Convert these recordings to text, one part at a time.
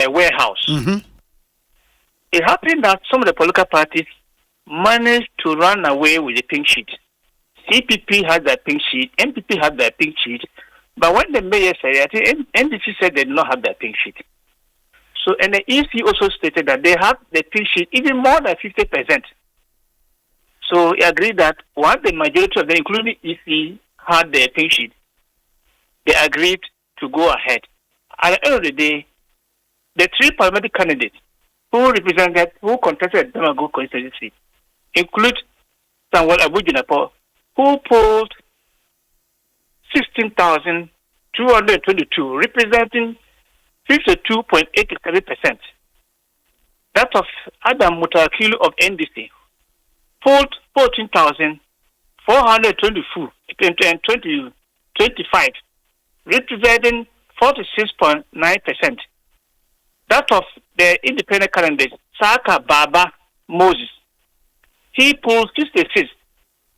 a warehouse. Mm-hmm. It happened that some of the political parties managed to run away with the pink sheet. CPP had their pink sheet, MPP had their pink sheet, but when the mayor said, I think NDC said they did not have their pink sheet. So, and the EC also stated that they have the pink sheet even more than 50%. So, he agreed that once the majority of them, including EC, had their pink sheet, they agreed to go ahead. At the end of the day, the three parliamentary candidates who contested the Damongo constituency include Samuel Abu-Jinapo, who polled 16,222, representing 52.87%. That of Adam Mutakilu of NDC polled 14,425, representing 46.9%. That of the independent candidate, Saka Baba Moses, he polled 66,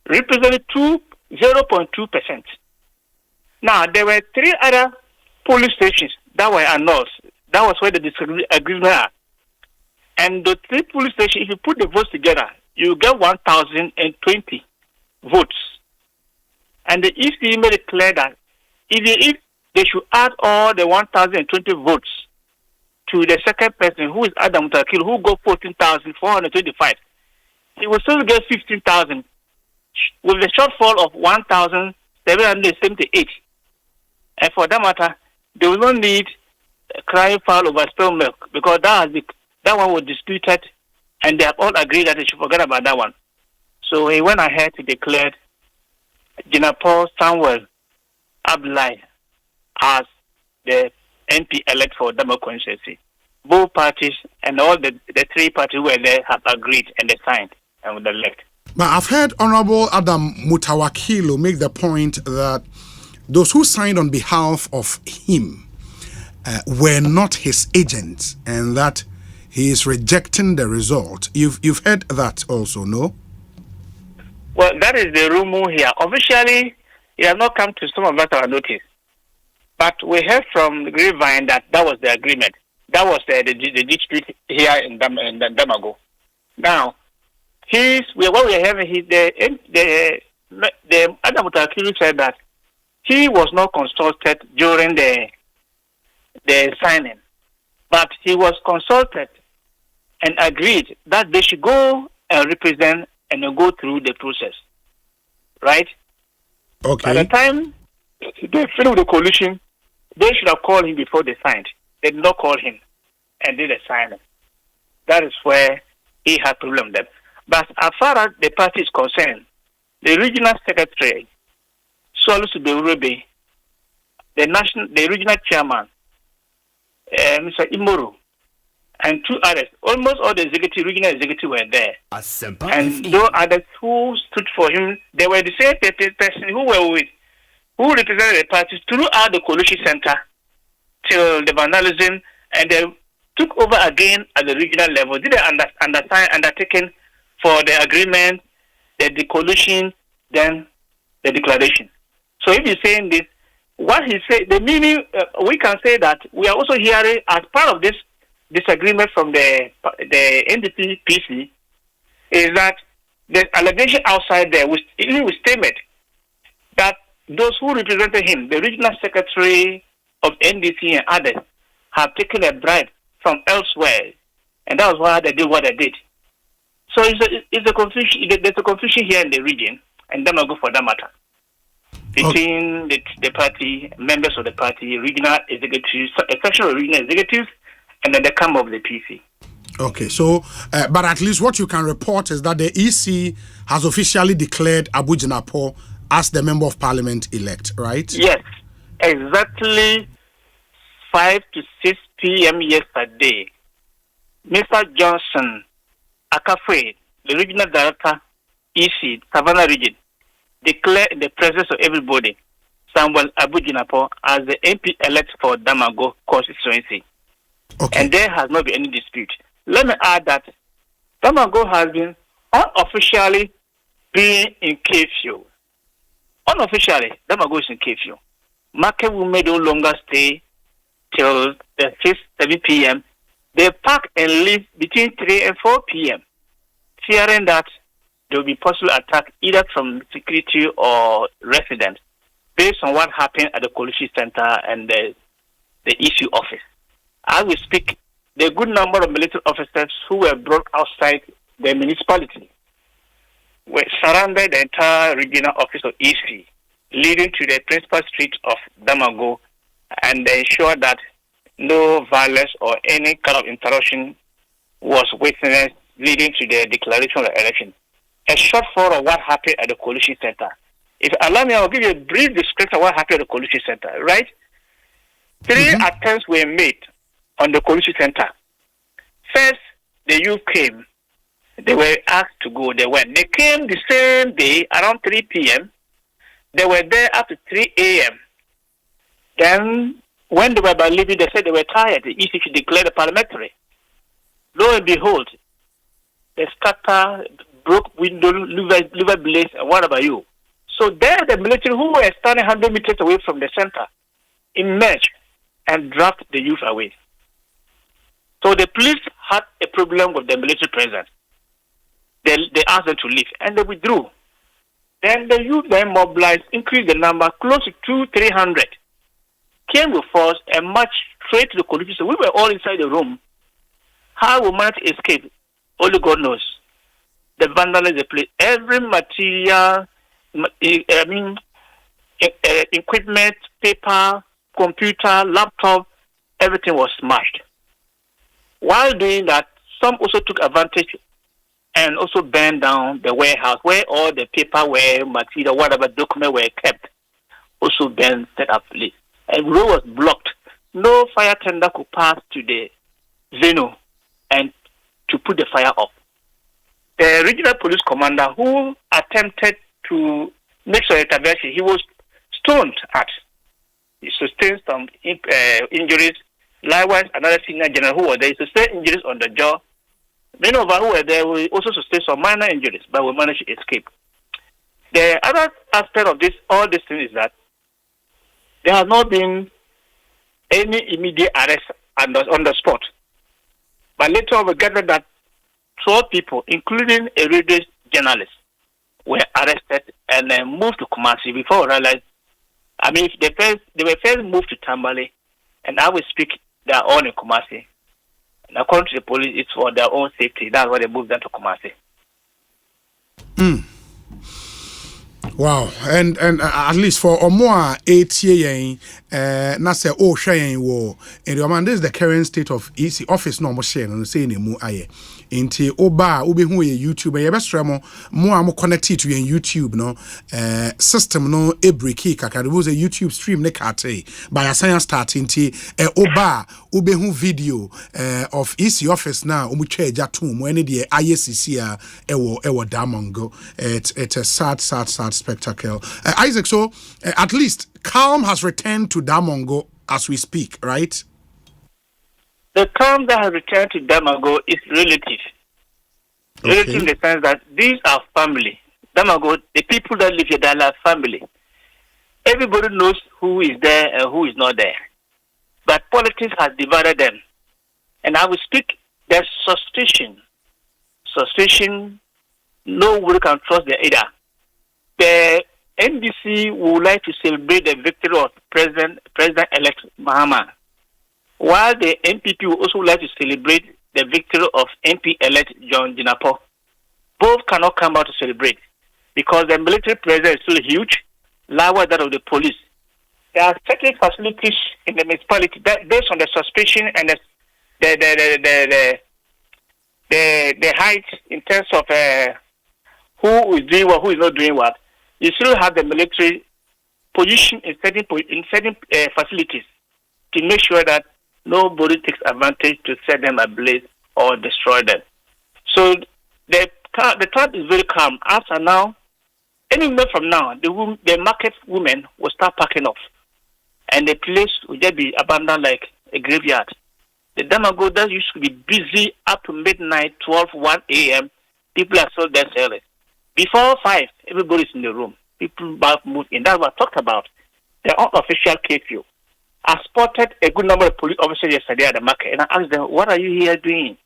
representing 0.2%. Now, there were three other polling stations that were annulled. That was where the disagreement are. And the three polling stations, if you put the votes together, you get 1,020 votes. And the EC made it clear that if they should add all the 1,020 votes to the second person, who is Adam Mutakil, who got 14,425, he will still get 15,000 with the shortfall of 1,778. And for that matter, they will not need crying foul over spilled milk, because that one was disputed, and they have all agreed that they should forget about that one. So he went ahead to declare Jinapo Samuel Abdullahi as the MP elect for Damongo constituency. Both parties and all the three parties who were there have agreed and they signed and would elect. But I've heard Honorable Adam Mutawakilu make the point that those who signed on behalf of him were not his agents, and that he is rejecting the result. You've heard that also, no? Well, that is the rumor here. Officially, it has not come to some of us our notice. But we heard from the grapevine that was the agreement. That was the dispute here in Damongo. Now, what we are having, the Adam Mutakilu said that he was not consulted during the signing, but he was consulted and agreed that they should go and represent and go through the process, right? Okay. By the time they finished with the coalition, they should have called him before they signed. They did not call him and did a signing. That is where he had problem with them. But as far as the party is concerned, the regional secretary, Solusu Beurebe, the regional chairman, Mr. Imoru, and two others, almost all the regional executives were there. Asempa and those others who stood for him, they were the same person who represented the parties throughout the Collation Center till the vandalism, and they took over again at the regional level. Did they undertaken for the agreement, the coalition, then the declaration. So if you're saying this, what he said, the meaning, we can say that we are also hearing as part of this disagreement from the NDP PC is that the allegation outside there, even with statement that those who represented him, the regional secretary of NDC and others, have taken a bribe from elsewhere, and that was why they did what they did. So it's a confusion. There's a confusion here in the region, and then I'll go for that matter between the party members of the party, regional executives, a section of regional executives, and then the camp of the PC. Okay, so but at least what you can report is that the EC has officially declared Abu-Jinapo as the member of parliament elect, right? Yes, exactly 5 to 6 p.m. yesterday. Mr. Johnson Akafwe, the regional director, EC, Savannah region, declared in the presence of everybody Samuel Abu-Jinapo as the MP elect for Damongo constituency. Okay. And there has not been any dispute. Let me add that Damongo has been unofficially being in curfew. Unofficially, Damongo is in curfew. Market women no longer stay till the 7 p.m. They park and leave between 3 and 4 p.m., fearing that there will be possible attack either from security or residents, based on what happened at the Collation Center and the EC office. As we speak, the good number of military officers who were brought outside the municipality were surrounded the entire regional office of EC, leading to the principal street of Damongo, and they ensured that no violence or any kind of interruption was witnessed, leading to the declaration of the election. A short form of what happened at the Collation Center. If you allow me, I'll give you a brief description of what happened at the Collation Center, right? Three attempts were made on the Collation Center. First, the youth came. They were asked to go. They went. They came the same day around 3 p.m. They were there up to 3 a.m. Then, when they were about leaving, they said they were tired. The EC should declare the parliamentary. Lo and behold, they scatter, broke window, liver blaze, and what about you? So there, the military who were standing 100 meters away from the center emerged and dragged the youth away. So the police had a problem with the military presence. They asked them to leave, and they withdrew. Then the youth then mobilized, increased the number close to 300, came with force and marched straight to the Collation. So we were all inside the room. How we managed to escape, only God knows. The vandalism, the place, every material, equipment, paper, computer, laptop, everything was smashed. While doing that, some also took advantage and also burned down the warehouse where all the paperware, material, whatever document were kept. Also burned, set up place. And road was blocked. No fire tender could pass to the venue and to put the fire up. The regional police commander who attempted to make some intervention, he was stoned at. He sustained some injuries. Likewise, another senior general who was there, he sustained injuries on the jaw. Many of us who were there will also sustain some minor injuries, but we managed to escape. The other aspect of this, all this thing, is that there has not been any immediate arrest on the spot. But later on, we gathered that 12 people, including a radio journalist, were arrested and moved to Kumasi before we realized. I mean, they were first moved to Tambale, and I will speak, they are all in Kumasi. And according to the police, it's for their own safety. That's why they moved them to Kumasi. Wow, and at least for more 8 years, na say oh shayin wo. And this is the current state of EC office no more share no say mu aye. Inti oba obi hu ye YouTube e bestra mo am connected to your YouTube no system no e breaki kaka there was a YouTube stream ne kate by a science start inti oba obi hu video of EC office now omu twa eja to mo ene de ICC a ewo Damongo. It's a sad spectacle. Isaac, so at least calm has returned to Damongo as we speak, right? The calm that has returned to Damongo is relative. Okay. Relative in the sense that these are family. Damongo, the people that live here, they are family. Everybody knows who is there and who is not there. But politics has divided them. And I will speak, there's suspicion. Suspicion, nobody can trust the either. The NDC would like to celebrate the victory of President-elect Mahama, while the NPP would also like to celebrate the victory of MP-elect John Jinapo. Both cannot come out to celebrate because the military presence is still huge, likewise that of the police. There are certain facilities in the municipality that, based on the suspicion and the height in terms of who is doing what, who is not doing what, you still have the military position in certain facilities to make sure that nobody takes advantage to set them ablaze or destroy them. So the crowd is very calm. After now, any minute from now, the market women will start packing off, and the place will just be abandoned like a graveyard. The Damongo that used to be busy up to midnight, 1 a.m., people are still there selling. Before 5, everybody's in the room. People move in. That's what I talked about. The unofficial curfew. I spotted a good number of police officers yesterday at the market, and I asked them, "What are you here doing?"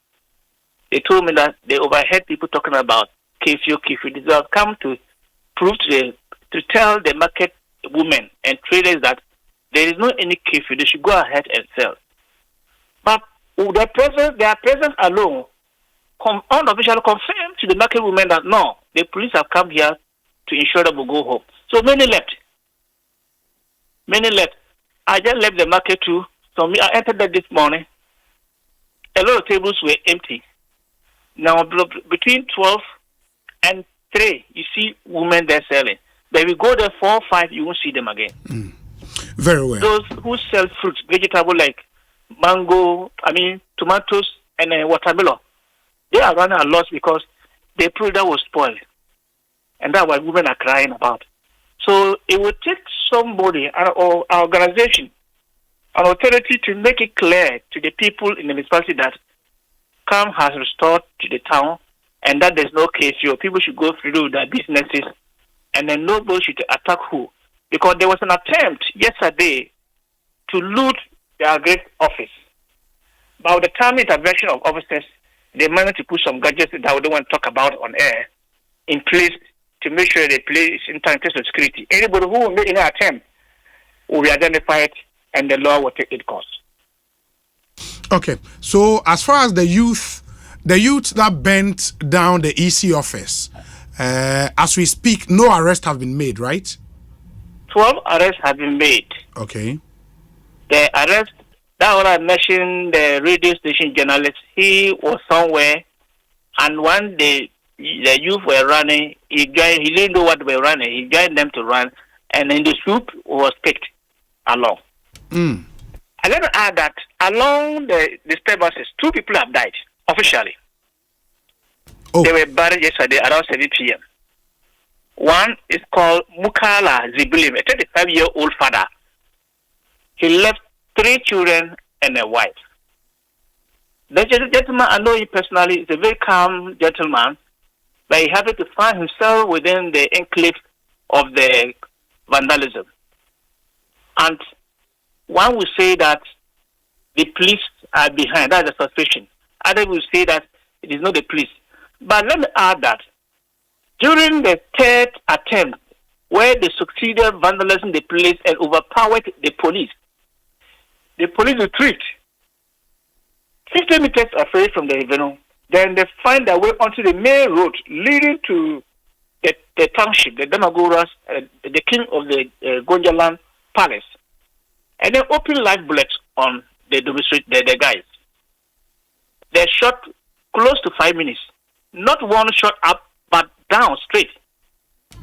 They told me that they overheard people talking about curfew. They have come to prove to tell the market women and traders that there is no any curfew. They should go ahead and sell. But their presence alone unofficially confirmed to the market women that no, the police have come here to ensure that we'll go home. So many left. Many left. I just left the market too. So I entered there this morning. A lot of tables were empty. Now, between 12 and 3, you see women there selling. But if you go there 4 or 5, you won't see them again. Very well. Those who sell fruits, vegetable like mango, tomatoes and watermelon, they are running a loss because the product was spoiled. And that's what women are crying about. So it would take somebody or an organization, an authority to make it clear to the people in the municipality that calm has restored to the town and that there's no curfew. People should go through their businesses and then nobody should attack who. Because there was an attempt yesterday to loot their great office. By the time intervention of officers, they managed to put some gadgets that we don't want to talk about on air in place to make sure they place in terms of security. Anybody who will make any attempt will be identified and the law will take its course. Okay, so as far as the youth that bent down the EC office, as we speak, no arrest have been made, right? 12 arrests have been made. Okay. The arrest, that one I mentioned, the radio station journalist, he was somewhere, and when the youth were running, he didn't know what they were running. He joined them to run, and then the troop was picked along. I let me add that along the disturbances, 2 people have died officially. Oh. They were buried yesterday around 7 p.m. One is called Mukala Zibilim, a 35-year-old father. He left 3 children and a wife. The gentleman, I know him personally, is a very calm gentleman, but he happened to find himself within the enclave of the vandalism. And one will say that the police are behind, that's a suspicion. Others will say that it is not the police. But let me add that during the 3rd attempt, where they succeeded vandalizing the place and overpowered the police retreat 50 meters away from the venue. Then they find their way onto the main road leading to the township, the Damongo, the king of the Gonjaland Palace, and then open live bullets on the guys. They shot close to 5 minutes. Not one shot up, but down straight.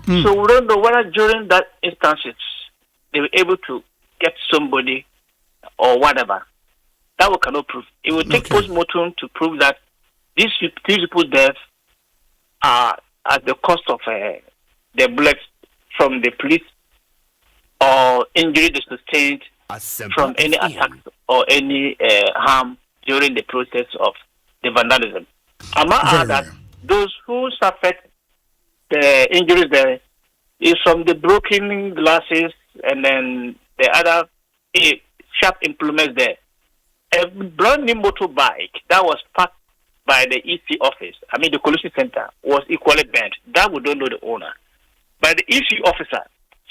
So we don't know whether during that instances they were able to get somebody or whatever. That we cannot prove. It will take post-mortem to prove that these people's deaths are at the cost of the bullets from the police or injury they sustained from any attack or any harm during the process of the vandalism. I might add that those who suffered the injuries there is from the broken glasses and then the other sharp implements there. A brand new motorbike that was parked by the EC office, the Collation Center, was equally bent. That we don't know the owner. But the EC officer,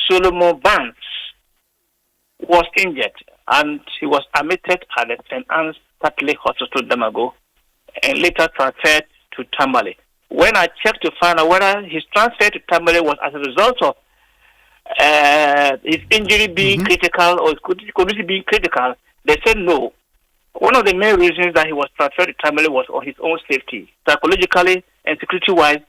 Solomon Barnes, was injured and he was admitted at the St. Anne's Catholic Hospital, Damongo, and later transferred to Tamale. When I checked to find out whether his transfer to Tamale was as a result of his injury being critical or his condition being critical, they said no. One of the main reasons that he was transferred to Tamale was on his own safety. Psychologically and security-wise,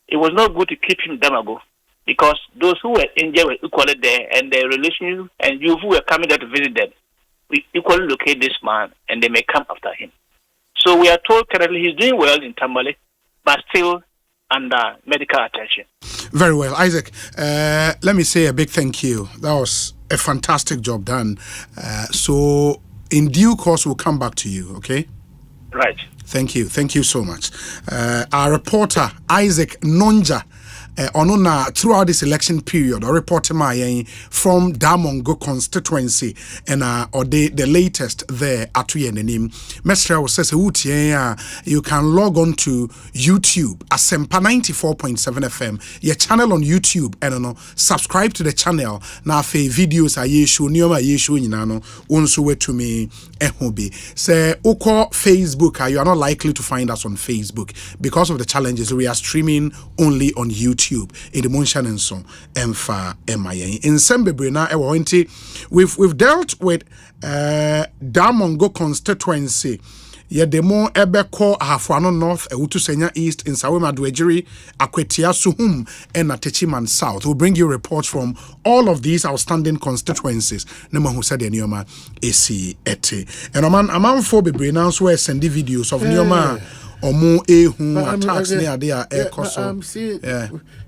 it was not good to keep him in Damongo because those who were injured were equally there, and the relations and you who were coming there to visit them, we equally locate this man and they may come after him. So we are told currently he's doing well in Tamale, but still under medical attention. Very well. Isaac, let me say a big thank you. That was a fantastic job done. So in due course, we'll come back to you, okay? Right. Thank you. Thank you so much. Our reporter, Isaac Nonja, onona throughout this election period or report my from Damongo constituency and or the latest there at your name. Mestra says you can log on to YouTube Asempa 94.7 FM, your channel on YouTube, and subscribe to the channel. Now for videos I show nioma ye show nyina unso wetu me ehobi. Say oko Facebook, you are not likely to find us on Facebook because of the challenges. We are streaming only on YouTube in the Monshan and so Emfa MIA. In Sembebre na we've dealt with Damongo constituency. Ye demo ebeko Hafuano North, Utu Senya East, in Sawema Dwejiri, Akwetia Suhum, and Techiman South. We'll bring you reports from all of these outstanding constituencies. Nema who said Nioma AC Ete. And Aman for be now where send videos of Nioma Omo Ehu attacks near their air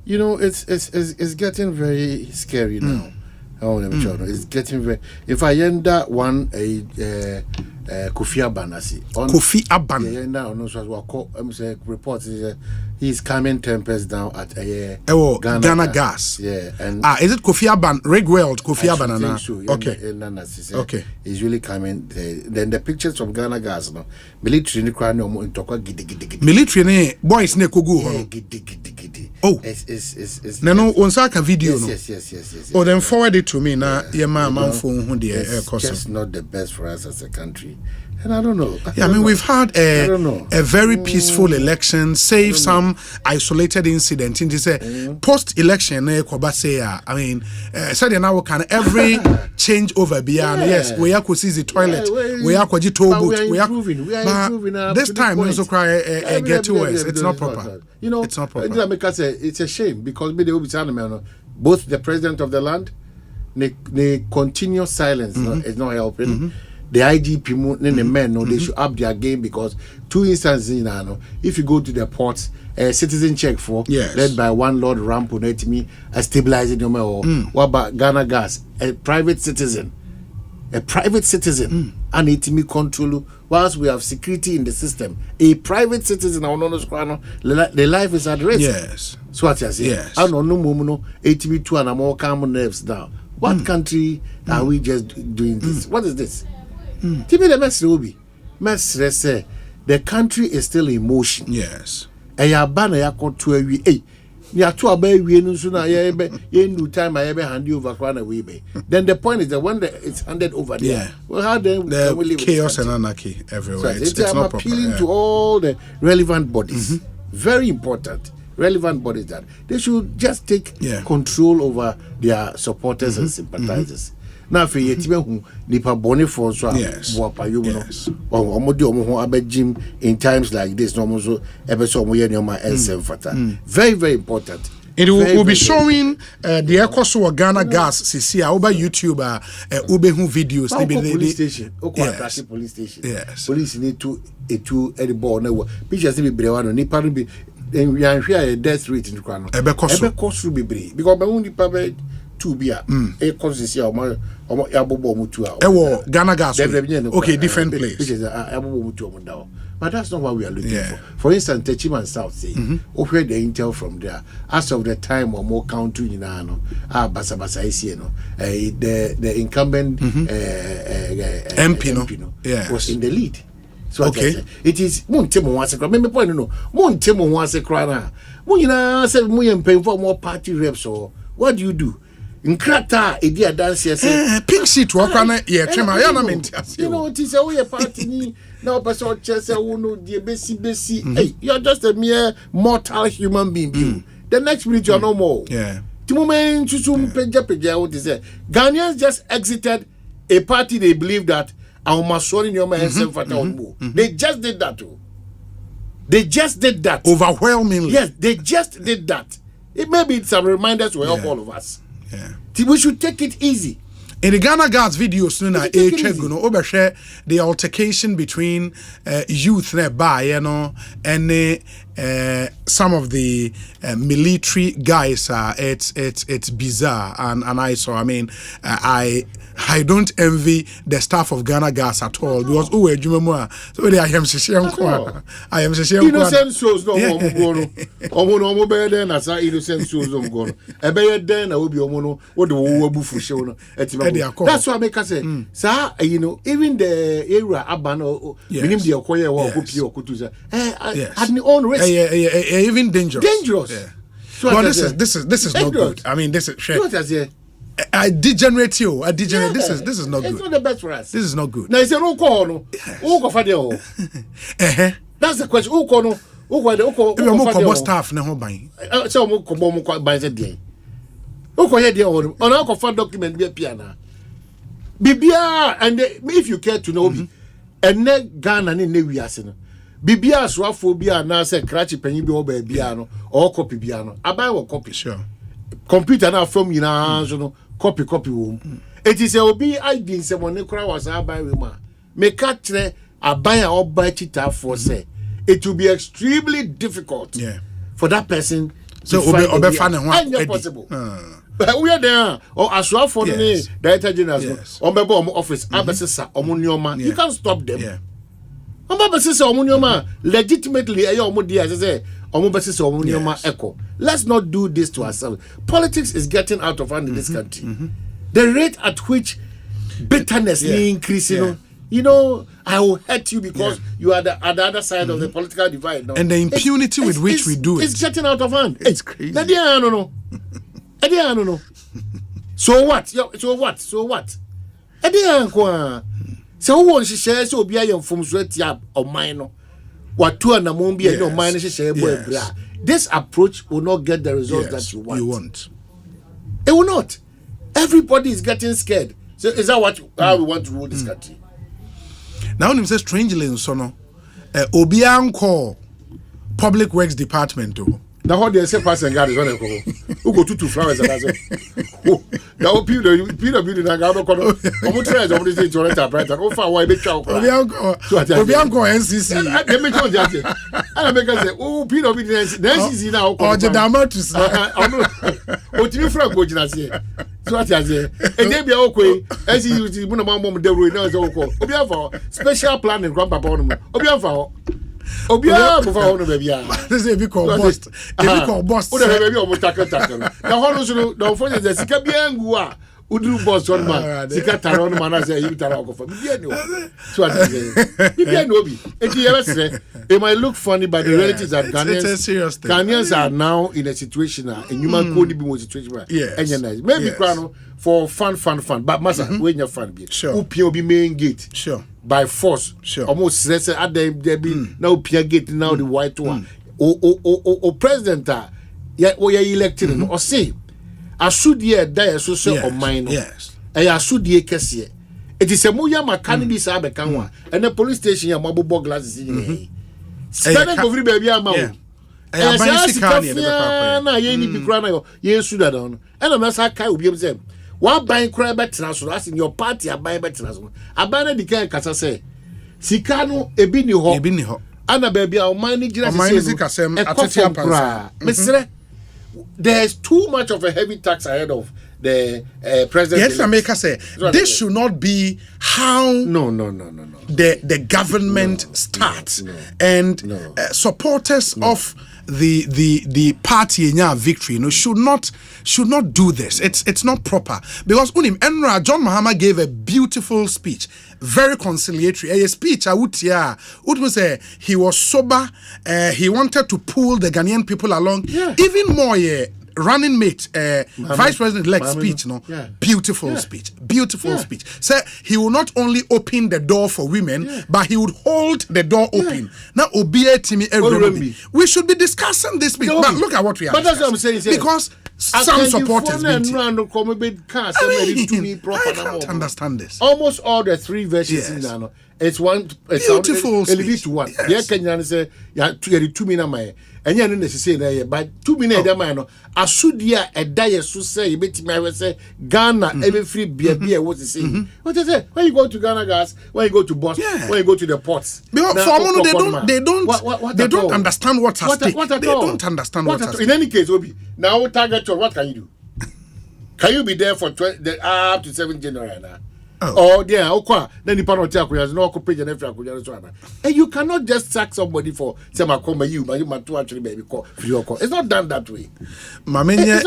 you know, it's getting very scary now. It's getting very. If I end that one Kofi Abanasi. Kofi Aban. Yeah, now no so reports he's calming tempers down at Ghana Gas. Yeah, and is it Kofi Aban? Reguled Kofi Aban. So. Okay. Okay. He's really calming. Then the pictures from Ghana Gas no military ni kwa no mo ntokwa gidi. Military ni boys ne kogu gidi. Oh, it's no onsaka video no. Yes. Oh, then forward it to me na man phone who the It's just not the best for us as a country. And I don't know. I mean, we've had a very peaceful election, save some isolated incident in this post-election. I mean, said now can every change over beyond. Yes, we are to see the toilet, we are to toll boot, we are improving. This time, we also cry get worse. It's not proper. You know, it's not proper. It's a shame because both the president of the land, the continuous silence is not helping. The IGP and the men, they should up their game because 2 instances if you go to the ports, a citizen check for led by one Lord Rampo me a stabilizing what about Ghana Gas, a private citizen, and it me control whilst we have security in the system. A private citizen, the life is at risk. Yes. So what you say? Yes. I don't know, ATB2 and more calm nerves now. What country are we just doing this? What is this? Tell me the message will be. Message say the country is still in motion. Yes. Ban ya to a ya to obey we no so na ya no time I ever hand you over kwana we be. Then the point is that when it's handed over there, well, how then we live chaos and anarchy everywhere. So it's not appealing to all the relevant bodies. Very important. Relevant bodies that they should just take control over their supporters and sympathizers. Now for yetibe nipa bone for so boapa you no omodi omo ho abegim in times like this no so ebe so omo ye nyoma ensefata. Very, very important. It will be showing the Ekosiisen Ghana Gas CC over YouTube ubehu videos police station police station. Yes. Police need to edible no pictures be brewa no nipa no be we are here death rate in Kwano ebe kosu be bre because be nipa be two bia constituency omo yabobo mutu a Ghana Gas okay different place which is yabobo mutu omo dawo. But that's not what we are looking for. For instance, Techiman South say, over the intel from there, as of the time or more country in basa the incumbent MP was in the lead. So it is Montemo was a crowd. Maybe point no Montemo was a crowd. Munina said Muyan pay for more party reps or what do you do? In Krata, a dear dance pink sheet walk on it. You know, it is a party. Now, person just say, "Oh no, dear Bessie, hey, you're just a mere mortal human being. The next minute you're no more." Timomen Chusum Peja, what is it? Ghanaians just exited a party they believe that our Masoni Yoma and They just did that too. They just did that. Overwhelmingly. Yes, they just did that. It maybe some reminders to help all of us. We should take it easy. In the Ghana Gas videos, the altercation between youth and some of the military guys it's bizarre and I saw. I mean, I don't envy the staff of Ghana Gas at all because so I am innocent souls no omo be there na sa innocent souls no go no e be there na obi omo no wo de wo abu fu show no that's why I make say sir even the area abano minim de okoye wo kopie okotu say at the own risk even dangerous. Yeah. So well, this is not good. I mean, this is I degenerate. This is not good. It's not the best for us. This is not good. Now, it's a no call. No, go for the that's the question. Who call? Staff na ho ban. So mo ko ban say dey. Who call here dey on our for document be piana. Bibia and if you care to know be and Ghana ni ne wiase no. Bibia swafo bia na say crash panyin bi oba bia no or copy bia no. Abai wo copy. Sure. Computer na from yina so no copy wo. It is obi ID se mo ne kura was abai we ma. Make katre abai a oba chita for say it will be extremely difficult for that person so obe fan ho impossible. We are there or aswafo ni director general ombe office abesesa omunnioma. You can't stop them. Yeah. Legitimately let's not do this to ourselves. Politics is getting out of hand in this country. The rate at which bitterness is increasing, I will hurt you because you are at the other side of the political divide. No? And the impunity with which we do it's getting out of hand. It's crazy. I don't know. So what? So who wants to share so be a from Swetia or mine? What two and a moon be a mine share? This approach will not get the results that you want. It will not. Everybody is getting scared. So is that how we want to rule this country? Now when he says strangely in Sono, Obianko Public Works Department too. Now how they say pass and guard is on a who go to flowers and that's now PW na ga kono omo try omo dey to rent a bright go far why be chow Obianko NCC they make sure that and make say PW NCC now o je dama to say o timi fra go jina say so what you say e dey bia okoi NCC mu na mom dey road now say okọ Obianko special planning grandpapa on mu Obianko this is boss. O de baby o mo tackle. Na hono so no for the sika biangu a udru boss on man. Sika taro no man say you taro go for. Bibia no. So what say? Bibia no bi. It might look funny but the reality is that Ghanaians are now in a situation and human code be more situation. Maybe for fun but massa when you fun be. Upio be main gate. Sure. By force, almost let's say at there be now Pierre Gate now the white one. O president elected or say I should ye die so on mine. Yes. I should ye kese. It is a moya makani sabe kanwa and the police station ya mabubo glasses in. Standing over baby amount. Na ye ni bi kra na ye suda don. And na sa kai obi em one buying cry better so that's in your party a buy better so abana di kan kasa say sika no ebi ni ho ana baby a manage kasem atete apansa mesre there's too much of a heavy tax ahead of the president. Yes, America say this should not be how the government starts and supporters of the party in your victory should not do this. It's not proper because Enra John Mahama gave a beautiful speech, very conciliatory. A speech I would say he was sober. He wanted to pull the Ghanaian people along even more. Running mate, Vice President-elect speech, beautiful speech. So he will not only open the door for women, but he would hold the door open. Now, everybody. We should be discussing this speech. But look at what we are. But that's what I'm saying. Because some supporters I can't understand this. Almost all the three versions in there, It's one. It's beautiful. It leads to one. Yeah, Kenyan say ya 2 minutes my. And you know say that but 2 minutes that man no. Asudia a die so say you bet me say Ghana every free beer what is saying. What is it? When you go to Ghana gas, when you go to Boston, when you go to the ports. Because for they don't understand what's at stake. They don't understand what's at stake. In any case, Obi, now target your what can you do? Can you be there for up to 7 January now? Or then the panel no occupation and you cannot just sack somebody for you to actually maybe call for it's not done that way. Mamenya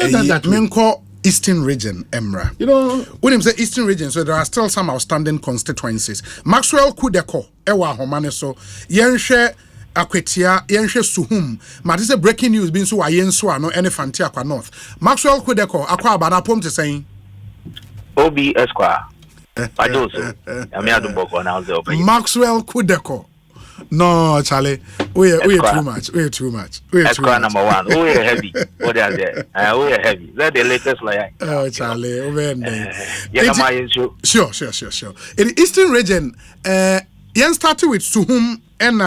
Eastern region, Emra. You know, when you say Eastern region, so there are still some outstanding constituencies. Maxwell Kudeko, Ewa Homane, so Yenshe Akwetia, Yenshe Suhum, but this is breaking news being so Ayenswa, no any Fantia North. Maxwell Kudeko, Aqua Badapom to saying Obi Esquire. Maxwell Kudeko. No, Charlie. We're too much. We're too much. Esquire number one. Oh, we're heavy. What are they? We're heavy. That's the latest like. Oh, Charlie. Sure. In the Eastern region, you started with Suhum and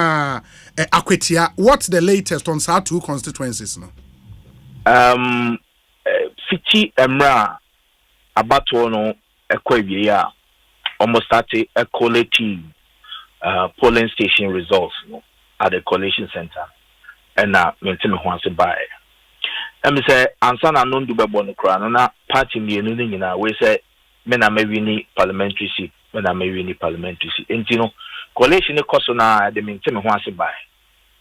Akwetia. What's the latest on our two constituencies now? Fiti Emra Abatono Ekwebia almost started a collating polling station results at the Collation Center. And now, maintain once a buy. Let me say, Ansana non do Babon Crown, na party me in a way say, men are maybe any parliamentary seat, men are maybe any parliamentary seat. And you know, Collation Cosona, they maintain once a buy.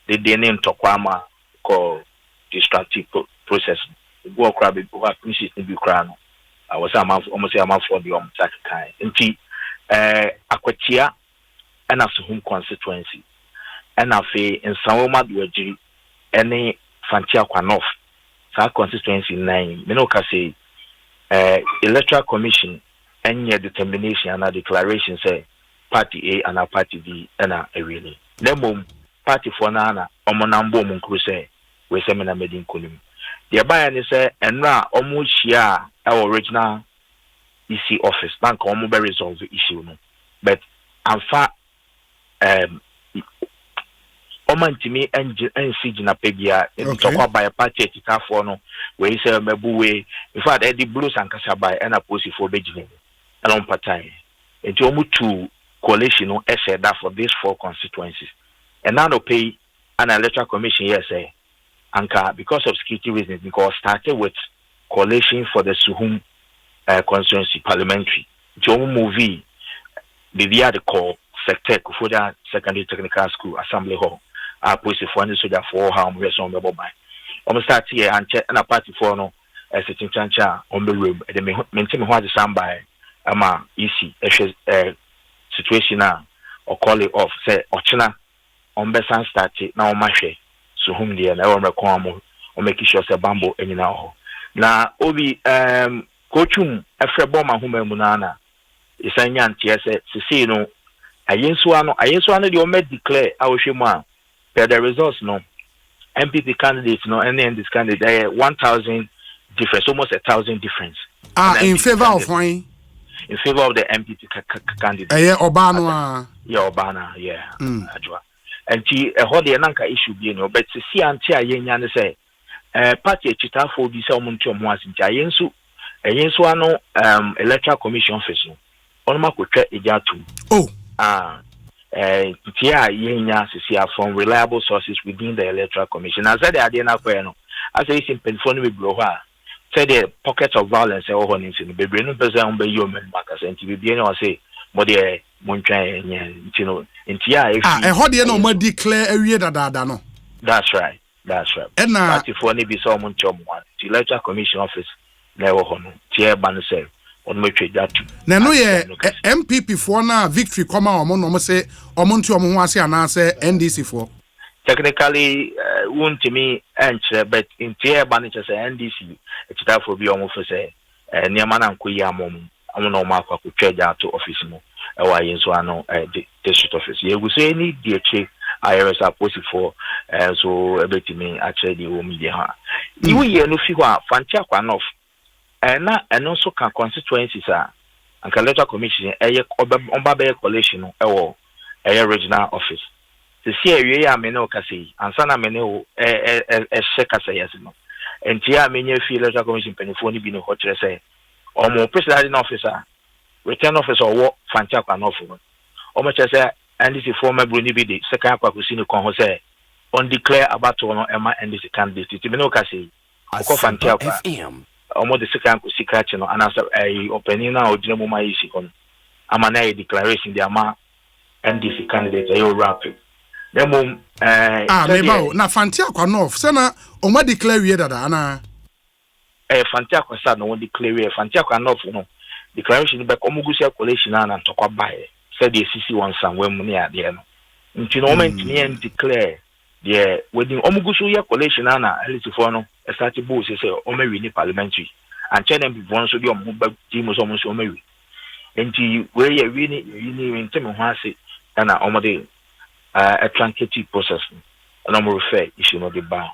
They name Tokwama called destructive process. Go crab, who have finished in the crown. I was almost a month for the kind. And Akwetia and as home constituency. And I say in Sanoma Dwaji, any Fantia Kwanoff, that constituency 9. Menoka say electoral commission and your determination and a declaration say party A and a party B and a really. Then party for Nana, Omonambo Munkuse, we semina medin column. The Abayan say, and now almost share our original EC office, bank almost resolve the issue. But I'm far Oman to me and Sigina Pegia, talk by a party at Tafono, where he said, Mabuwe, in fact, Eddie Blues and Casabai and a pussy for Beijing, along Patai. And to almost two coalition essay that for these 4 constituencies. And now to pay an electoral commission, yes, Anka, because of security reasons, because started with coalition for the Suhum constituency parliamentary. To movie, the other call, Sectec, for that secondary technical school, assembly hall. I put it for any soldier for how we are on the mobile. Almost start here and check and a party for no as a chancha on the room. And they maintain what the sound by easy situation now or call it off. Say, Ochina on Bessan started now, Mashe, so whom the and I will or making sure say bamboo any now. Now, Obi, Coachum, a fair bomber whom Munana is a young TSA, Cicino. I the Omed declare our Shima. The results no MPP candidates no and then this candidate 1,000 difference, almost 1,000 difference. In favor of wine? In favor of the MPP candidate. Obana. Yeah, Obana, yeah. And she hold the Nanka issue being but to see Antia Yen say party chita for this Montum was in Jayensu, a Yensuano electoral commission officer. Onma could check Ejatu. Oh. From reliable sources within the electoral commission. I said the idea now, I say it's in Penfone with Bloha. Say the pockets of violence or in the baby, no person by human markers and to be able to say, Modia, Montray, you know, in Tia. I heard you know, declare area that no. That's right. And now, if one be someone chum one, the electoral commission office, never honor, Tia Banse. On my trade that. Now, no, MPP for now victory come out on say Omontu Omuasi and answer NDC for. Technically, won't to me answer, but in Tia Banich as NDC, it's that for be almost say, near Manam Kuyamum, I don't know Marco could trade out to office more, or I so I know the district office. You will say, need the check, IRS are posted for, so a bit to me, actually, the media. You will no figure, Fantia Quanoff. And also can constituencies are and electoral commission on Collation or regional office. The CA ya meno kasi ansana meno sheka say yes no. And tia menye feel electoral commission penifoni bi no ho kire say omo presiding officer return officer or fantia kwa no fo. Omo kire say NDC former Bruni bi the second kwakusi no kon ho say on declare about no ema NDC candidate. Ti meno kasi ko fantia kwa omo the second kwakusi kache no anasa opening na odine mo ma yisi kon. Ama na declaration the ama NDC candidate ayo rapid. Memo meba na fantia kwa north sana o declare we dada ana fantia kwa sa no declare we fantia kwa north no declaration be ko mugusia collation na ntokwa bae said the CC one somewhere mu ne ade no nti no moment ni en declare the wedding omugusu ya collation na elite no start bo say o mewi ni parliamentary and chair them be one so the omuba team so o mewi nti we ye wi ni ntem ho ase na omode a truncated process and I'm refer issue no the bar.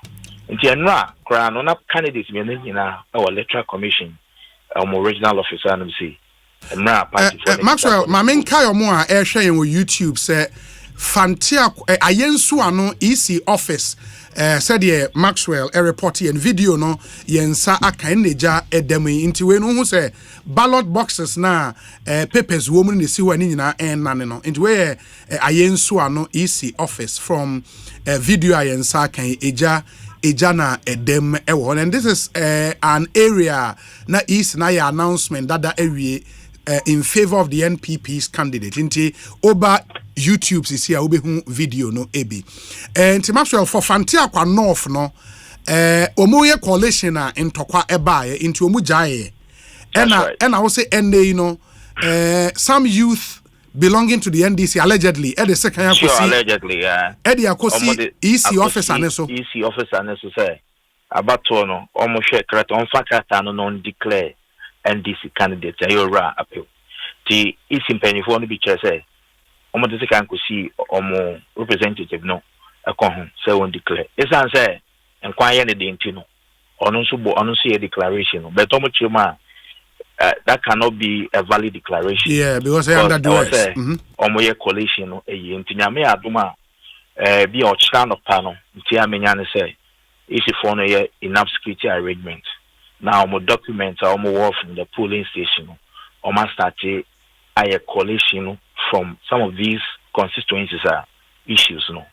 Nti enra kra no na candidates me na our electoral commission original officer and say enra party for Maxwell ma menka yo mo a ehwe yen on YouTube say fantia ayensu ano EC office said ye Maxwell a report and video no yensa aka neja edem nti we no hu say ballot boxes na papers wo mu ne si wa ni nyina nane no nti we ayensu ano EC office from video ayensa kan eja na edem ewo, and this is an area na is na ya announcement that area in favor of the NPP's candidate inti over YouTube sisi a obehu video no ebi and Maxwell for fantia kwa north no omoye coalition a ntokwa ebaye into omu jaye ena wo say NA no some youth belonging to the NDC allegedly the second allegedly Ekosiisen EC officer aneso EC officer aneso say abato no omo hwe correct on fakata no non declare NDC candidate ayora appeal the EC penifo no bi kire say omo de kan ko si omo representative no akon say won declare esan say enkwan ye ne de ntino ono nso ye declaration no but omo chima that cannot be a valid declaration. Yeah, because I under duress. Omo ye collation no eye ntinyame adoma bi o chira no pa no ntia amenya ne say isi for no ye enough security arrangement. Now omo documents omo work from the polling station omo start a collation from some of these constituencies are issues no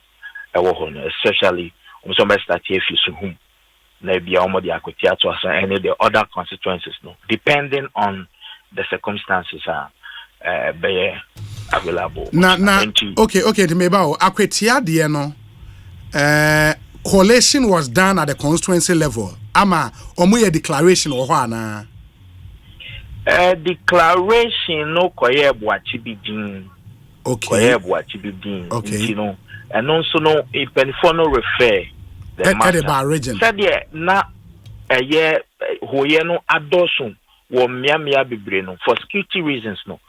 especially omo start here fi home. Maybe almost the Akotiato and the other constituencies, no, depending on the circumstances are available. Okay, to me about Akotia no collation was done at the constituency level. Ama omuye declaration or wana declaration no koye buachibidin. Okay. Koye buachibidin. Okay. You know, and also no a no refer. Region. Said na hoye no adosun wo miamia bebre no for security reasons no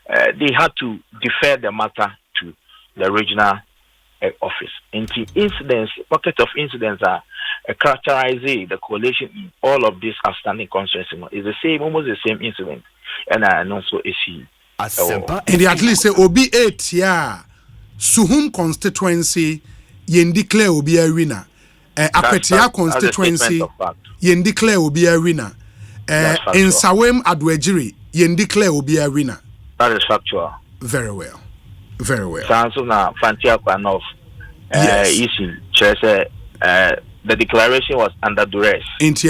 they had to defer the matter to the regional office. Into incidents, pocket of incidents are characterizing the coalition in all of these outstanding constituencies no, is the same, almost the same incident, and also issue. Asempa and at least say obi 8 yeah Suhum constituency yen declare obi a winner. Akwetia constituency yen declare obi a winner. In Sawem Adwejiri yen declare obi a winner. That is factual. Very well. Very well. Sanso na Fantia Kwanof issue say the declaration was under duress. Yes,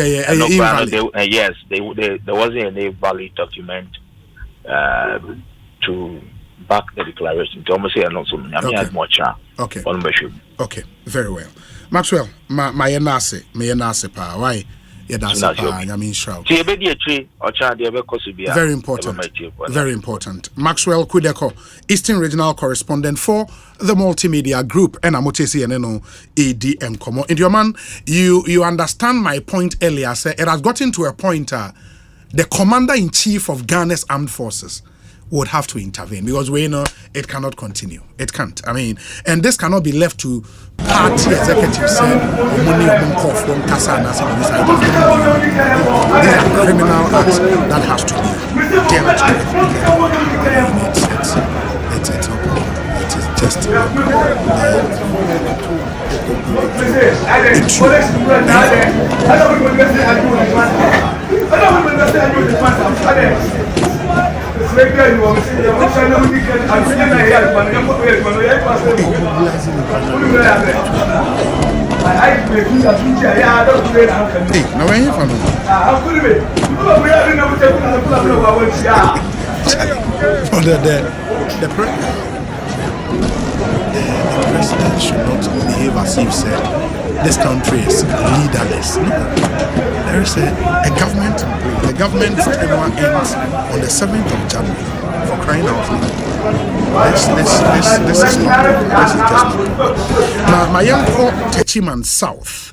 there wasn't any valid document to back the declaration. To almost say okay. Okay, very well. Maxwell, my yenase pa. Why? Very important. Very important. Maxwell Kudeko, Eastern Regional Correspondent for the Multimedia Group, and Amotesi Eneno ADM Komo. And your man, you understand my point earlier. Say it has gotten to a point. The Commander-in-Chief of Ghana's Armed Forces would have to intervene because we know it cannot continue. It can't. I mean, and this cannot be left to party executives saying money from Kasa and some of these items. These are criminal acts that has to be dealt with. It's not. It is test now where you from? The president should not behave as if this country is leaderless. No. There is a government in place. The government tenure ends on the 7th of January. For crying out loud. This is not. This is just not. Now, my young Techiman South.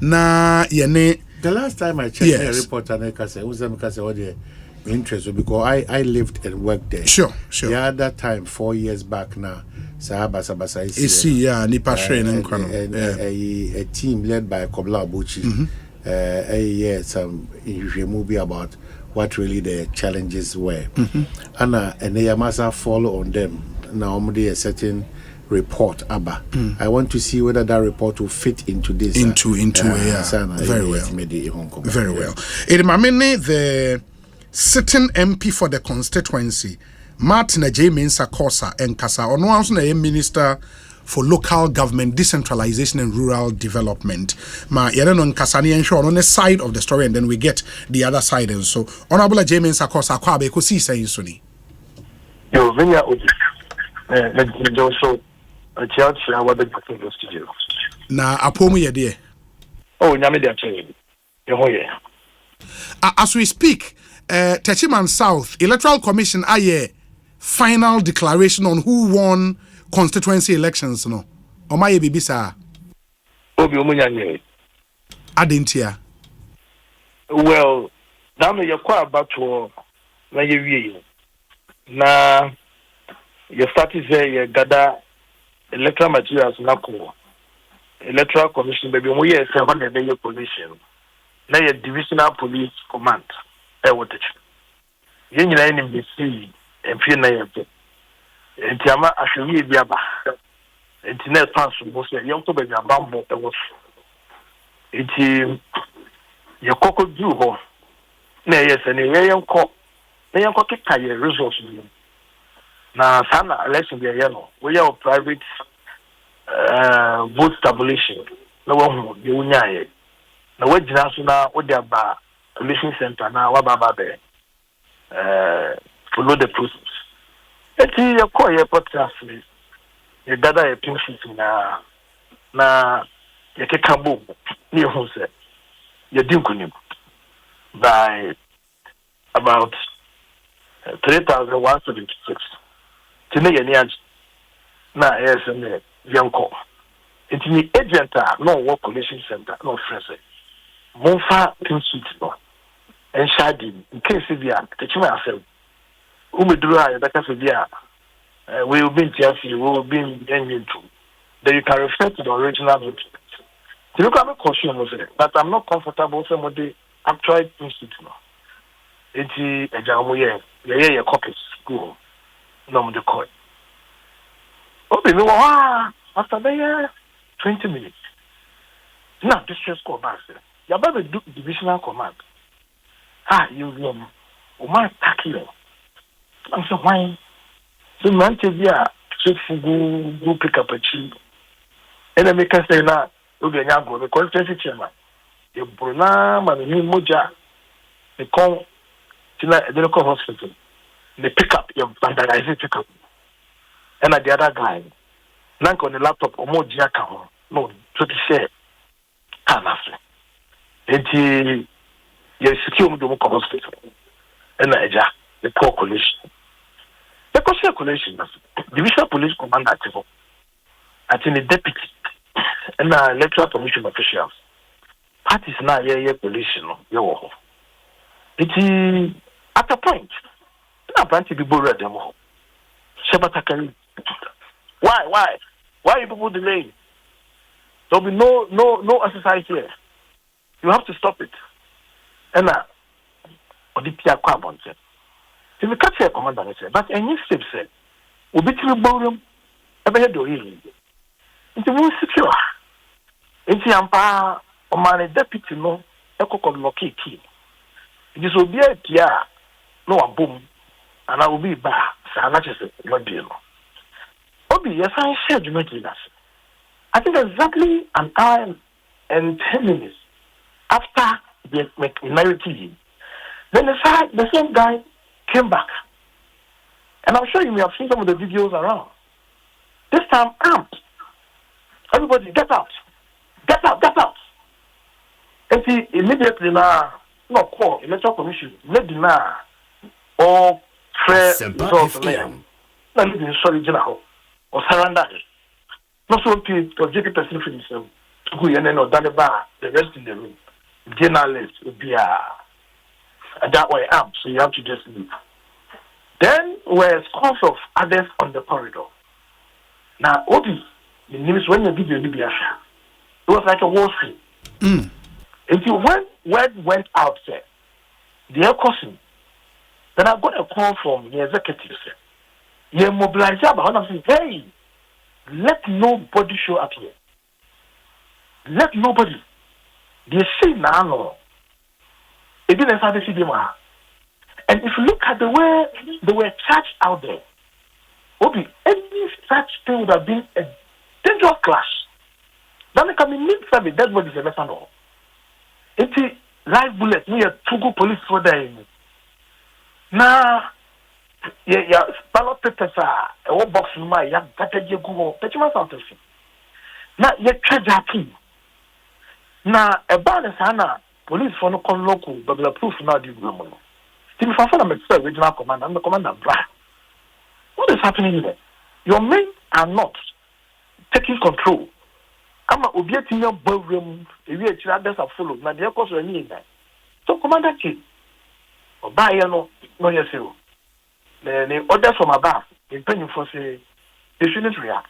Na yene. The last time I checked a report, I said, interest because I lived and worked there. Sure. The other time, 4 years back now, Sabasa is Nipa a team led by Kobla Buchi. Some movie about what really the challenges were. And Yamasa follow on them. Now a certain report Abba. I want to see whether that report will fit into this. Very well. Very well. The sitting MP for the constituency, Martin J. Mensa Kosa and Kasa, or no one minister for local government, decentralization and rural development. Ma Yerenon Kasani and Sean on the side of the story, and then we get the other side. And so, Honorable J. Mensa Kosa, Kwabe, Kosi saying Suni. Yo, Venya Oji, so a church, I want to go to studio. Na Apomu Yede. Oh, Namida Chain. As we speak, Techiman South Electoral Commission aye final declaration on who won constituency elections no. Omaye bibisa. Obi omunyanye. Adentia. Well, that me yakwa about na yewie. Na you started say you gather electoral materials na ko. Electoral Commission baby omo ye say ho na be commission. Na ye divisional police command. Yen nyina nim be see empie na yete enti ama ahwewie bi aba enti na pass bo so yen to be abambo e wo so enti ye kokko du ho na yese ne yen ko na yen ko keka ye resource ni na sana election bi ye no we your private vote tabulation na wo hu ye unyaye na wagina so na wo de aba election center na wa baba be follow the process. Eti ye call ye podcast ye gather a pin sheet na ye keka bo ni hu se ye dinkunim by about 3,176 tine ye ni na yes me yanko eti ni agent no work collation center no friends monfa pin sheet no and shadi in case via Techiman South umeduru ya daka via we will be in TFC, we will be in into then you can refer to the original vote. You look at me caution but I'm not comfortable with the actual institute now. Eti ejamu ye copies go no the coin. Obi me after the 20 minutes. Now this just go back. You have a divisional command. You Omar Takilo. I'm so why? So, Manchevia, go pick up a cheap. And I make us say, now, Uganyago, the constituency chairman. You Brunam and the Moja, they call the local hospital. They pick up your vandalizing pick up. And the other guy, Nank on the laptop or more Giacomo, no, to the share. Can't answer. And you secure the local hospital. And the poor collation. The collation, divisional police commander at the deputy and electoral commission officials. Parties now collation. It's at a point. Now, apparently, people read them all. Why are people delaying? There'll be no exercise here. You have to stop it. And the Pia Quabon said, if you catch a commander, but any step said, we'll be to the bottom, ebe do yi nti wo secure nti ampa o man deputy no ekoko locate key it is obi atia no abom ana obi ba sa na chese no bi no obi yesan share jumati das I think exactly an hour and 10 minutes after the minority, then the same guy came back. And I'm sure you may have seen some of the videos around. This time, armed. Everybody, get out. Get out, get out. And see, immediately now, no call, electoral commission, let the now, or fair results there. Let me be sorry, general, or surrender. Not so to JP person for himself. Who you know, the rest in the room. Journalists would be that way up, so you have to just leave. Then were scores of others on the corridor. Now, Obi, the news when you did your Libya, it was like a war scene. Until when word went out there, the Ekosiisen, then I got a call from the executive. You mobilized about one saying, hey, let nobody show up here. Let nobody. They say now, it didn't have to see them. And if you look at the way they were charged out there, Obi, any such thing would have been a dangerous clash. Then it can be mid-service, that's what is the lesson of. It's live bullets, near Togo police for them. Now, yeah, ballot papers are a box in my young Google, Techiman South. Now, you charge our team. Now, a balance, police for no con local, but the proof now do no. If I find a regional commander, I'm the commander. What is happening here? Your men are not taking control. I'm obeying your ballroom. If you are others are followed, now they are causing a need. So, Commander King, or buy no yes, the orders from above, in penny for say, they shouldn't react.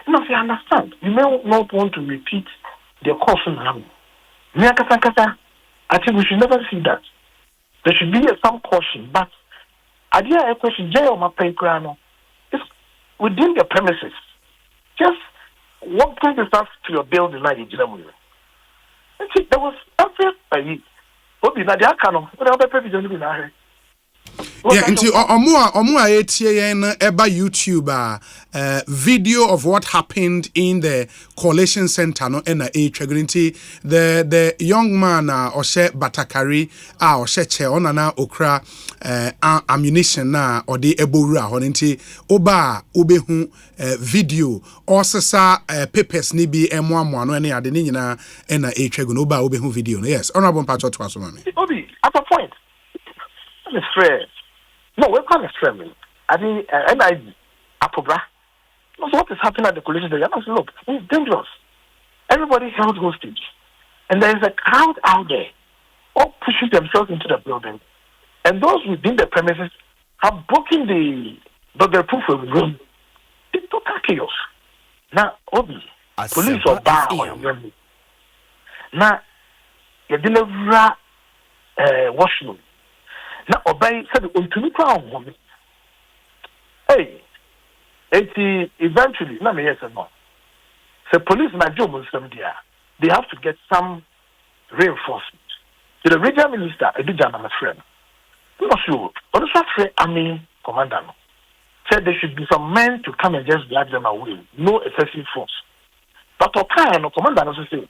No, I understand. You may not want to repeat the caution. I think we should never see that. There should be some caution, but idea a question jail my paygrano is within the premises. Just walk through the stuff to your building like in Germany. And see, there was something what be that the outcome of the previous in our yeah, nti omo a etie yen eba YouTube video of what happened in the Collation Center no na nti the young man Osei Batakari Osei che onana okra ammunition na ode ebowura ho nti oba obehu video osesa papers ni bi emoamo no na ade ni nyina na etwagu no oba obehu video no yes honorable patcho to asoma me obi at a point I'm afraid. No, we can't experiment. I think, and Apobra. So what is happening at the Collation? I must look. It's dangerous. Everybody held hostage, and there is a crowd out there, all pushing themselves into the building, and those within the premises have broken the proof of room. It's total chaos. Now, Obi, police are bar on your room. Now, you deliver washroom. Now, obey said the crown. Hey, eventually, no, yes or no. The police na job some there. They have to get some reinforcement. The regional minister, Edijana, my friend, I'm not sure. But the army commander said there should be some men to come and just drag them away. No excessive force. But Okai and the commander also said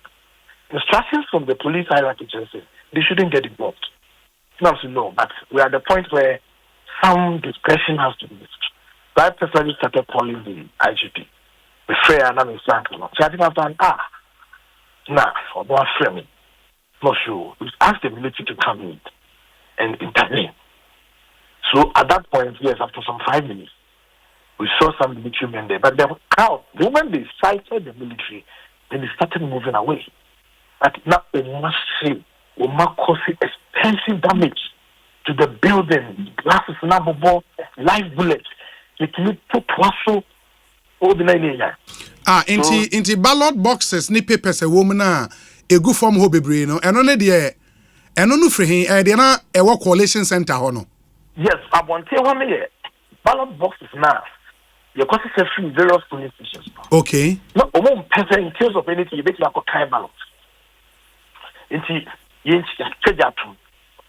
instructions from the police hierarchy just say they shouldn't get involved. No, but we are at the point where some discretion has to be used. So I personally started calling the IGP. The fair and I'm in Santo. So I think I've done, for one framing. Not sure. We asked the military to come in and intervene. So at that point, yes, after some 5 minutes, we saw some military men there. But the crowd, the moment they sighted the military, then they started moving away. But now they must say, we must cause extensive damage to the building, glasses, live bullets. It need to twasso all the 9 years. Into ballot boxes, ni papers a woman a good form ho bebre no. Eno ne de eno no free hin de na e wo Collation Center ho no. Yes, I want to one me ballot boxes now. Your course is free various police stations. Okay. No, in case of anything, you make like a kind balance. It's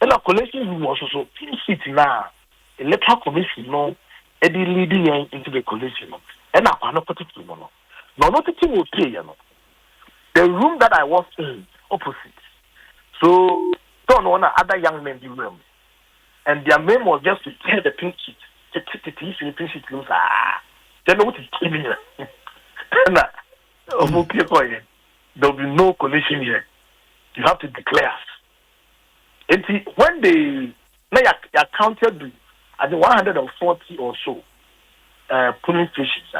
and a collation room also so seat now. Electoral commission no Eddie leading into the collation. And I cannot put it to no. No, not the thing will pay, you know. The room that I was in opposite. So don't want other young men in the room. And their main was just to tear the pink sheet. The pink sheet looks then what is killing you? There will be no collation here. You have to declare. And when they counted at the 140 or so polling stations,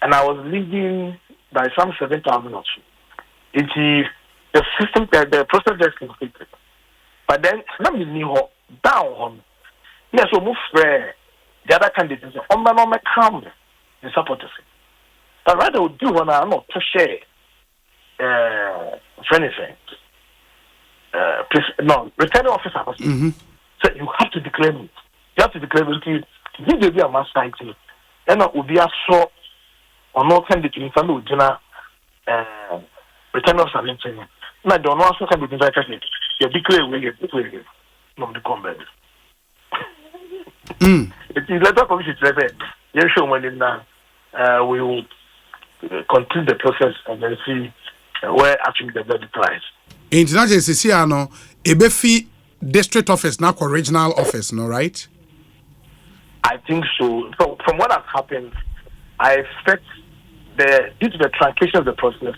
and I was leading by some 7,000 or so. The system, the process is completed. But then, let me know down on. Yes, we move the other candidates. On my calm the supporters. But rather, we do when I'm not to share. Returning officer. So you have to declare it. You have to declare it. You will be a mass fighting. And it will be a short or no candidate in front of Jena. Return of something. Now, don't also can be invited. You declare we get not the combat. It is letter commission. You show when we will complete the process and then see where actually the blood lies. International Siciano, Ebefi district office, now regional office, no, right? I think so. So, from what has happened, I expect due to the truncation of the process,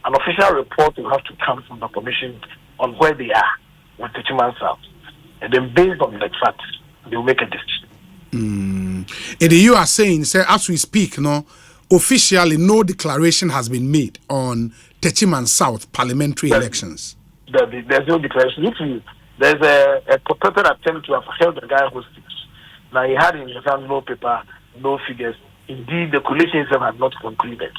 an official report will have to come from the commission on where they are with Techiman South. And then based on the facts, they will make a decision. And you are saying, sir, as we speak, no, officially no declaration has been made on Techiman South parliamentary elections. There's no declaration. There's a purported attempt to have held the guy hostage. Now he had in his hand no paper, no figures. Indeed, the collation itself had not concluded.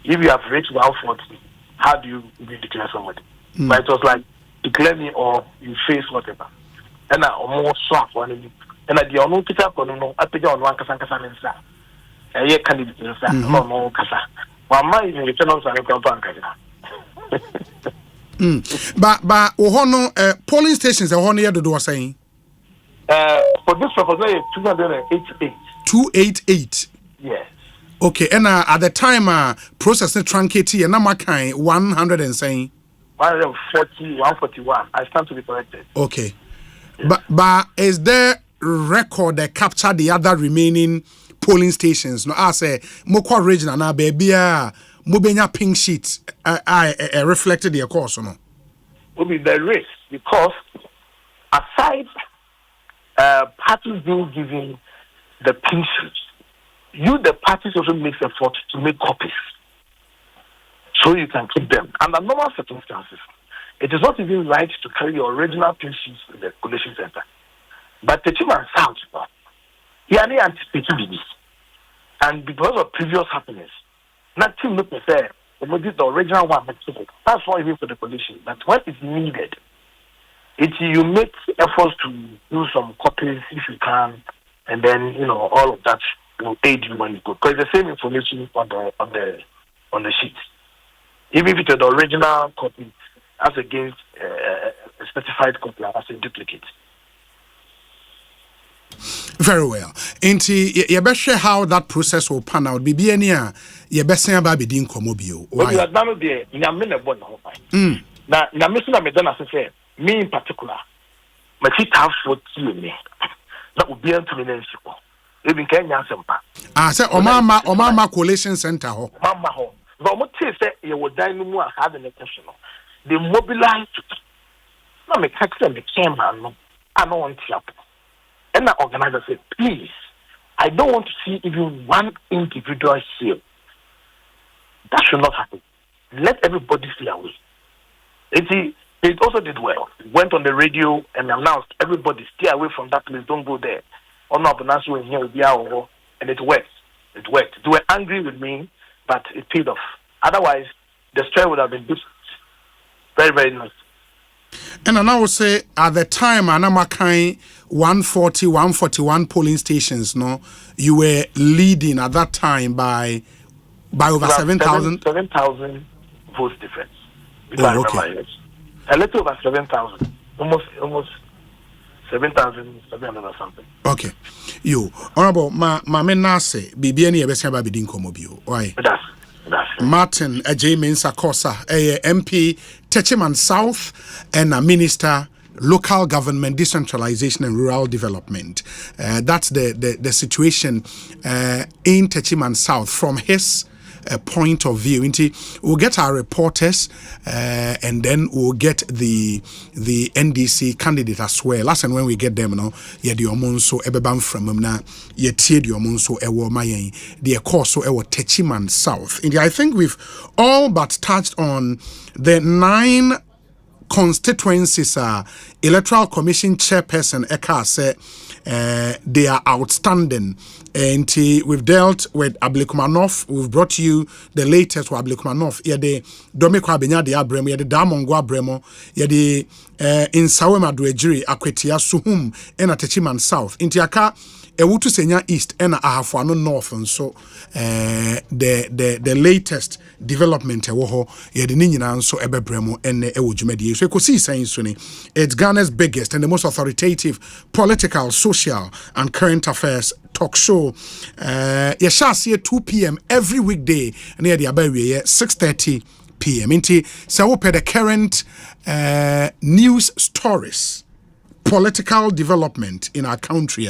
If you have reached 140, how do you declare somebody? But it was like, declare me or you face whatever. And I almost swap one of you. And I do not pick up on no, I pick on one Kasa inside. And yet candidate inside, no Kasa. My mind is return on But polling stations are only do was saying. For this purpose, 288. 288. Yes. Okay, and at the time, processing truncated and I'm kind 100 and saying 140, 141. I stand to be corrected. Okay, but is there record that capture the other remaining polling stations? No, I say Mokwa region and baby, Mubenya pink sheet. I reflected the course, no. Will be the risk because aside parties being given the pink sheet, the parties also make effort to make copies so you can keep them. Under normal circumstances, it is not even right to carry your original pink sheets in the collation center. But the Techiman South, he only anticipated this. And because of previous happenings, nothing looked fair. The original one, that's not even for the collation. But when it's needed, you make efforts to do some copies if you can, and then all of that will aid you when you go. Because it's the same information on the sheet. Even if it's the original copy as against a specified copy as a duplicate. Very well. And you best share how that process will pan out. Bibi ania you best say about bidin komobio. Why? You are done there. In a minute, one now. Now, in a mission, I done as I say. Me in particular, my feet have 40 me. That would be able to be even Kenya Asempa. Say Omama Collation Center ho. Mama ho. But what say you would die no more had an exception. They mobilized. Now me catch them the chairman. No, I don't want to. And the organizer said, please, I don't want to see even one individual here. That should not happen. Let everybody stay away. It also did well. It went on the radio and announced, everybody stay away from that place, don't go there. And it worked. It worked. They were angry with me, but it paid off. Otherwise, the story would have been different. Very, very nice. And I now say at the time, Anamakai 140, 141 polling stations, no, you were leading at that time by over 7,000. 7,000 votes difference. Oh, okay. Yes. A little over 7,000. Almost 7,700 or something. Okay. You, Honorable Nase, Bibiani Ebesiaba Bidin Komobio. Why? That's Martin J. Sakosa, MP, Techiman South, and a Minister, Local Government, Decentralization and Rural Development. That's the situation in Techiman South from his point of view. We'll get our reporters and then we'll get the NDC candidate as well. Last and when we get them, the omonso ebebam from them na ye tie the omonso ewo mayen the course so ewo Techiman South. I think we've all but touched on the 9 constituencies. Electoral Commission Chairperson Eka said they are outstanding. And we've dealt with Ablekumanov. We've brought you the latest with Ablekumanov. Yede Domiko Abenya de Abremo, yede Damongo Abremo, yede Insawe Maduejiri, Akwetia Suhum, and Techiman South. Intiaka Ewutu Senya East and Ahafuano North, and so the latest development ewoho yede ninyina nso ebebremo ene ewojumedi. So Ekosiisen suni, it's Ghana's biggest and the most authoritative political, social and current affairs talk show. Yeshasi 2 p.m. every weekday near the Abawi 6:30 p.m. Inti sawope the current news stories, political development in our country.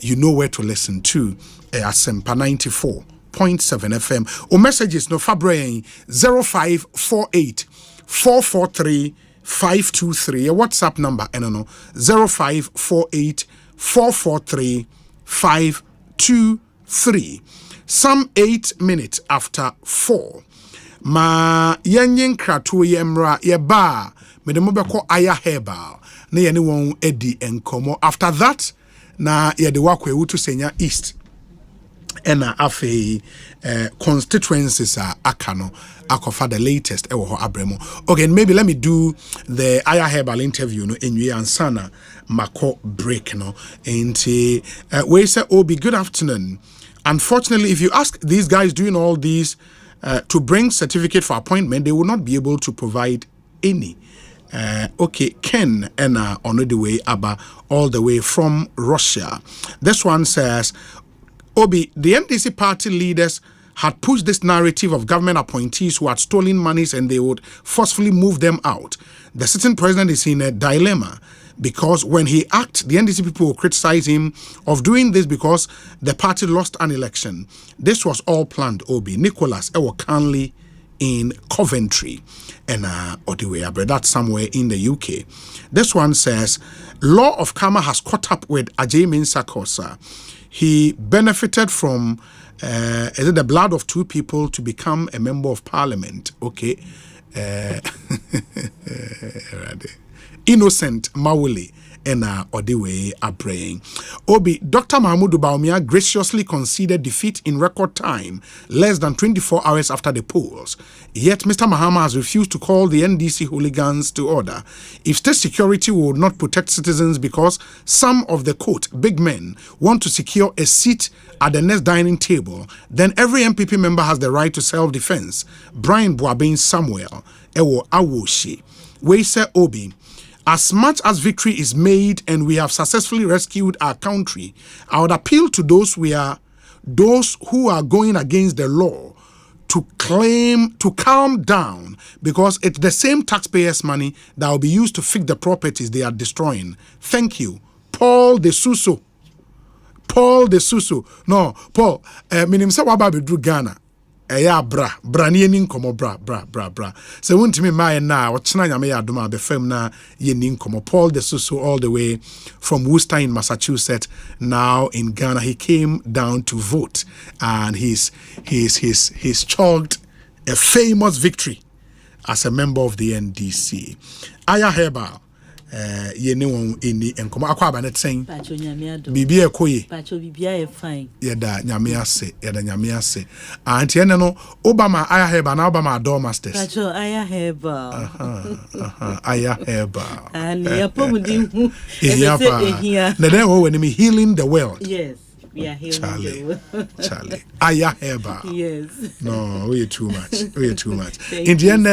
You know where to listen to Asempa 94.7 FM. Or messages no Fabre 0548 443 523. A WhatsApp number, I don't know, 0548 443 523. Some 8 minutes after 4. Ma yanyin kratu yemra yeba medemobeko aya herbal na yene won edi enkomo. After that na yede wakwe wutu senya east ena afe constituencies akano akofa the latest ewo ho abremo. Okay, maybe let me do the aya herbal interview no enwie ansana mako break no enti we say Obi, good afternoon. Unfortunately, if you ask these guys doing all these to bring certificate for appointment, they will not be able to provide any. Okay, Ken and on the way Abba all the way from Russia. This one says, Obi, the NDC party leaders had pushed this narrative of government appointees who had stolen monies and they would forcefully move them out. The sitting president is in a dilemma because when he acts, the NDC people will criticize him of doing this because the party lost an election. This was all planned, Obi. Nicholas Ewokanli in Coventry and Odiwe, that's somewhere in the UK. This one says, Law of Karma has caught up with Ajemin Sakosa. He benefited from the blood of 2 people to become a member of parliament. Okay. Innocent Mawuli and Odiwe are praying. Obi, Dr. Mahmoud Baumia graciously conceded defeat in record time, less than 24 hours after the polls. Yet Mr. Mahama has refused to call the NDC hooligans to order. If state security would not protect citizens because some of the, quote, big men want to secure a seat at the next dining table, then every MPP member has the right to self-defense. Brian Boabin Samuel, Ewo Awoshi. We say Obi, as much as victory is made and we have successfully rescued our country, I would appeal to those who are going against the law to calm down, because it's the same taxpayers' money that will be used to fix the properties they are destroying. Thank you. Paul de Suso. No, Paul, minim se waba bedru Ghana. Bra ni eni nkomo bra. Se wontimi mai na ochena nyame ya adoma be fam na yeni nkomo. Paul de Suso all the way from Worcester in Massachusetts, now in Ghana. He came down to vote and he's chalked a famous victory as a member of the NDC. Aya Herbal, ye ne won eni enkomo akwa aba ne tsen bibi ekoye pacho bibia e fine yeda nyame ase anti ene no Obama aya heba na Obama door masters pacho aya heba aya heba and ya pomudi hu na den wo when me healing the world. Yes, we are healing the world. Charlie aya heba. Yes, no we too much in the end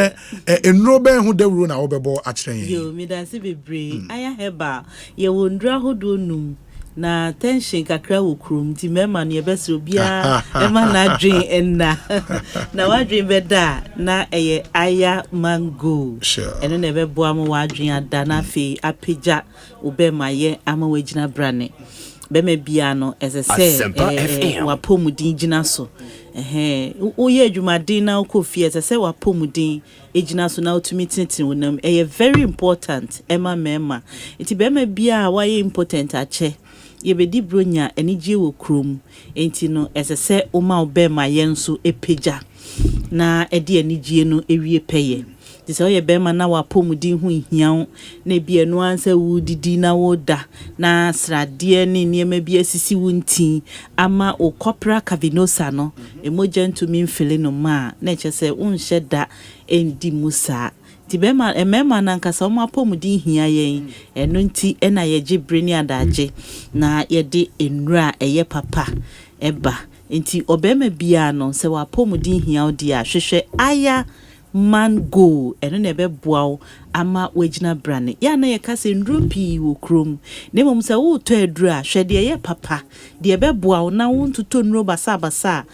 enro ben hu dawuru na obebo akire yo me dan se bebre aya heba ye wondra hodo num na tension kakra wo krom ti mema ne ebesro bia ema na dwen enna na wadwen beda na eye aya mango eno na ebebo am wadwen ada na fe apeja obema ye ama wagina brane bema bia no ese wapomudin gina so oye adwumadin na okofie ese wapomudin ejina so na otumi tintin wonam very important ema mema iti bema bia waye important ache yebedi bronya enije wo krom enti no esese oma obema yenso epeja na edi enije no ewie peye dise oye bema na wapomudin hu hian na bia no ansa wudidi na woda na srade ne niema bia sisi wuntin ama o corpora cavinosa no emoja ntumi mfele no ma na echese unhye da endi musa tibema emema na nkasa omo apomudin hia yen eno nti ena yeje breni adaje na yede enura eye papa eba nti obema bia no se wapomudin hia odi a hwehwe aya mango eno na ebeboa ama wagina brane ya na yekase ndropi wo krom ne mom se wo to adura hwede eye papa de ebeboa na wontoto nro basa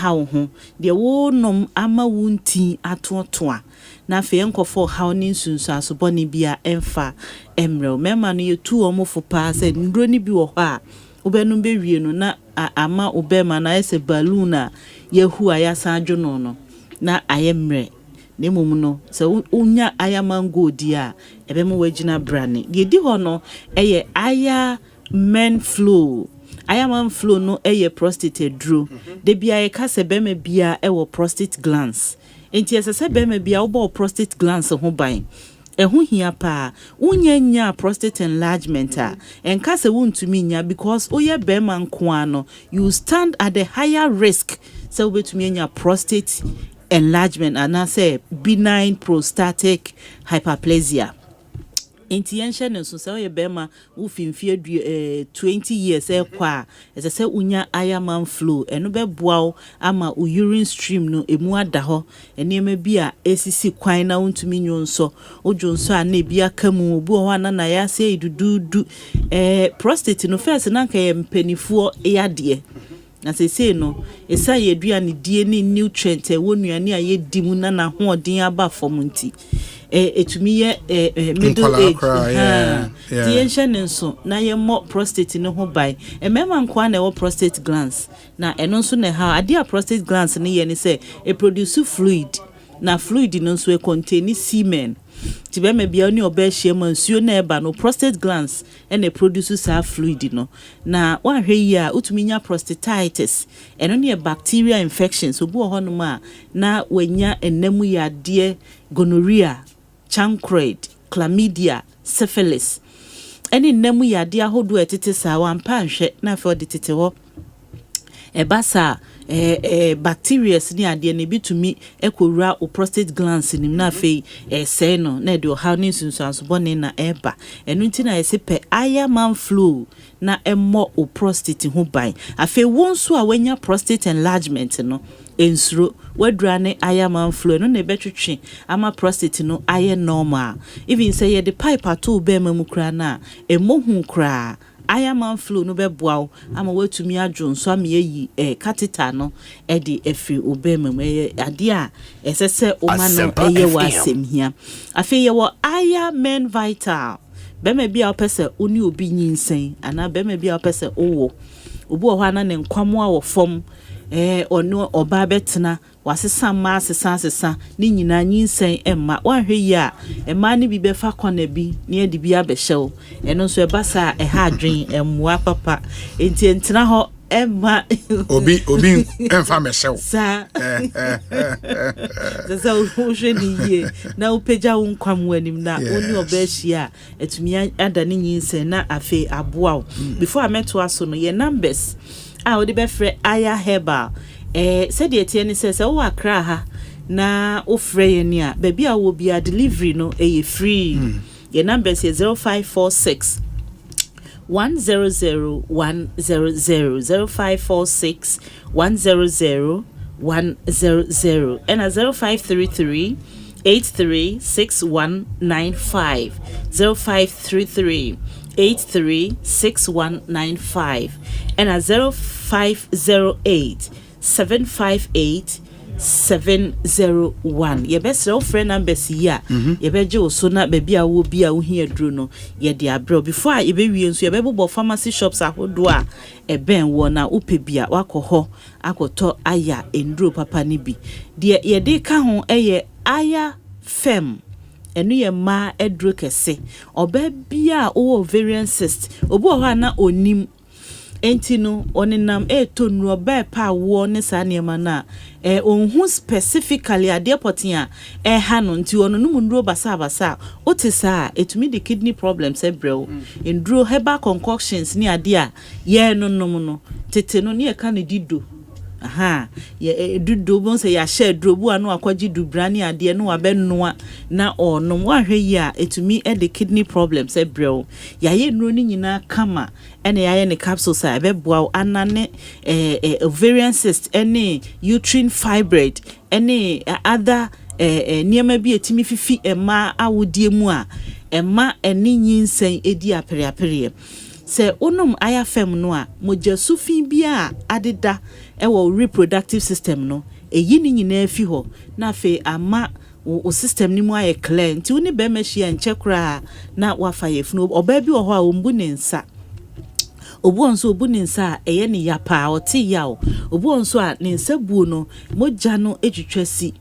ha wo ho de wo nom ama wunti atotoa na fe enkofo haw ni nsunsu asoboni bia emfa emre mema no yetu omofo pa se ndro ni bi wo ho a obenum be wie no na ama obema na ese balloon yehu ayasa adwono no na ayemre ne mum no se unya aya mango di a ebemu wagina brane de di ho no eye aya men flow aya man flow no eye prostate dro de bia e ka se bema bia e wo prostate glands enti esese bema bia wo prostate glands ho ban ehu hia pa unya prostate enlargement a enka se wontumi nya because oye bema nko ano you stand at the higher risk se obetumi nya prostate enlargement and I say benign prostatic hyperplasia. Entienche ne so say bema wo finfie 20 years kwa ese say unya iron flow eno be boa ama u urine stream no emu ada ho enema bi a esisi kwan na wontumi nyonso ojonso a na bi aka mu obu ho na ya say dududu prostate no first na nka ye mpanifuo yade na say no esa ye aduane die ni nutrient wonuane a ye dimu na ho odin aba fom nti etumi ye middle age die nhye nso na ye mo prostate ne ho bai emema nkwa na wo prostate glands na eno nso ne ha ade a prostate glands ne ye ne say e produce fluid na fluid no nso e contain semen tibeme bia ni obehye mansuo na eba no prostate glands ene produce sa fluid no na wahwe yi a utumi nya prostatitis eno ne bacteria infections obu ho no na wanya enemu yade gonorrhea chancroid chlamydia syphilis ene nemu yade ahodo etete sa wampa nhwe na fe odetete ho ebasa bacteria ni ade ne bitumi ekowura o prostate glands ni na fe say no na de o how ni sunsu bone na eba enu nti na yesepe aya man flow na emmo o prostate ho ban afe wonso a wanya prostate enlargement no ensuro wadura ne aya man flow no na betwetwe ama prostate no aye normal even say ye the pipe ato be mamukra na emohu kra aya man flow no be boa ama watumi adwo nso am yeyi catheter no de efi obema ade a esese o ma no eye wasem hia afi ye wo aya men vital bema bia opese oni obi nyinsen ana bema bia opese owo obu ho ana ne nkwamo a wo fom ono oba betena wasesa ma asesa ni nyina nyinsen emma wanhwe yi a emma ni bi befa kona bi ni edi bi abehyew eno nso ebasa ha adwen emmoa papa enti entina ho Emma Obi emfa meshew. Sa. Sasa usheni ye. Na upeja unkwam wanim na oni obehia etumi ada ne nyinse na afe aboa. Before I met to aso no ye numbers. Odi be frɛ aya herbal. Said the tie ni say wo akra ha na wo frɛ ye ni a baby a wo bia delivery no free. Your number is 0546 100 100 0546 100 100 and a 0533 836195 0533 836195 and a 0508 758 701. Your best friend numbers here. Your bejo so na baby a wo bia wo here dro no ye de abro before e be wie nso ye bebo pharmacy shops ahodo a e ben wo na upebia wakoho akoto aya endro papa ni bi de ye de ka ho eye aya fem enu ye ma edro kese oba bia o ovarian cyst obo ho na onim enti no onenam etonu oba pa wo ne sa niema na onhu specifically ade potia ha no nti ono no nduro basa otisa etumi the kidney problems ebrel nduro herbal concoctions ni ade a ye no no tete no ne ka ne dido ye dudo bon se ya share drobu anu akwaji dubrani ade no abenoa na ono wahwe yi a etumi the kidney problems ebrel ya ye nuro ni nyina kama ene ya ye ne capsules a beboa anane ovarian cyst ene uterine fibroid ene other niema bi etimi fifi ema awodie mu a ema ene nyinsen edi apere se onum aya fem no a moja sufin bia adeda ewo reproductive system no eyi ni nyina afi ho na fe ama o system ni mu aye clear nti woni be machia nchekra na wafa yefunu oba bi wo ho a ombu ne nsa obu onso obu ne nsa eye ne yapa oti yawo obu onso a ne nsa bu no moja no etwetwasi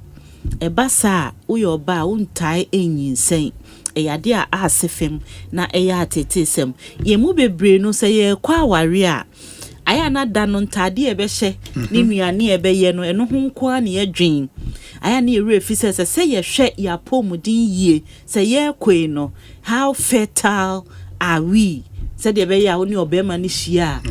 ebasa uyo ba untai enyinsen eyade a asefem na eya atetesem yemu bebre no se ye kwa aware a aya na da no ntade ebehye ne nuane ebeye no eno ho nko a ne yedwen aya na ere efise se ye hwe ya pomudin yie se ye kwei no how fertile are we said the beya oni obema ni hia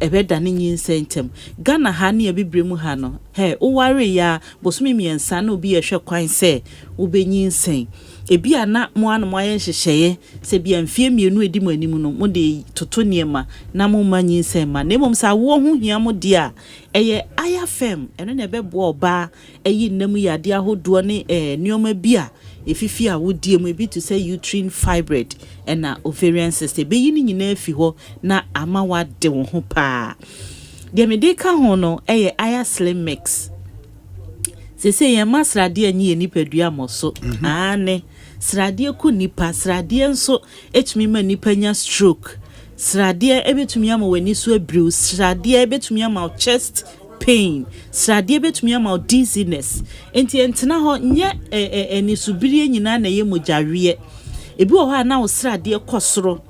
ebe da ne nyinsentem Ghana ha ne ebibremu ha no he o ware ya bosumi miensa na obi ehwe kwan se obenyinsen ebi ana mo anu mo ayen hyehyeye se bia mfie mienu edi mo anim no mo de toto niema na mo manyinsen ma na mom sa wo hu hia mo dia eye ayafem eno na ebe bo oba eyi nnam yade ahodo ne nioma bia efifi a wodie mu ebi to say uterine fibroid na ovarian cyst be yi ni nyina afi ho na ama wade wo ho pa de medika ho no eye aya slim mix se ye masrade anyi nipadua moso ane srade ku nipa srade nso etumi ma nipa nya stroke srade ebetumi ama wani so abriu srade ebetumi ama chest pain srade betumi ama dizziness enti entena ho nye eni subiri nyina na ye mojawe ebi wo ha na wo srade kosoro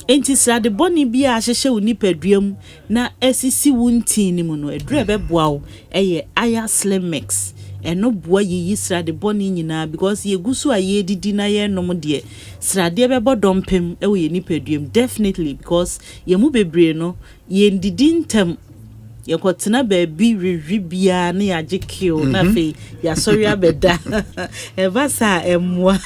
enti srade boni bia ahyehye wo nipaduam na asisi wuntin ni mu no edure beboa wo eye aya slim mix eno boa yi srade boni nyina because ye gusu aye didi na ye nom de srade bebo dompem ewo ye nipaduam definitely because ye mu bebre no ye ndidi ntem yakotena baby ribia na yaje kill na fe ya sorry abeda evasa emwa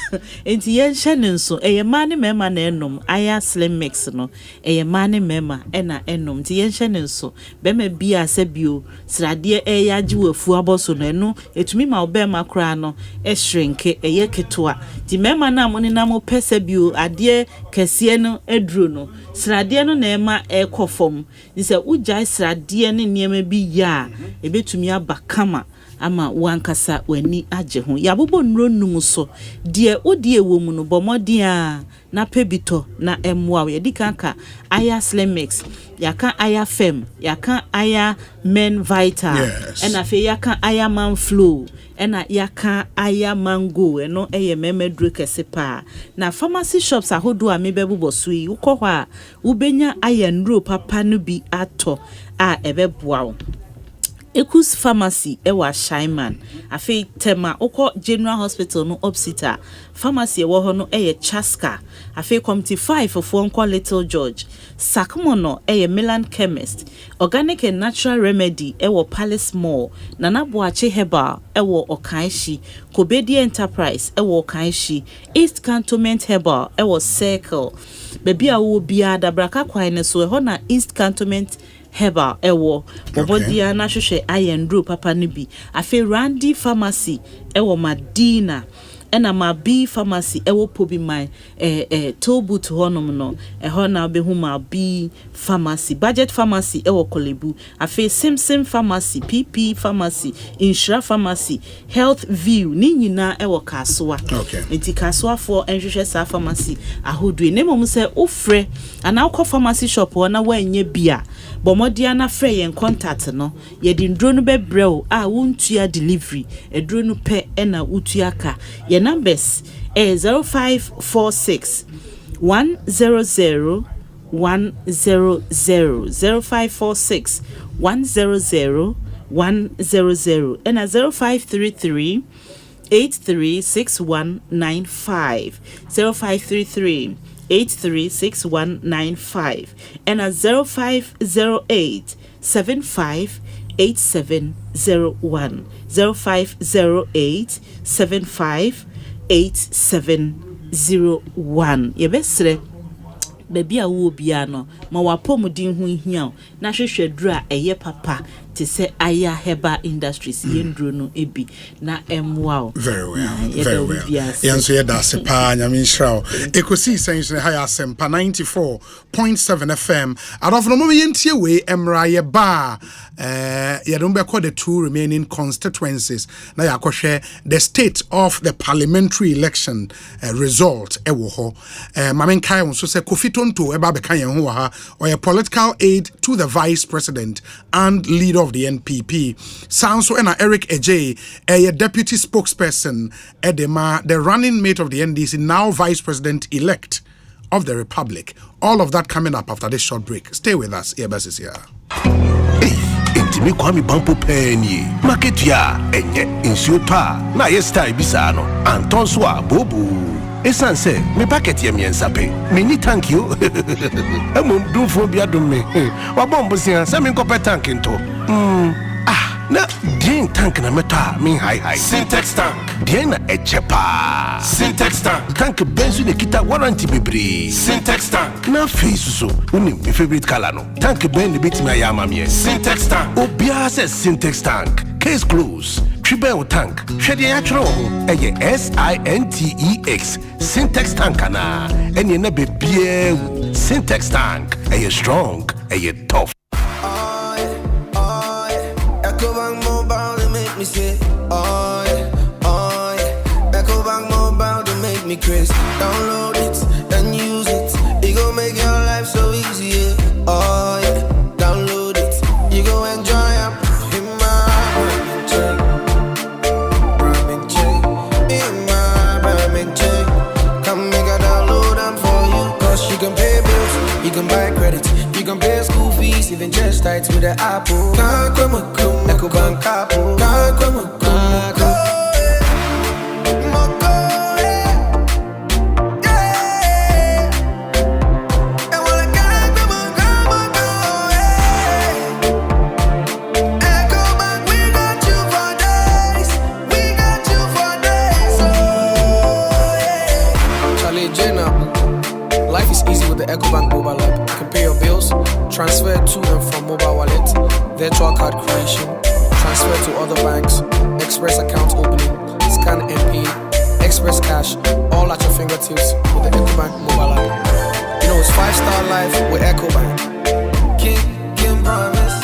enti ye hye ne nso eye ma ne mema na enom aya slim mix no eye ma ne mema na enom enti ye hye ne nso be ma bia asabio srade yaje wafu aboso no eno etumi ma obe ma kra no shrinke eye ketoa ti mema na mo ne na mo pesabio ade kese no eduro no srade no na ema ekofom ni se ujai srade ne niema bi ya ebetumi abakama ama wankasa wani agye ho ya bobo nro num so de odi ewo mu no bomodi a na pebito na emwa ye dikanka aya slimix yaka aya fem yaka aya men vital ena fe yaka aya man flow ena yaka aya mango eno eye memedru kese pa na pharmacy shops ahodo a mebebubo so yi ukọ a ubenya aya nro papa no bi ato a ebeboa Ekosiisen Pharmacy ewa Shaiman afi tema oko General Hospital no Opsita pharmacy ewo ho no eye Chaska afi committee 5 of Nko Little George Sakmono eye Milan Chemist Organic and Natural Remedy ewo Palace Mall Nana Boache Herbal ewo Okaishi Kobedi Enterprise ewo Okaishi East Cantonment Herbal ewo Circle Baby a wo bia da braka kwaine so ho na East Cantonment Herbal ewo bobodia na hwehwe ayendro papa ne bi afi Randy Pharmacy ewo Madina ena ma B Pharmacy ewo pobi my Tobut honom no ho na behu ma B Pharmacy Budget Pharmacy ewo Kolebu afi Simsim Pharmacy PP Pharmacy Insura Pharmacy Health View ni nyina ewo Kasoa enti Kasoa for enhwehwe sa pharmacy ahodu ne mom se ofre ana akọ pharmacy shop na wanye bia bomodia na frɛ yen contact no ye di ndro no bebrɛw a wontua delivery edro no pɛ na utua ka ye numbers 0546 100 100 0546 100 100 and 0533 836195 0533 836195 and 0508 758701 0508 758701 yebesre baby a wo bia no ma wapomudin ho hia na hwehwedura eye papa te se aya heba industries yendro no ebi na emwa very well yanso ye da sepa nyame nhrao Ekosiisen high Asempa 94.7 FM adofo no yentie we emra ye ba ye don be call the two remaining constituencies na yakohwe the state of the parliamentary election result ewo ho mamen kai won so se kofitonto eba be kan yen ho ha or political aid to the vice president and leader of the NPP. Sanso and Eric Ejay, a deputy spokesperson, Edema, the running mate of the NDC, now vice president elect of the Republic. All of that coming up after this short break. Stay with us. Earbus is here. Hey, intimi kwami bampo penny. Market ya, enye, insuta, na yesta ibisano, Antonswa, bobu. Esan say, me packet ye miensape. Me thank you. Emum dum fo bia dum me. Wa bombo sia, se me nkope tank into. Na din tank na meta me high. Syntax tank. Din na echepa. Syntax tank. Tank benzu ne kita warranty bebre. Syntax tank. Na face so, uni my favorite color no. Tank ben bit me ayama me. Syntax tank. Obia says Syntax tank. Case close. Tribel tank. Shedi actual eye SINTEX. Syntax tank ana. Enye na be bie Syntax tank. Eye strong, eye tough. Me say, oh yeah, Ecobank Mobile to make me crazy. Download it and use it. It gon' make your life so easy. Yeah. Oh yeah, download it. You go enjoy it. In my ramen check, in my ramen check. Come make a download them for you. Cause you can pay bills, you can buy credit, you can pay school fees, even just tights with the Apple. Ecobank Apple. Life is easy with the Ecobank mobile app. You can pay your bills, transfer to and from mobile wallet, virtual card creation, transfer to other banks, express account opening, scan and pay, express cash, all at your fingertips with the Ecobank mobile app. You know it's 5-star life with Ecobank. King promise.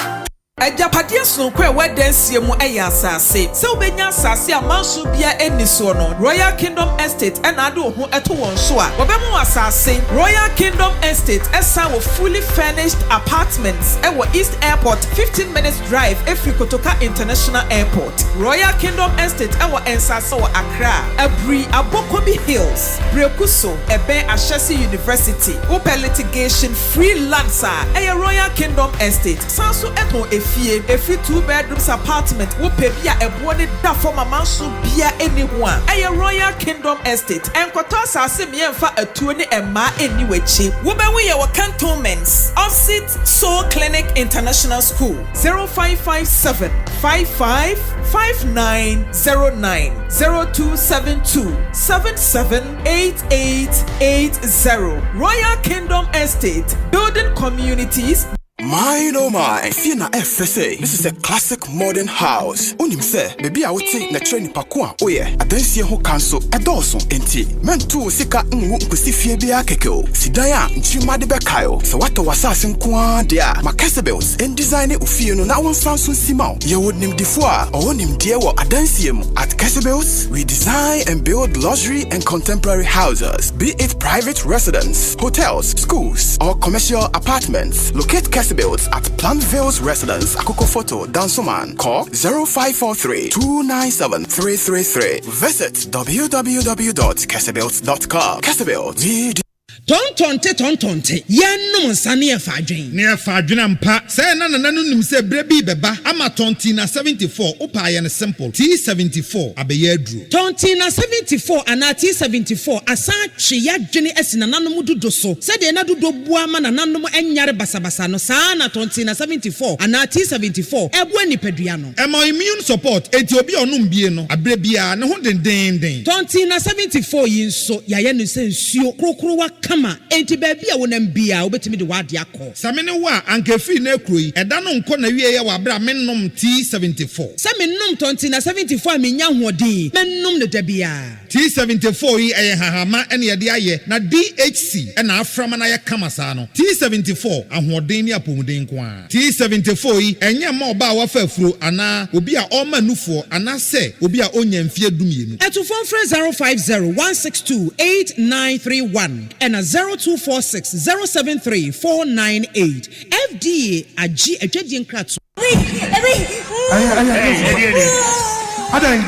Ejapadia so kwe wedensie mu eya asase. Se obenya asase amanso bia eniso no. Royal Kingdom Estate enado ho eto won so a. Obemu asase Royal Kingdom Estate esa wo fully furnished apartments ewo East Airport 15 minutes drive every Kotoka International Airport. Royal Kingdom Estate ewo ensase wo Accra. Abri Abokobi Hills. Brekuso ebe Ashesi University. Open litigation free land sa. Royal Kingdom Estate. Sanso eto Every 2 bedrooms apartment wo pebia ebone da forma manso bia anyone. Royal Kingdom Estate. Enkoto asase me emfa atuo ne emma eniwechi. Wo be we your cantonments. Offset Soul Clinic International School 0557 555909 0272 778880. Royal Kingdom Estate. Building communities. My no my, Fina FSA. This is a classic modern house. Unim se, baby I would take na training pakwa. Oh yeah, I don't see who cancel a dozen. Enti, men too sika kusi fie keko. Sidaya, nchima de bekayo. So what was assassin kwa dia. Makasabels, and design it ufio no na one fansun simao. You would nim defua, or nim dear what I don't see him. At Casabels, we design and build luxury and contemporary houses. Be it private residence, hotels, schools, or commercial apartments. Locate Casabels at Plantville's Residence, Akoko Photo, Dansoman. Call 0543-297-333. Visit www.casabels.com. Casabels. Tontonte yanum nsane efadwen ne efadwen ampa say na nim say brebi beba ama tontina 74 upa ye ne simple T74 abeye aduru tontina 74 ana T74 asa twe yadwene asina nanom dodo so say de na dodo bua ma nanom enyare basabasa no saa na tontina 74 ana T74 ebu anipadua no emo immune support enti obi onum bie no abrebia ne ho den tontina 74 yinso yaye no se nsuo krokro wa kama enti baby a wonam bia obetimi de wade akọ samene wa ankefi na ekroyi eda no nko na wie ye wa bra mennom T74 samennom tontina 74 amenya hoɔden mennom ne dabia T74 yi eye hahama ene ye de aye na DHC ena aframa na ye kama saa no T74 ahoɔden ni apomuden ko a T74 yi enye ma oba wa fa afuro ana obi a ɔma nufuo ana se obi a onya mfie dumienu etufon frɛ 050-162-8931 and 0246-073-498 FDA agi adwadi nkratu Adan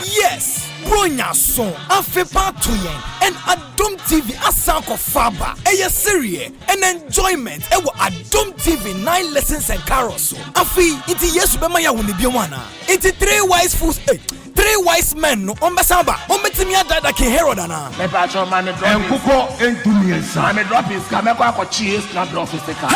yes, Bronya son afepa toyen and Adom TV asanko faba eye serie and enjoyment ewo Adom TV 9 lessons and carousel afi iti yesu be maya woni bi wana iti 3 wise fools 3 wise men no ombesamba ometimi adada ke Herod ana me pa cho man drop enkuko entumiensa me drop is kameko akochi is na drop is ka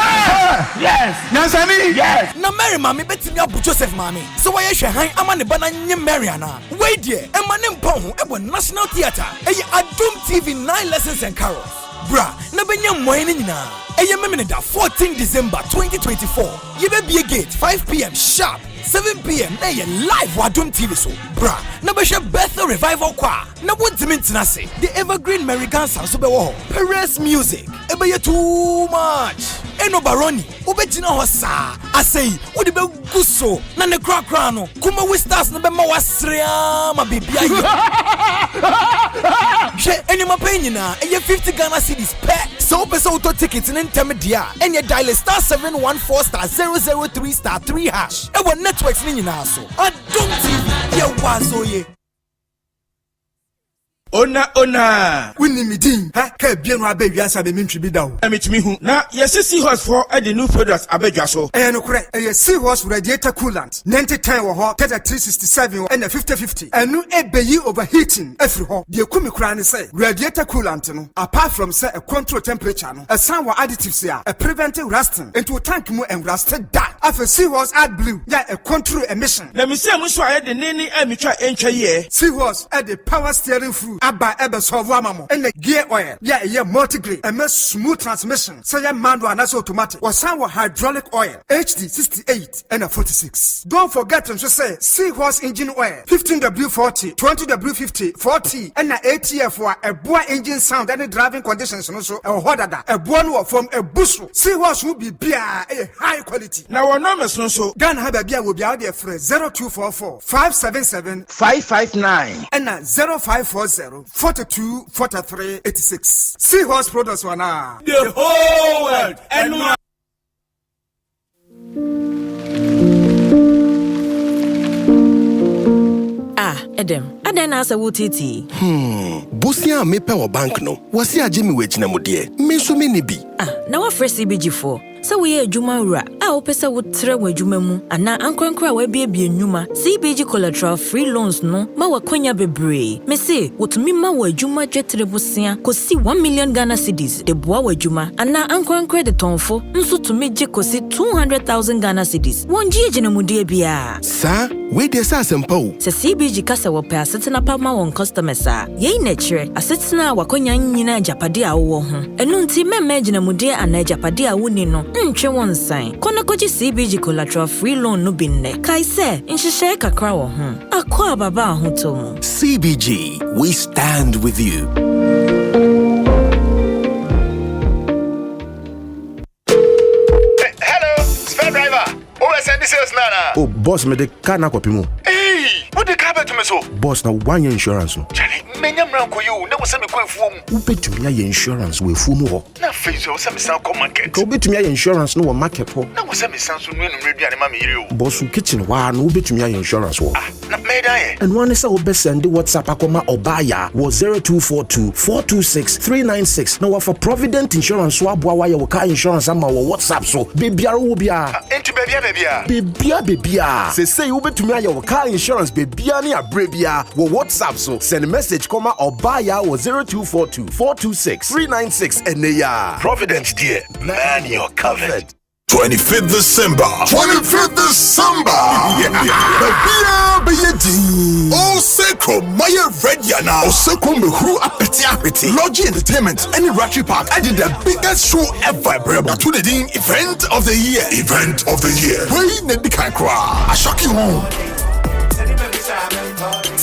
yes nansani yes na Mary mama betimi abu Joseph mama so why hwe han ama ne bana nye Mary ana wait there e mane mpa ho ebo National Theatre eye Adom TV 9 lessons and carols bra na benya moye ni nyina eye memene da 14 December 2024 yebe be gate 5 p.m. sharp 7 p.m. na ye live Adom TV so bra na be share birthday revival kwa na wontimi ntinase the evergreen American sound so be wo Perez music ebe ye too much eno baroni obegina ho sa asei wodi be guso na ne krakra no kuma we stars na be ma wasrea ma bibia ye she eni ma penyina eye 50 Ghana cedis per so pesa auto ticket in intermedia enye dial *714*003*3# e won networks ni nyina so Adom TV ye wazo ye Ona wini midin ha ka bia no abawiasa be mentwi bi dawo emitimi hu na yesi horse for e the new products abadwa so no kure e seahorse radiator coolant 9010 wo ho 367 and 5050 enu ebeyi overheating afri ho de kumi kura ne say radiator coolant no apart from say a control temperature no a san wa additives a prevent rusting into tank mu and rusted da After Seahorse add blue, yeah, a control emission. Let me see how much I had the nanny and me try entry here. Seahorse add the power steering through. Abba Eba Solvamamo. And the gear oil, yeah, multi-grade. A more smooth transmission. So yeah, manual and that's automatic. Or some hydraulic oil. HD 68 and a 46. Don't forget to say Seahorse engine oil. 15W40, 20W50, 40, and an ATF for a boy engine sound and driving conditions. And also a hodada, a one from a Bonsu. Seahorse will be beer a high quality. Now our numbers no so. Ghana have a beer will be out there for 0244 577 559 and 0540 42 43 86. Seahorse products one now. The whole world and one. Edem, adan na asa wotiti. Bosia mepe wo bank no. Wasi aje mi wechina mu de. Me so me ne bi. Na wa fresh CBG4. Sa we adwuma wura. Opesa wo tre wa adwuma mu. Ana ankrankra wa bia enwuma. CBG collateral free loans no. Ma wa kwanya bebre. Me say, wotumi ma wa adwuma dwetre bosia. Kosi 1 million Ghana cedis. De boa wa adwuma. Ana ankrankra de tonfo. Nso tumi je kosi 200,000 Ghana cedis. Wonji ejina mu de bia. Sa we de sa Asempa o. Se CBG kasa wo pa asetena pa ma won customers a. Ye na kire asetena wakonya nyina japade a wo ho. Enu nti mema ejina mu de ana japade a woni no. Ntwe won san. Kono koji CBG collateral free loan no binne. Kai se nhihye kakra wo ho. Akwa baba ho to mu. CBG, we stand with you. Hello, spare driver. Send this sales nana. Oh, boss, me de car na kopi mu. Hey, what the car to me so? Boss, na one year insurance no. Charlie, menya mranko you. Na wose me ko efuo mu. Ubetumi ya insurance we efuo mu ho. Na face wose me san ko market. Ka ubetumi ya insurance no wo market ho. Na wose me san so nu enu reduane ma me yire o. Boss, kitchen wa no ubetumi ya insurance ho. Na me da ye. And one is a obe send WhatsApp akoma obaya wo 0242 426 396. Na wa for Provident Insurance wa boa wa ye wo car insurance ama wo WhatsApp so. Bebiara wo bia. Enti bebia. Bebia. Say ubetumi ya wo car insurance bebia ni abrebia wo WhatsApp so. Send message koma obaya wo 0242 426 396 and ya. Providence dear. Man, you're covered. 25th December. Osei Maya Rediana. Osei Mehu Apeti. Lodgy Entertainment and Ratchet Park. I did the biggest show ever. Tunedin event of the year. Wait, Nedikankra. I shock you home.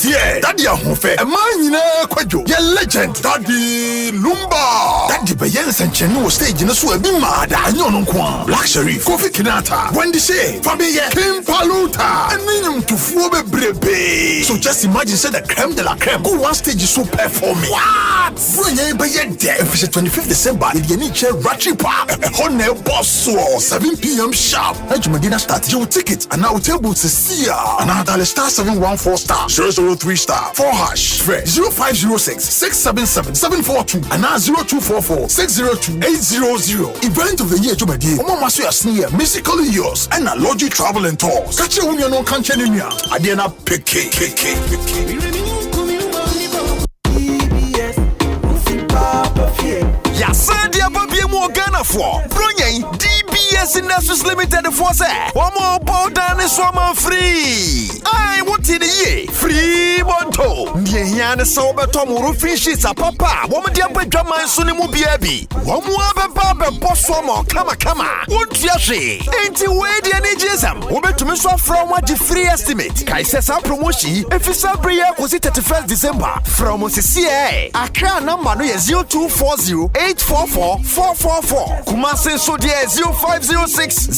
Yeah, Daddy Ahunfe, a man in a quadro, your legend, Daddy Lumba, Daddy Bayens and Chenu stage in a swear be mad, and yon Kwan, Black Sharif, Kofi Kinata, Wendy Shea, Fabia, Kim Paluta, and Minimum to Fobe Brebe. So just imagine, said the creme de la creme, go one stage is so performing. What? When you buy a day, if it's 25th December, if you need a Ratchet Park, a Honey Bonsu, 7 p.m. sharp. Medina start your ticket, and now table to see ya. Another star 714 star. 003 star 4 hash 0506 677 742 and now 0244 602 800. Event of the year to my day. Omo sneer musically yours and a Logi travel and tours. Catch you when you know can't Adiana Peke. Yasa dia babie mo Ghana for. Bronyen DBS Industries Limited for say. One more powder and so free. I what in the year? Free bonto. Ndie hiane sa obeto mo roofing sheets papa. Wo dia bedwama nso ne mu bia bi. Wo mo abeba be bosso mo kama. Wontua hwe. Enti we dia ne jesam. Wo betumi so from what the free estimate. Kai se sa promotion efisa prayer kosi 31st December. From CCA. Accra number no 0240 844 444. Kumasi so dia 0506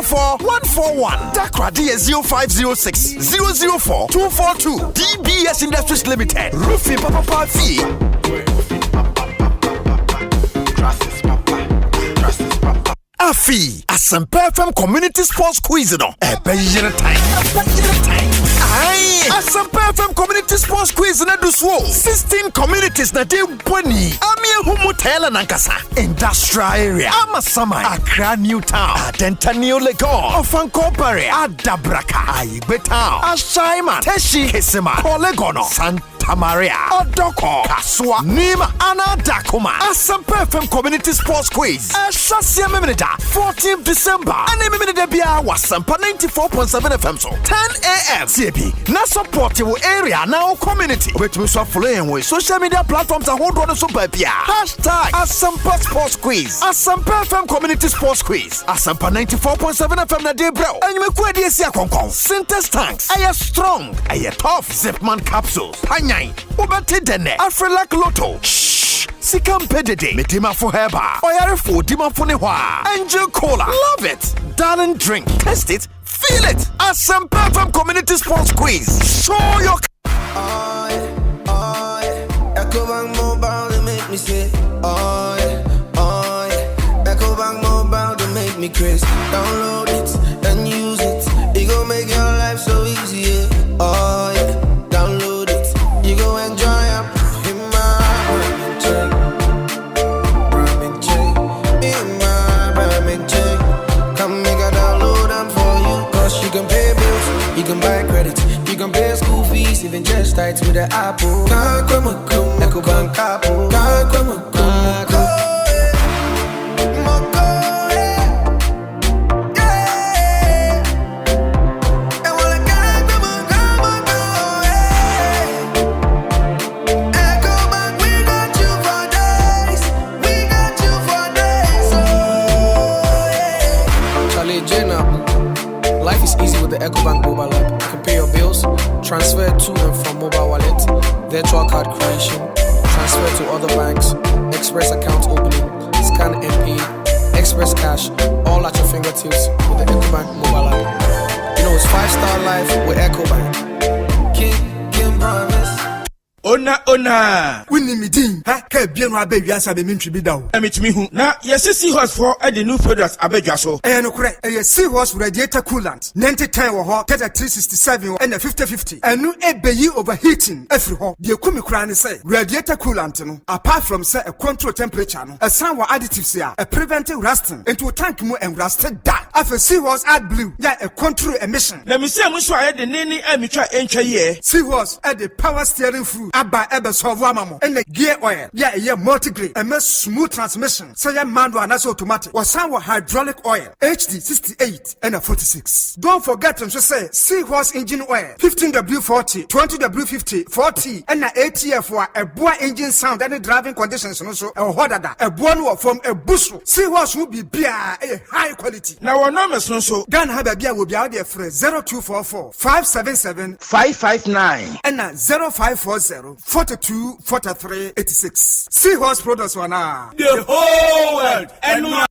004 141. Dakra dia 0506 004 242. DBS Industries Limited. Roofing Papa Fee. Afi, Asempa FM Community Sports Quiz no. Aye, Asempa FM Community Sports Quiz na do so. 16 communities na dey boni. Amia humu tela nankasa. Industrial area. Amasamai. Accra New Town. Adenta New Legon. Ofankopare. Adabraka. Aigbe Town. Ashaima. Teshi Kesema. Kolegono. Tamaria, Odoko, Kaswa, Nima, Anna Dakuma, Asempa FM Community Sports Quiz, Shasia Meminita, 14th December, and Eminida Bia was Asempa 94.7 FM, so 10 a.m. CB, now support your area, now community, which we are following with social media platforms and hold on to super Pia. Hashtag Asempa Sports Quiz, Asempa FM Community Sports Quiz, Asempa 94.7 FM na debro, and you make this year Sintes tanks, I strong, I tough, Zipman capsules, Panyai, Ubati Dene, Afrelak Lotto, shh, Sikam Pedede, Metima for Heba, Oyarefo, Dima Funewa, Angel Cola, love it, darling drink, test it, feel it, Asempa FM Community Sports Quiz, show your Echo Bank Mobile, they make me say, oh yeah, Echo Bank Mobile, they make me crazy. Download it and use it. It gon' make your life so easy, yeah. Oh yeah, download it. You go enjoy it. In my Ramen check. Come make a download them for you. Cause you can pay bills, you can buy credit, you can pay school fees, even just tights with the Apple. Echo Bank Apple. Life is easy with the EcoBank mobile app. You can pay your bills, transfer to and from mobile wallet, virtual card creation, transfer to other banks, express account opening, scan and pay, express cash, all at your fingertips with the EcoBank mobile app. You know it's 5-star life with EcoBank. King promise. Ona Winnie Midin, ha, Bian Rabbe, Yasa, be Mintri down. Amit me who now, yes, see horse for the new products Abejaso. No correct, a seahorse radiator coolant, 90 10 or hot, 367 and a 50-50. And no ebe overheating every hot. The Kumi Kran say radiator coolant, no, apart from say a control temperature, no, a sound additives here, a preventing rusting into a tank more and rusted that. After seahorse add blue, yeah, a control emission. Let me say, I'm sure the nanny and me try enter here. Seahorse at the power steering through. Abba ebe solve and the gear oil. Yeah, multi-grade. A smooth transmission. So yeah, manual and that's automatic. Was some hydraulic oil. HD 68 and a 46. Don't forget to say Seahorse engine oil. 15W40, 20W50, 40 and a ATF for a boy engine sound and the driving conditions also a hodada. A one from a bushel. Seahorse will be beer a high quality. Now our numbers no so. Gun have a beer will be out there for 0244 577 559 and 0540 42 43 86. Seahorse products one the whole world and one.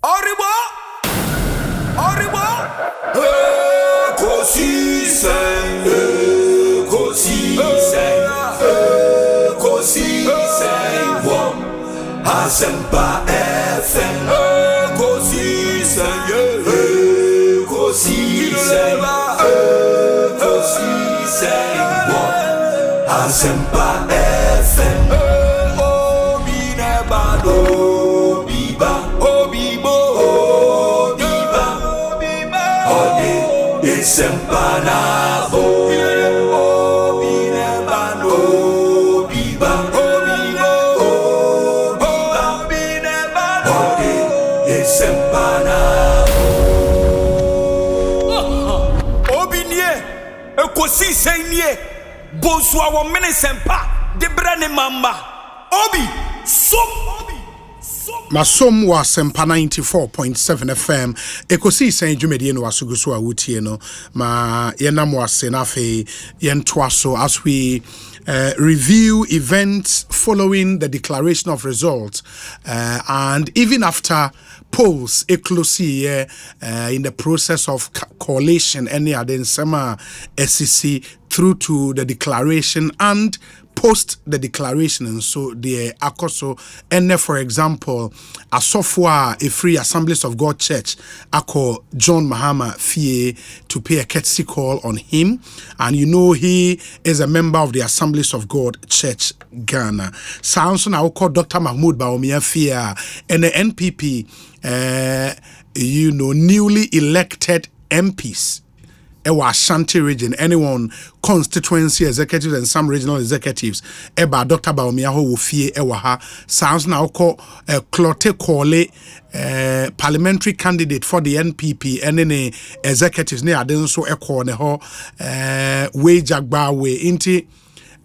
Arriba! Ekosiisen, Asempa FM. Ekosiisen, Asempa FM. Obi nebado, obibo, ode Asempa nabo. Obi nebado, ode Asempa nabo. Obi nie, Ekosiisen nie. Bonsu our Asempa de brane mamba obi Masom wa Asempa 94.7 FM Ekosiisen dwumedie no asuguso a wotie no ma yenam wase na fe yentwaso as we review events following the declaration of results and even after polls Ekosiisen in the process of collation any other sema SEC through to the declaration and post the declaration. And so the akoso ene for example asofwa a Free Assemblies of God Church ako John Mahama Fie to pay a courtesy call on him, and you know he is a member of the Assemblies of God Church Ghana. Sounds now called Dr. Mahmoud Baumia Fie and the NPP newly elected MPs Ewa Ashanti region, anyone constituency executives and some regional executives. Eba Dr. Bawumia ho fie ewa ha. Sounds now call Clote Kole parliamentary candidate for the NPP and any executives ne aden so ekɔ ne ho wage agbawe inti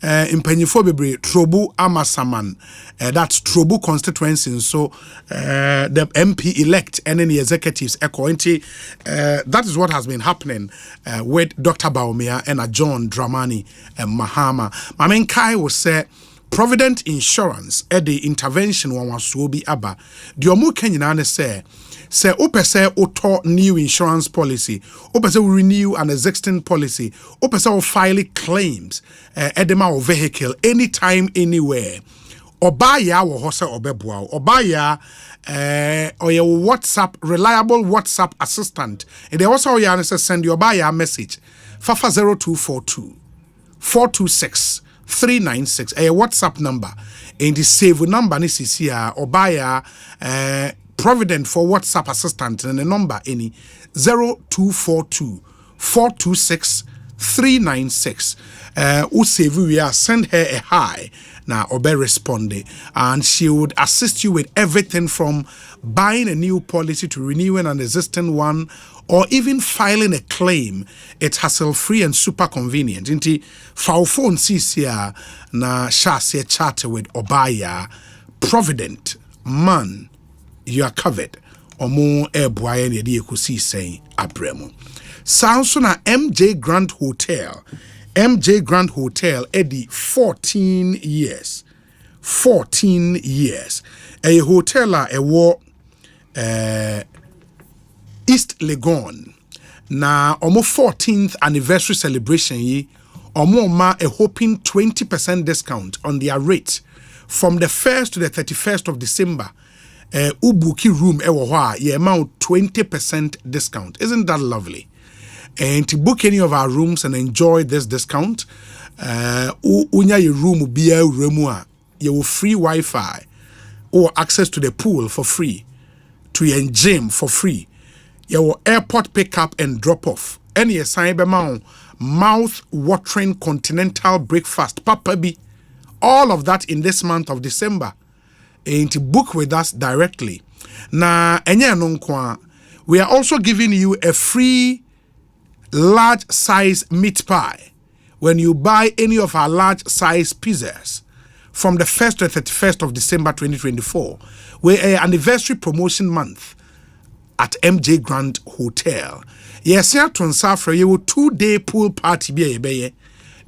impanyifo bebre Trobu Amasaman that's Trobu constituency so the MP elect and any executives inti that is what has been happening with Dr. Bawumia and John Dramani and Mahama. Mamenkai will say Provident Insurance at the intervention one was so be aba the omu kenyina ne say ope say auto new insurance policy ope say renew an existing policy ope say file claims edema of vehicle anytime anywhere obaya wo ho say obeboa obaya or your WhatsApp reliable WhatsApp assistant and they also ya send your buyer message fafa 0242 426 396 a WhatsApp number and the save number ni sisi or buyer Provident for WhatsApp assistant and the number any 0242 426 396 who save we are send her a hi now obe responde and she would assist you with everything from buying a new policy to renewing an existing one or even filing a claim. It's hassle-free and super convenient. Inti foul phone CCR na shase chat with Obaya Provident man you are covered or more airboy and the Ekosiisen abremo. Sounds na MJ Grand Hotel Eddie 14 years a hotel a war East Legon na omo 14th anniversary celebration yi omo ma a hoping 20% discount on their rate from the 1st to the 31st of December. Ubuki room ewo ho ye amount 20% discount. Isn't that lovely? And to book any of our rooms and enjoy this discount, unya your room be a remua, you will free Wi-Fi or access to the pool for free, to your gym for free, your airport pickup and drop off, any assignment mouth watering continental breakfast, papa be all of that in this month of December. And to book with us directly. Na enye nonkwa, we are also giving you a free large size meat pie when you buy any of our large size pizzas from the 1st to the 31st of December 2024. We're an anniversary promotion month at MJ Grand Hotel. Yes, here to Nsafra, you 2-day pool party be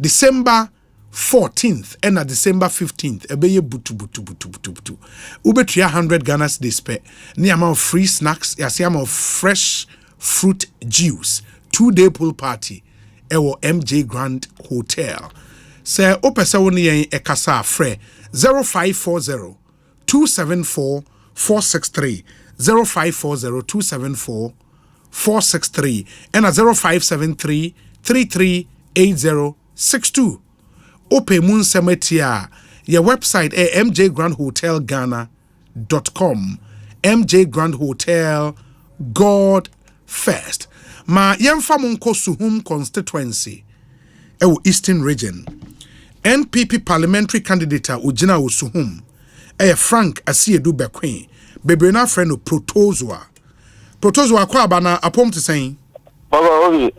December 14th and December 15th. Ebeye butu. Ube 300 Ghana dispe. Ni amount free snacks. Yasi amount fresh fruit juice. 2-day pool party. Ewo MJ Grand Hotel. Se opesa woni yen ekasa fre 0540 274 463 0540 274 463 and 0573 338062. Ope Moon Cemetia, your website mjgrandhotelghana.com. MJ Grand Hotel, God First. Ma yemfa munko suhum constituency, Eastern region. NPP parliamentary candidate ujina usuhum, Frank Asiedu Bequin, Bebrena friend Protozwa. Protozwa kwa bana apom to saying. Baba,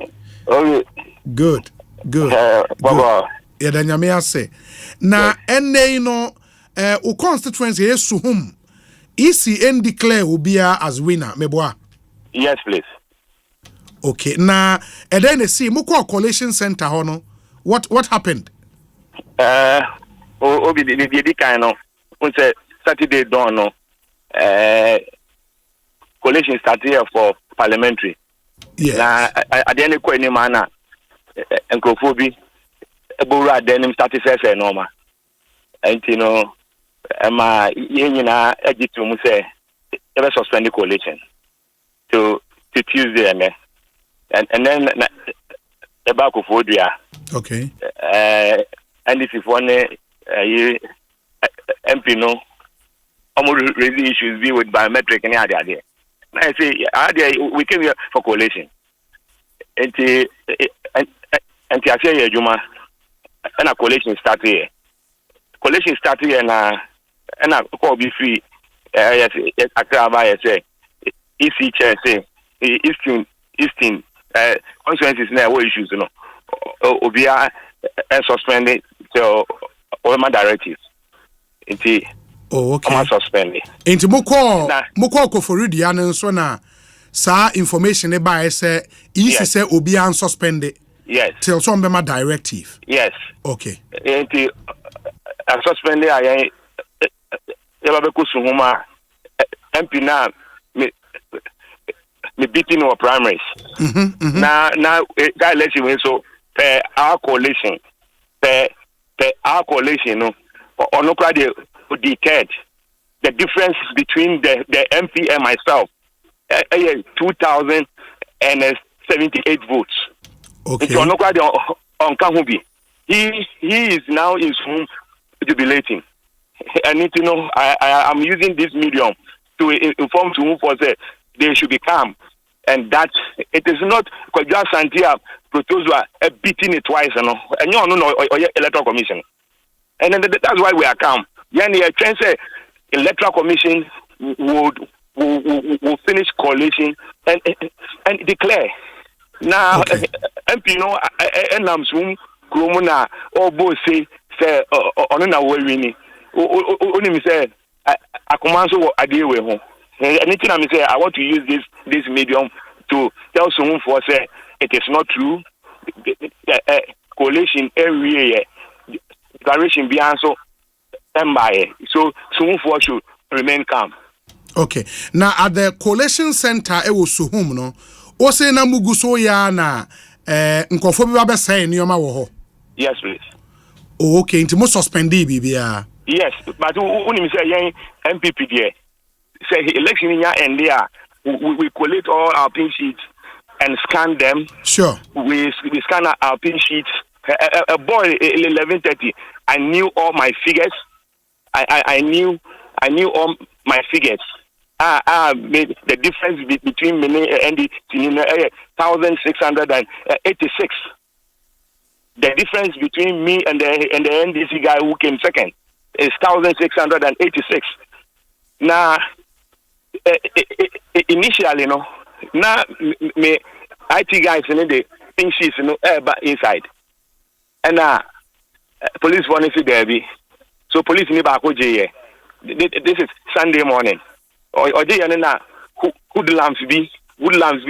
Good. Baba. Yadanyame ase na ene no o constituency yesu hum ECN declare obia as winner meboa. Yes, please. Okay, na then see muko Collation center hono what happened? Obi the kind of unse Saturday dawn no Collation started here for parliamentary. Yes. Na at the end ko any mana enkrofo Ebura denim started first normal. And you know, Emma Yenina Egitu Muse ever suspend the coalition to Tuesday and then about Kofodia. Okay. And if you want MP no almost raising issues be with biometric and other. I say we came here for coalition. And I say, Juma, and a collation started here. Collation started here, and I call be free. Yes, I say, EC chair say, Eastern constituencies now what issues, you know, Obia and suspended till all my directives. Okay. I'm suspended. Into Moko for Rudian so na sa information about say easy say Obia and suspended. Yes. Till some my directive. Yes. Okay. I suspended. I Huma MP now me beating our primaries. Now that let you win so our coalition no or no crowd declared the difference between the MP and myself 2,078 votes. Okay. It's no crowd on Kahubi. He is now in home jubilating. I need to know. I'm using this medium to inform to whom for say they should be calm, and that it is not because just Santia proposal beating it twice, and you know, electoral commission, and then that's why we are calm. Yani trying say electoral commission would finish coalition and declare now. Okay. MP no and I'm soon Kromuna or Bose say on na we only me say I command so I deal with home. Anything I say I want to use this medium to tell someone for say it is not true. Collation every year declaration be answer so someone for should remain calm. Okay. Now at the Collation Center e wo so home no o say na mugu so ya na nkofo bi ba say nioma wo ho. Yes please. Oh, okay, into mo suspend bibia. Yes, but when say young MPP there, say election in your end there, we collect all our pin sheets and scan them. Sure. We scan our pin sheets. A boy 11:30. I knew all my figures. I knew all my figures. Made the difference between me and the 1,686. The difference between me and the NDC guy who came second is 1,686. Now, initially, no, now me IT guys in the pink sheets, but inside, and police want to see there be. So police need back This is Sunday morning. Or na Woodlands be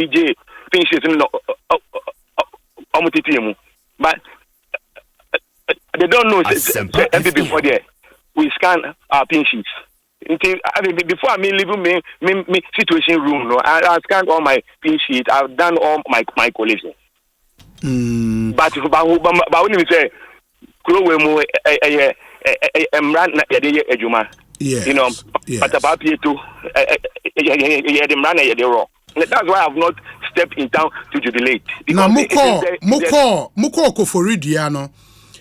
J pink sheets no. But they don't know before there. We scan our pin sheets. Before I leave me situation room, no, I scanned all my pin sheets. I've done all my collation. But when you say, you know, but about you too, that's why I've not stepped in town to jubilate. Now, Muko Koforidiano.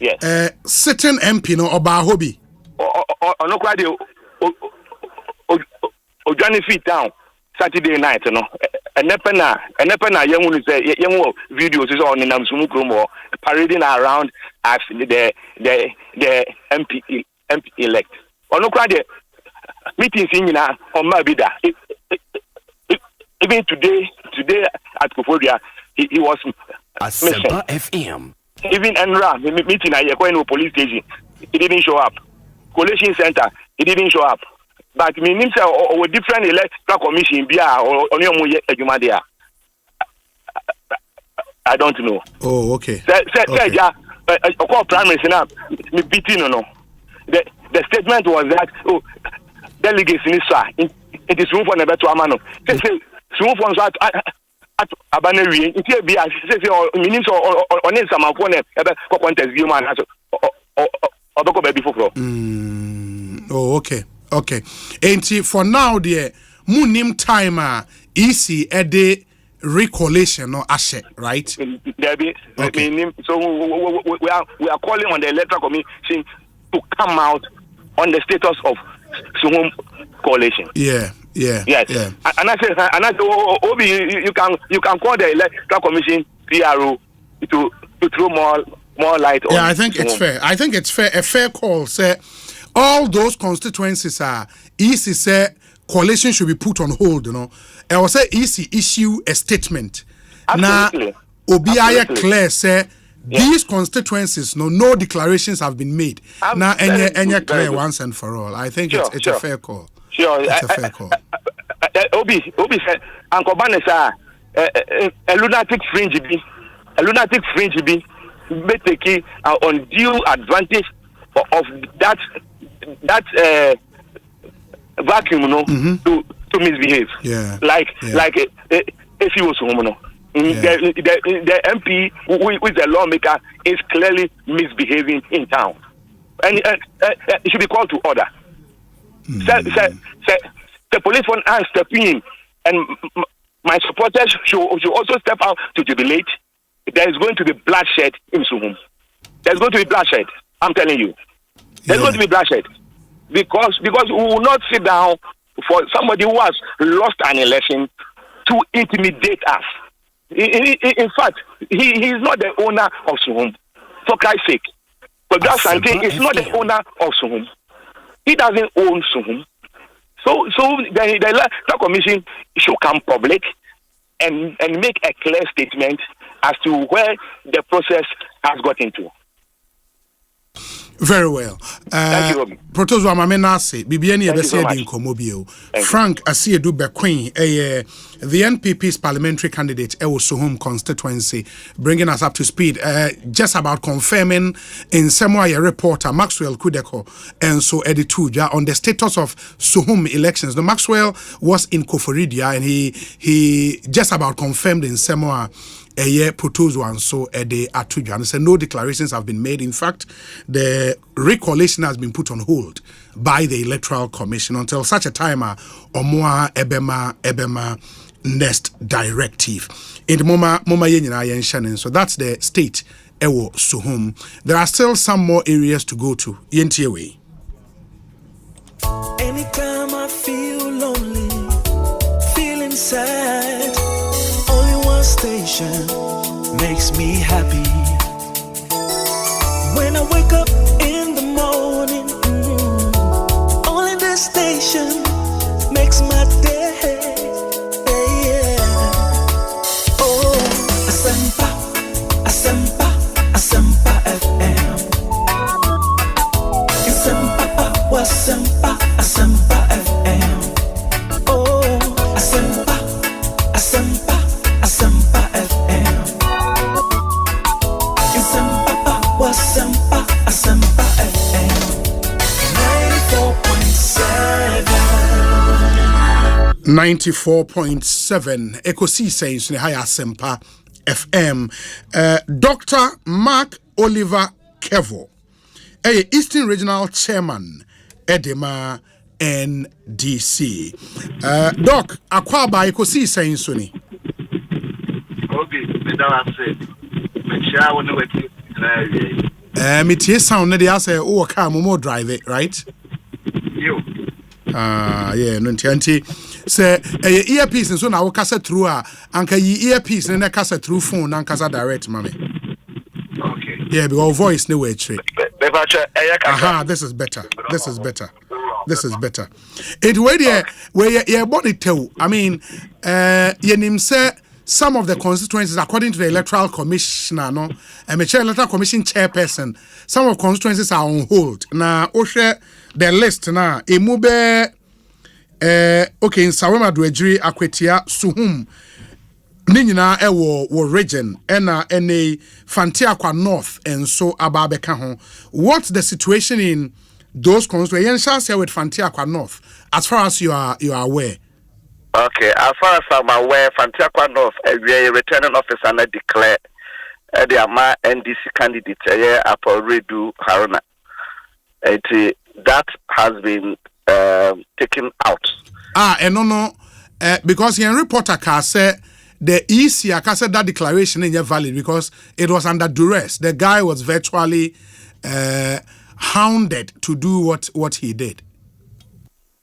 Yes. Certain MP no oba hobby. No crowd Johnny Feet town Saturday night, no. And nepena young say young videos is on in Namsumukromo parading around as the MP elect. Or no crowd meetings in on Mabida. Even today at Koforia, he was Asempa FM. Even Enra meeting at Yakoino police station, he didn't show up. Collation Center, he didn't show up. But me himself or different electoral commission or I don't know. Oh, okay. Call primaries enough. Me beating no. The statement was that delegates in it is room for never to amano. Say room for at Abaneri. It be as say meanings or some of one contest view man or baby for. Oh, okay. And for now, dear, Munim timer easy a day recollation or asset, right? Debbie, okay. So we are calling on the electoral commission to come out on the status of Suhum coalition. Yes. And I said, Obi, you can call the electoral commission PRO to throw more light on. Yeah, I think it's fair. I think it's fair. A fair call. Say all those constituencies are easy. Say coalition should be put on hold. You know, I will say easy issue a statement. Absolutely. Now, Obiaya clear say. These constituencies, no declarations have been made. Now, and clear once and for all. I think it's a fair call. Sure, it's a fair call. Obi said, Uncle Banessa, a lunatic fringe be, may take undue advantage of that vacuum, to misbehave. Yeah. Like if he was home, the MP who is the lawmaker is clearly misbehaving in town, and it should be called to order. The police want to step in, and my supporters should also step out to jubilate. There is going to be bloodshed in Suhum. There's going to be bloodshed. I'm telling you, there's going to be bloodshed because we will not sit down for somebody who has lost an election to intimidate us. In fact, he is not the owner of Suhum. For Christ's sake. But that Sante is not the owner of Suhum. He doesn't own Suhum. So the electoral commission should come public and make a clear statement as to where the process has got into. Very well. Thank you, Robbie. Protozo Amamenase, Bibiani Ebesedi Nkomobio. Frank Asiedu Bequin, the NPP's parliamentary candidate, Ewosohum constituency, bringing us up to speed. Just about confirming in Samoa reporter Maxwell Kudeko and so Edituja on the status of Sohum elections. The Maxwell was in Koforidia and he just about confirmed in Samoa. A year proposal and so the Atuja and said no declarations have been made. In fact, the recollation has been put on hold by the Electoral Commission until such a time Omoa Ebema next directive. In the Moma Yenina Yenshanen. So that's the state Ewo Sohum. There are still some more areas to go to. Yentiewe. Anytime I feel lonely, feeling sad, station makes me happy. When I wake up in the morning, only the station makes my day. Oh, Asempa FM. Asempa FM. Oh, Asempa FM. Asempa FM. 94.7 Ekosiisen On Asempa FM. Dr. Mark Oliver Kevo, Eastern Regional Chairman, Edema NDC. Doc, Akwaba Ekosiisen Suni. Okay, Madam said, Michelle, when we Mitie sound they say oh car mo drive it, right? You. Yeah, no nti say earpiece so na wo kasa through anka yi earpiece na kasa through phone na kasa direct mami. Okay. Yeah, because voice no way tree. Aha, this is better. This is better. It where your body tell. I mean, yenim say some of the constituencies, according to the Electoral Commissioner, Electoral Commission chairperson, some of the constituencies are on hold. Now, Oshe, the list now, Emube, okay, in Sawema Dwejiri, Akwetia, Suhum, Ninyina, Ewo, region, Ena, Fantiakwa North, and so Ababeka. What's the situation in those constituencies? Yen shall with Fantiakwa North, as far as you are aware. Okay, as far as I'm aware, Fantiakwa North, a returning officer and declare the Ama NDC candidate, Apo Redu Haruna. That has been taken out. And no, because your reporter can say the EC said that declaration is valid because it was under duress. The guy was virtually hounded to do what he did.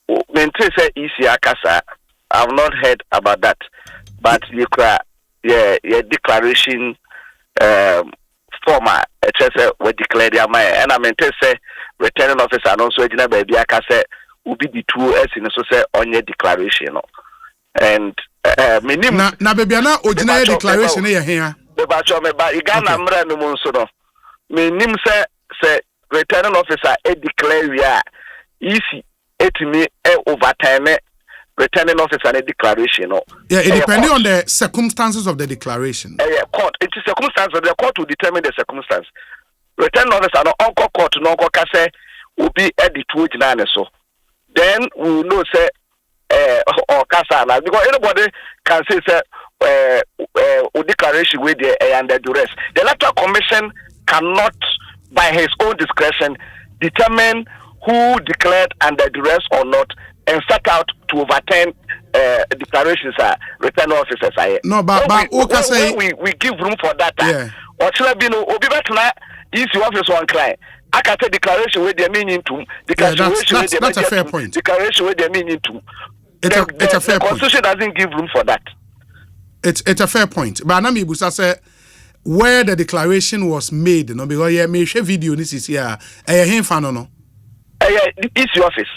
When say EC Akasa, I've not heard about that, but you cry. declaration former we declare their mind and I mean say returning officer and also ejina baby aka say ubi the two as in so say on your declaration and minim na baby na ojina declaration here here be ba cho me ba igana mra no mo so no minim say returning officer declare we are easy etimi overtime returning officer and declaration. Yeah, it depending on the circumstances of the declaration. Court. It is circumstances. The court will determine the circumstance. Returning officer no uncle court no uncle say will be at the 2 so. Then we will know say or kasana because anybody can say declaration with the under duress. The electoral commission cannot by his own discretion determine who declared under duress or not and set out to overturn declarations return officers. No, but we give room for that. Or should have been Obibetna easy office one client. I can say declaration with their meaning to declaration that's a fair point. Declaration with their meaning to. It's a fair point. Constitution doesn't give room for that. It's a fair point. But Anami Busa said where the declaration was made, no, because me share video this is here. Him fan no. Easy office.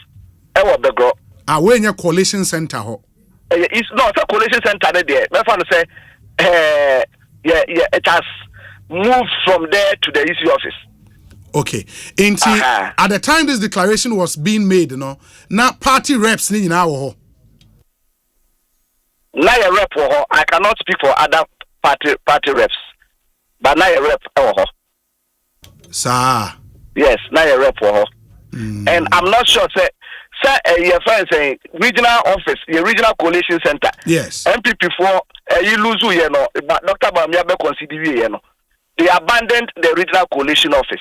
When your Collation center ho. It's not a Collation center there. My father say it has moved from there to the easy office. Okay. At the time this declaration was being made, you know, now party reps ni na ho. Now a rep ho. I cannot speak for other party reps. But now a rep ho. Sir. Yes, now a rep ho. And I'm not sure say your friend saying regional office, the regional coalition center. Yes. MPP for you lose you know, but Dr. Bamiabe consider you know. They abandoned the regional coalition office.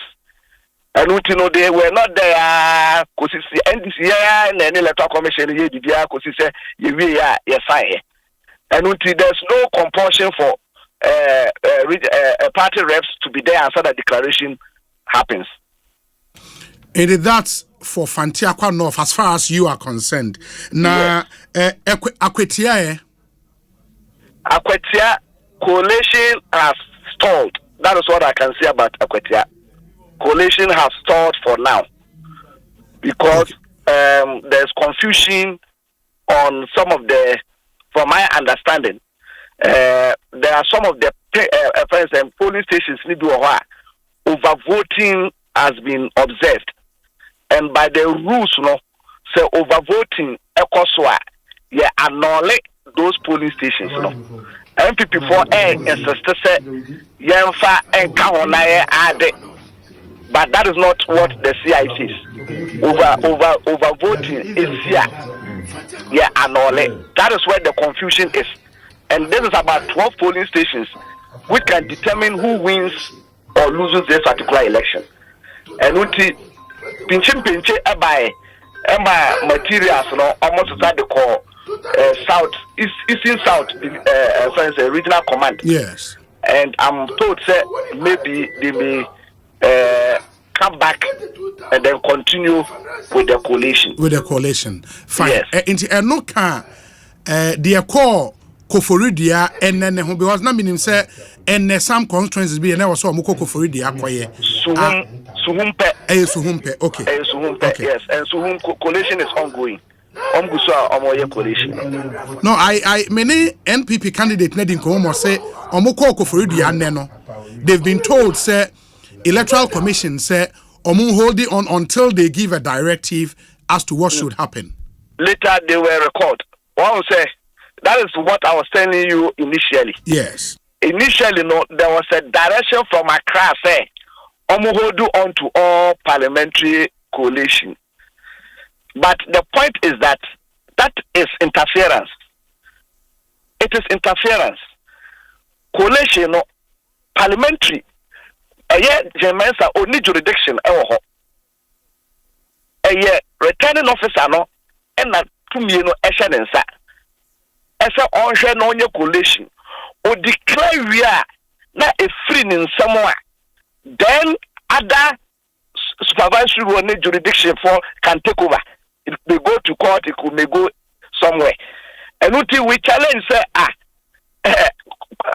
And you know they were not there because NDC and the electoral commission because you sign. And there's no compulsion for party reps to be there until the declaration happens. And that's for Fantiakwa North as far as you are concerned. Na Akwetia coalition has stalled. That is what I can say about Akwetia. Coalition has stalled for now because there's confusion on some of the, from my understanding, there are some of the polling stations overvoting has been observed. And by the rules, no, say overvoting, Ekoswa, annul those polling stations, no. MPP for insisted say, Yenfa and Kahonaye added. But that is not what the CI says. Overvoting is here. Annul. That is where the confusion is. And this is about 12 polling stations which can determine who wins or loses this particular election. And pinche by materials no almost at the core south eastern south regional command. Yes. And I'm told say maybe they may come back and then continue with the coalition. Fine. Yes. No can the core Koforidia and then because na minim say and some constituencies be and was so moko Koforidia kwaye. Suhumpe. Okay. Suhumpe, okay. Yes. And coalition is ongoing. Coalition. No, I many NPP candidate Nedin Komo say omoko Koforidia neno. They've been told say electoral commission say omu holding on until they give a directive as to what should happen. Later they will record. One say that is what I was telling you initially. Yes. Initially, no, there was a direction from Accra say omu hold on to all parliamentary coalition. But the point is that is interference. It is interference. Coalition, no, parliamentary. Jemensa only jurisdiction. Returning officer no, and not to me no action and sa. Esa onje no nye coalition. O declare we are not a free in somewhere. Then other supervisory role jurisdiction for can take over. It may go to court, it may go somewhere. And until we challenge say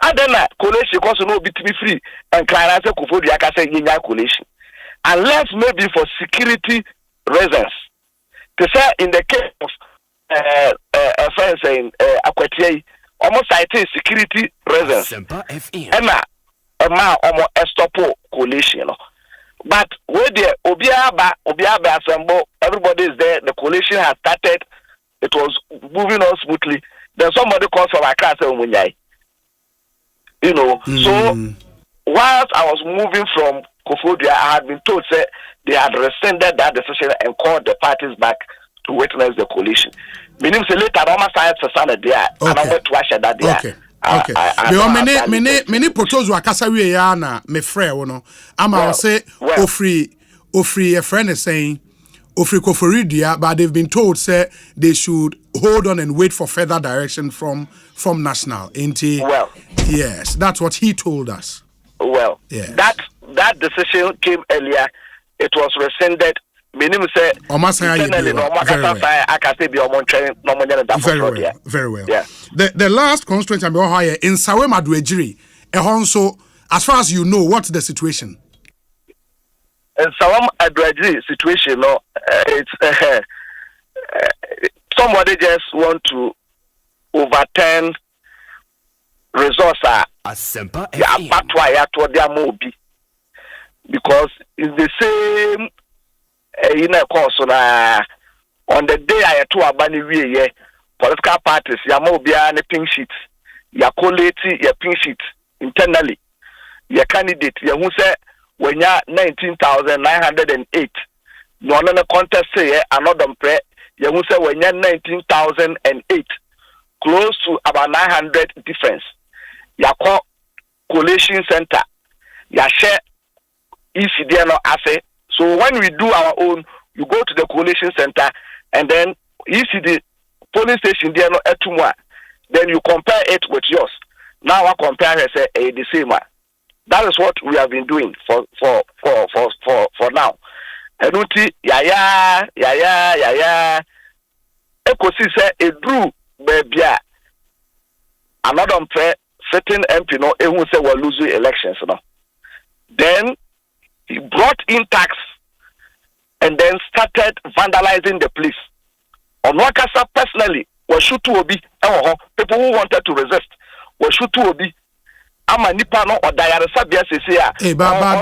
Adena collation because no be to be free and can answer Kufudia can say collation. Unless maybe for security reasons. To say in the case of a friend saying Aquatier almost citing security reasons. Emma almost estopo collation. But where the Obiaba assemble, everybody is there, the collation has started, it was moving on smoothly. Then somebody calls from Accra and you know, so whilst I was moving from Kofodia, I had been told that they had rescinded that decision and called the parties back to witness the coalition. Meaning, say later, I'm a science society there, and I went to watch that there. Okay. Many protos were Casawi Yana, me frère, no. I'ma say, Ofri, a friend is saying, Ofri Koforidia, but they've been told, say, they should hold on and wait for further direction from National. Well, yes, that's what he told us. Well, yeah. That decision came earlier. It was rescinded. Minimum say very well. Yeah. The last constituency I'm higher in Sawema Duejiri. So as far as you know, what's the situation? In Sawema Duejiri situation, no, it's somebody just want to overturn results Asempa because it's the same in a course on the day I had to abandon political parties, Yamobia and pink sheet, ya collate your pink sheet internally, your candidate, who said when you're 19,908, no one contest say another prayer, who said when you're 19,008, close to about 900 difference. Ya call Collation Center, ya share ECDNO assay. So when we do our own, you go to the Collation Center and then ECD polling station DNO etumwa. Then you compare it with yours. Now I compare and say the same one. That is what we have been doing for now. Enuti ya. Ekosiise edru bebia. Another prayer. Certain MP no who say we're losing elections no. Then he brought in tax and then started vandalizing the police. On Wakasa personally, we shoot to obi people who wanted to resist. We shoot to obi. Ama nipa no or diaresa bia sese but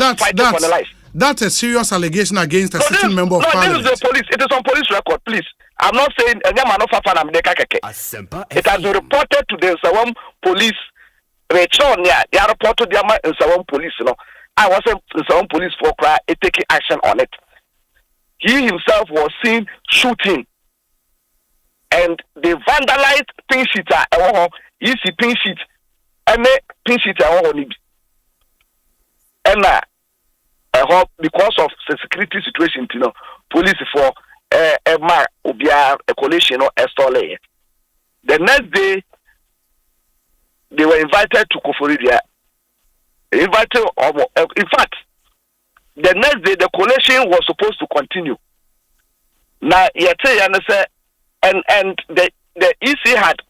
that's a serious allegation against a sitting member of parliament. This is the police. It is on police record, please. I'm not saying it has been reported to the Sawam police. Rachel, they are reported to the Sawam police. You know, I wasn't Sawam police for taking action on it. He himself was seen shooting, and they vandalized pink sheet. You see pink sheet, and pink sheet. And because of the security situation, you know, police for a collation or a stall. The next day, they were invited to Koforidia. In fact, the next day the collation was supposed to continue. Now, and the EC had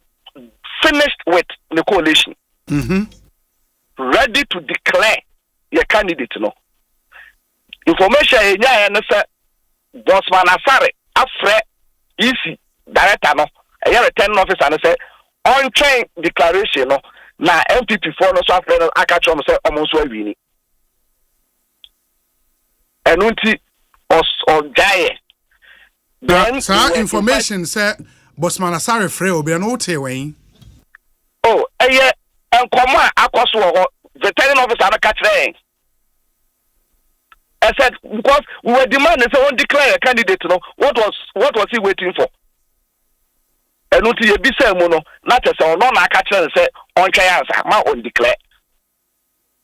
finished with the coalition, ready to declare your candidate. No information. Bosman Asare, Afre, EC director, no, a returning officer, and say on train declaration, no, na MPP for no so after I catch on say almost winning. And unti on die. Then information say Bosman Asare Frey will be an OT way. Oh, and come on, Akoswo, the returning officer, I catch them. I said because we were demanding someone declare a candidate. No, what was he waiting for? And until you be saying mono, not as a non-catcher and say on chance, my own declare.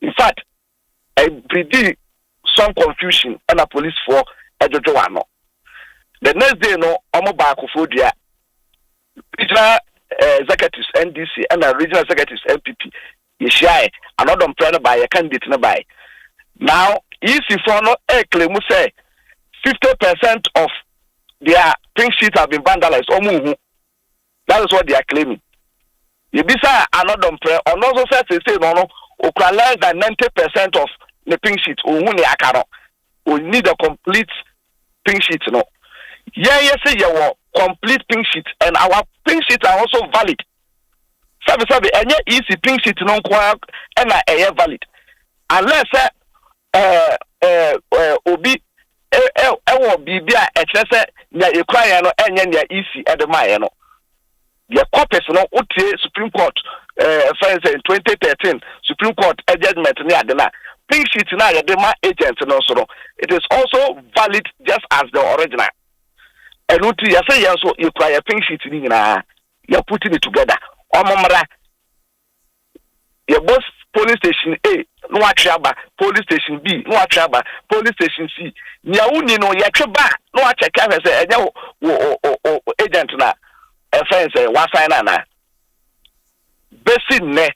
In fact, I predict some confusion and a police for a Jojoano. The next day, no, I'm a Bakufodia, regional executives NDC and a regional executives MPP. You shy, another plan by a candidate by. Now, easy for no claim say 50% of their pink sheets have been vandalized. That is what they are claiming. Yebisa another prayer, or also says say no, or less than 90% of the pink sheet, or only akaro. We need a complete pink sheet, no. Yes, you complete pink sheet, and our pink sheets are also valid. Sabi, any easy pink sheet non qua and a valid. Unless obi bibia etrese na ekwaya no enye na easy edema no. The copies no utie Supreme Court for in 2013 Supreme Court judgment ni adena. Pink sheet na edema agent no so. It is also valid just as the original. And uti you say yes so ekwaya pink sheet ni na you putting it together. Omomra your boss police station A no atraba police station B no atraba police station C nya uni no ya tweba no check say enye agent na friends wa sign na basic ne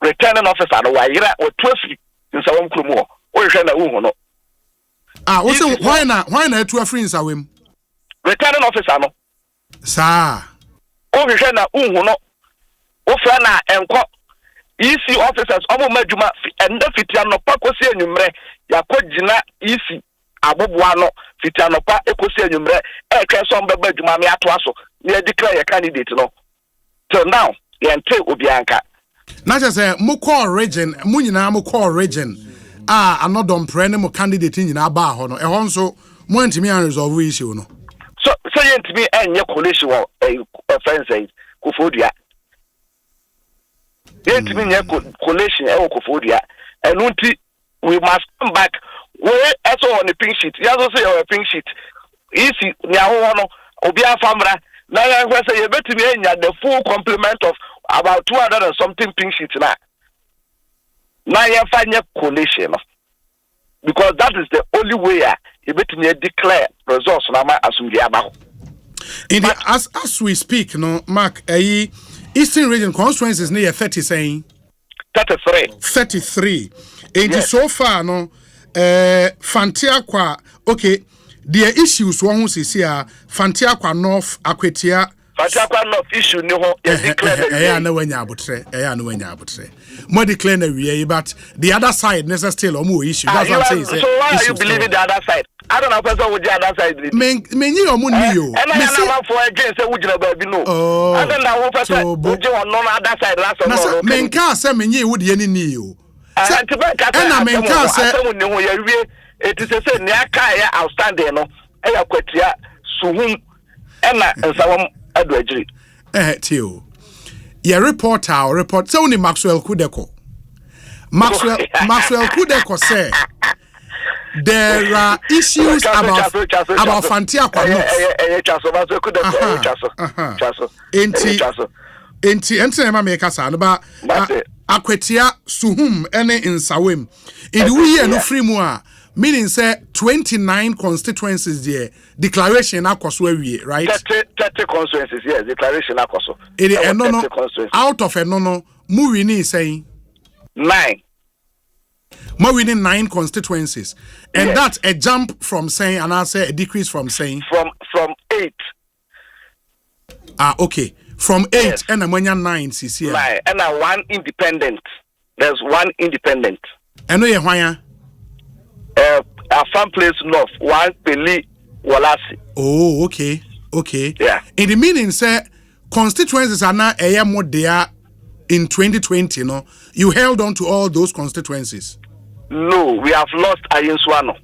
returning officer no wa yira o tofi nsawom kromo o hwe na wo no wo say why na etu afri nsawem returning officer no sa o hwe na wo no o fra na enko EC officers omo madwuma enda fitia no pa kosi anwumre yakogina EC aboboa no fitia no pa ekosi anwumre twa so mbeba adwuma me ato aso ne declare your candidate no till now yente obianka na say mo call region mo nyina mo call region anodom pre ne mo candidate nyina ba ho no ehon so mo antimi an resolve issue no so yentimi enye collation wo offense kufodua yentimi nye collation Kofodia and unti we must come back we also on the pink sheet. You also say our pink sheet easy nya no obi afamra na ya say you betimi enya the full complement of about 200 and something pink sheet na ya fanya collation because that is the only way you betimi declare results na ma asumdi aba as we speak no Mark Eastern region constituencies near 30 saying 33 and yes. So far no Fantia kwa okay the issues one who see here Fantia kwa North Akwetia Fantia kwa North issue ni ho declare na wanya abutre more declare na we but the other side necessarily still more issue that's what I'm saying so why are you believing the other side I don't know person with the other side menyi omo ni yo me say na for again say wujina ba bi no I don't know person wuje on no other side last no menka say menyi wo de ni yo na menka say ni ho ya wie it is say ni aka ya outstanding no e ya kwatia suhum na nsawam adu agiri tio your report say only Maxwell Kudeko say there are issues about Fantia kwa enti ma make us no ba Akwetia Suhum ene insawem in the year no free mu a meaning say 29 constituencies there declaration akoso awie right 30 constituencies yes declaration akoso out of no mu wini saying 9 more winning 9 constituencies and yes. That's a jump from saying and I say a decrease from saying from 8 okay from 8 yes. And ammonia 9 CC 9 and one independent there's one independent and no why a farm place north one Peli Walasi okay yeah in the meaning say constituencies are now a more there in 2020 no you held on to all those constituencies. No, we have lost Ayenswano.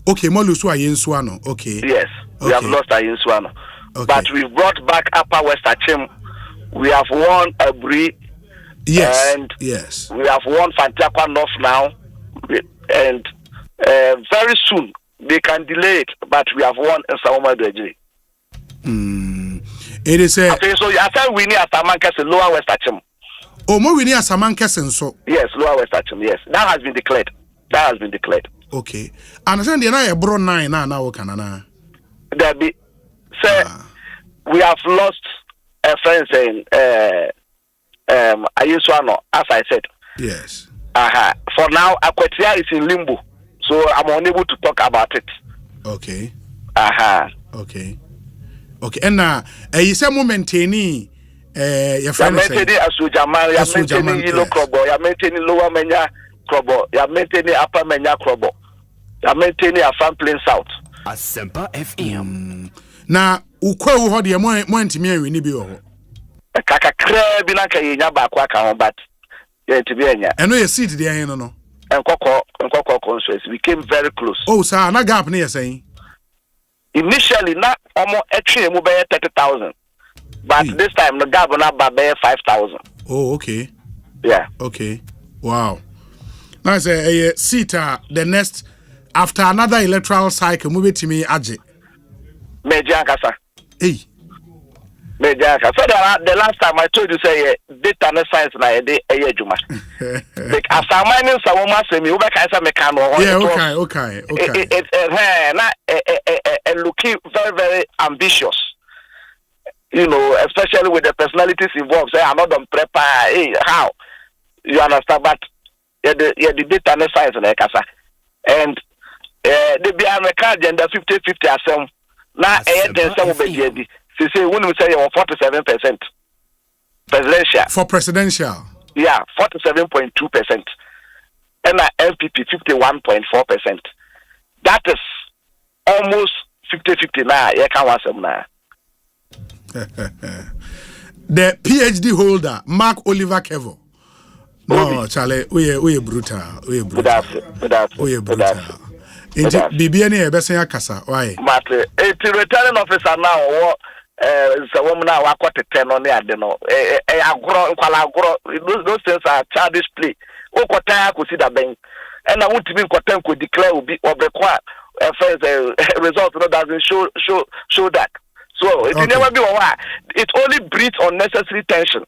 Okay, Molusu Ayenswano. Okay. Yes, we have lost Ayenswano. Okay. But we brought back Upper West Achim. We have won Abri. Yes. And yes. We have won Fantiakwa North now. And very soon they can delay it, but we have won Nsawoma Dwejiri. It is a. Okay, so I said we need Asamankese Lower West Achim. Oh, more we need Asamankese so. Yes, Lower West Achim. Yes, that has been declared. Okay. Understand the na bro 9 now kanana. There be say we have lost a friend saying Ayeswano as I said. Yes. For now Akwetia is in limbo. So I'm unable to talk about it. Okay. Okay. And you say mo maintain your friend maintaining Asujaman, you're maintaining Yellow Crobo, you're maintaining Lower Menya Crobo, you're maintaining Upper Menya Crobo, you're maintaining a Famplain South. Asempa FM. Na ukwe uho de mo ntimi awi ni bi ho. Kaka kra bi na ka yenya ba kwa ka ho but ye ntimi enya. Eno ye seat de ahen no. Nkoko constituency we came very close. Oh sir, na gap na ye saying. Initially na omo etwe mu be 30,000. But this time the gap na ba be 5,000. Oh okay. Yeah. Okay. Wow. Now say a seat the next after another electoral cycle move it to me aje. Meja kasa. Hey. Meja kasa. So the last time I told you say data and science na dey juma. Like as a mining sawoma say me ube kai say me kan no. Yeah, okay. It na looking very very ambitious. You know, especially with the personalities involved. Say I'm not done prepare. Hey, how? You understand? But the data and science na kasa. And they be American agenda 50-50 asem. Na some obedi. Say when we say 47% presidential. For presidential. Yeah, 47.2%. And MPP 51.4%. That is almost 50-50 na ye kan wasem na. The PhD holder Mark Oliver Kevo. No, Charlie, we brutal. We brutal. Inti bibia ne ebesen akasa why mate returning officer now so woman now akotete no ne ade no agro nkwala agro those things are childish play okotan akosi da ben and I want to be kotan ko declare obi obekwa result no doesn't show that so it never be why it only breeds unnecessary tension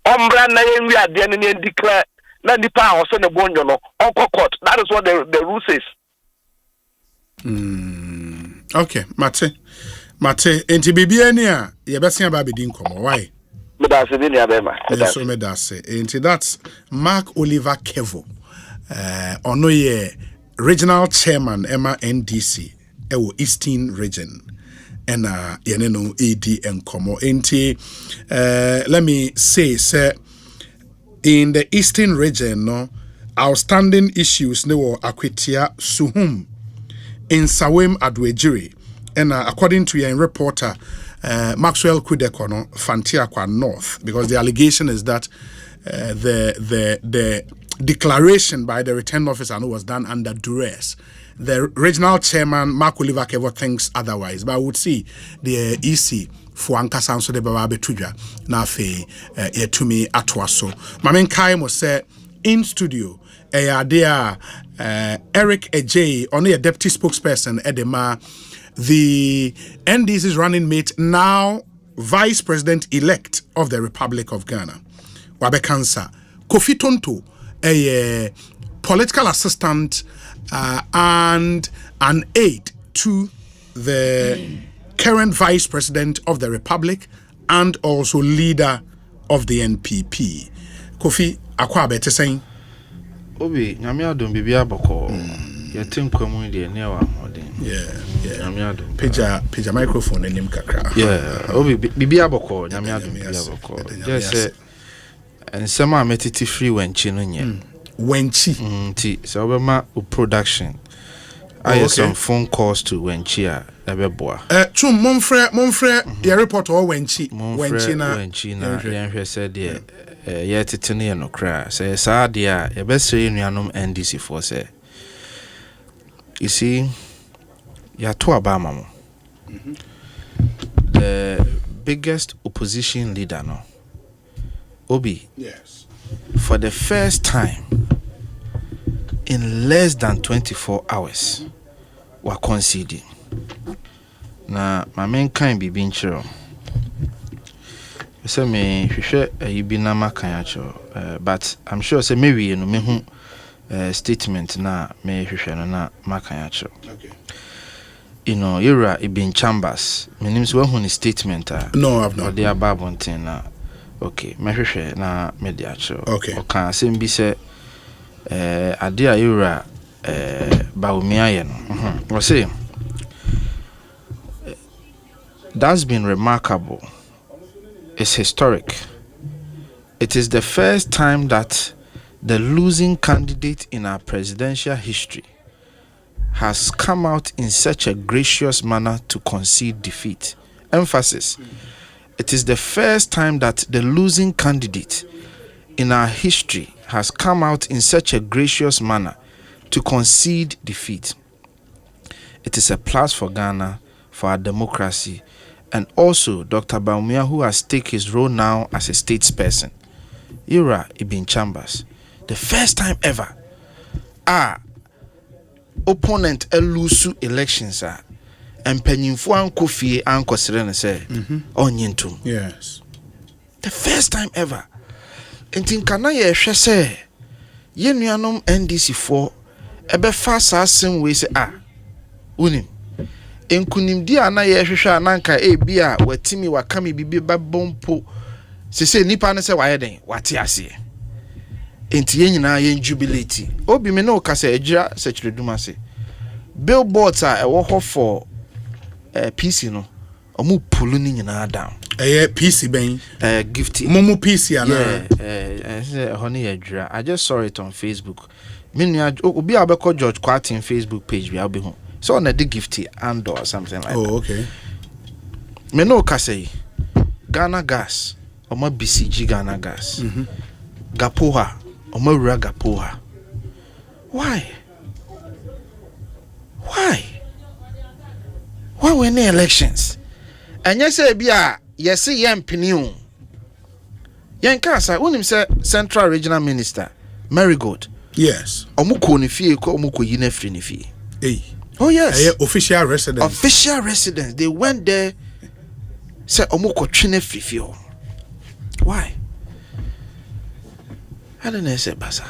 ombra na yenwi ade ne declare na nipa o so ne bonyo no on court that is what the rule says. Okay, Mate, enti bibia ni a ye besia ba bedi nkomo why? Medase bi ni abema. So medase. Enti that's Mark Oliver Kevo. Ono ye regional chairman Emma NDC ewo Eastern region. Ena ye no AD nkomo. Enti let me say in the Eastern region no outstanding issues ne wo Akwetia Suhum in Sawem Adwejiri, and according to your reporter Maxwell Kudekono Fantiakwa North, because the allegation is that the declaration by the return officer was done under duress. The regional chairman Mark Oliver Kevo thinks otherwise, but I would see the EC for Ankasa so de baba betudwa na fe yetumi atwaso. Mamen Kai mo say in studio there Eric Ejay, only a deputy spokesperson, Edema, the NDC's running mate, now Vice President-elect of the Republic of Ghana, Wabekansa, Kofi Tonto, a political assistant and an aide to the current Vice President of the Republic and also leader of the NPP. Kofi, akwa bete saying? Obi nyame adom bibia boko yetim kwamu de ne wa modern nyame adom pija microphone enim kakra obi bibia boko nyame adom bibia boko just ensema metiti free wenchi no nye wenchi ti so obema production I have some phone calls to wenchi a ebeboa chum monfre your report or wenchi na yenhwe said there yet tene no kra say sa dia e be sey nuanom NDC for say you see ya to abama mo the biggest opposition leader no Obi yes for the first time in less than 24 hours were conceding na my main kind be being chiro say me hwehwe you be na makan acho but I'm sure say maybe you know me hu statement na me hwehwe no na makan acho okay you know era it been chambers me name say hu ni statement no I've not the ababonten na okay me hwehwe na me di acho okay oka say bi say ade a era baumia ye no we say that's been remarkable is historic. It is the first time that the losing candidate in our presidential history has come out in such a gracious manner to concede defeat. Emphasis. It is the first time that the losing candidate in our history has come out in such a gracious manner to concede defeat. It is a plus for Ghana, for our democracy, and also Dr. Baumia, who has taken his role now as a statesperson. Ira Ibn Chambers, the first time ever, our opponent lose elections and penyinfo anko fie anko sere ne say onyintum. Yes. The first time ever. Entin kana ye hwe say ye nuanom NDC for ebe fa asem we say unim enkunimdi ana ye hwehwe ananka bia watimi wakame bibi babompo se nipa ne se waye den wate ase enti ye nyina ye jubilate obi me no ka se agira sechireduma se billboards ewo ho for PC no omu pulu ni nyina down PC ben gifty momo PC ana honey agira. I just saw it on Facebook. Me obi abeko George Quartin Facebook page we be home. So on a gifty and or something like that. Oh, okay. Me no ka say Ghana Gas or my BCG Ghana Gas. Gapoha or my Rura Gapoha. Why we in elections? And you say bia yes yem piniu. Yen kasa unim say Central Regional Minister Marigold. Yes. Omuko ni fie ko omuko yi na firi ni fie. Hey. Oh yes. Official residence. Official residence. They went there. Say omuko twine firi fie. Why? I don't know say basa.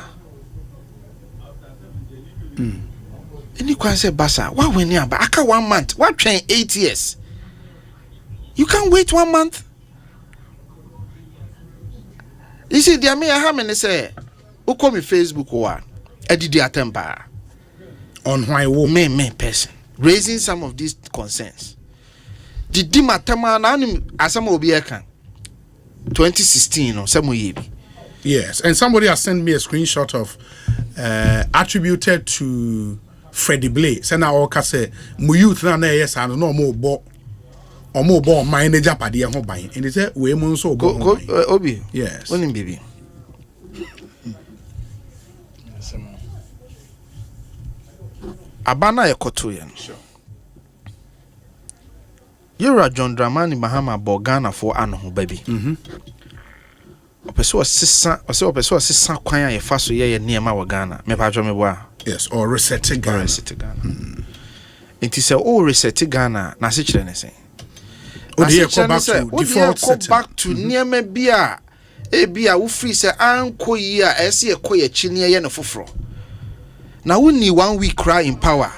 Any kwan say basa. Why we near ba aka 1 month. Why train 8 years? You can't wait 1 month. You see, there may how many say, who call me Facebook or Edidi Atempa on why wo me person raising some of these concerns. The Dimatama na Asama Obieka 2016 or some year. Yes, and somebody has sent me a screenshot of attributed to Freddie Blay. Sena Oka say, "Mu youth na yes and no more bo." Omo bo manager padi ho ban and they say we mun so bo obi yes onim bibi abana ekoto ye no Yura John Dramani Mahama Bogana for ano ho baby opeso sisa kwan ye fa so ye niema wa Ghana me pa dwo me bo yes or reset Ghana it is a reset Ghana na se kire ne sen back to niema bia ebia wo free say anko yi a ese ekoye chini ye no foforo na woni 1 week cry in power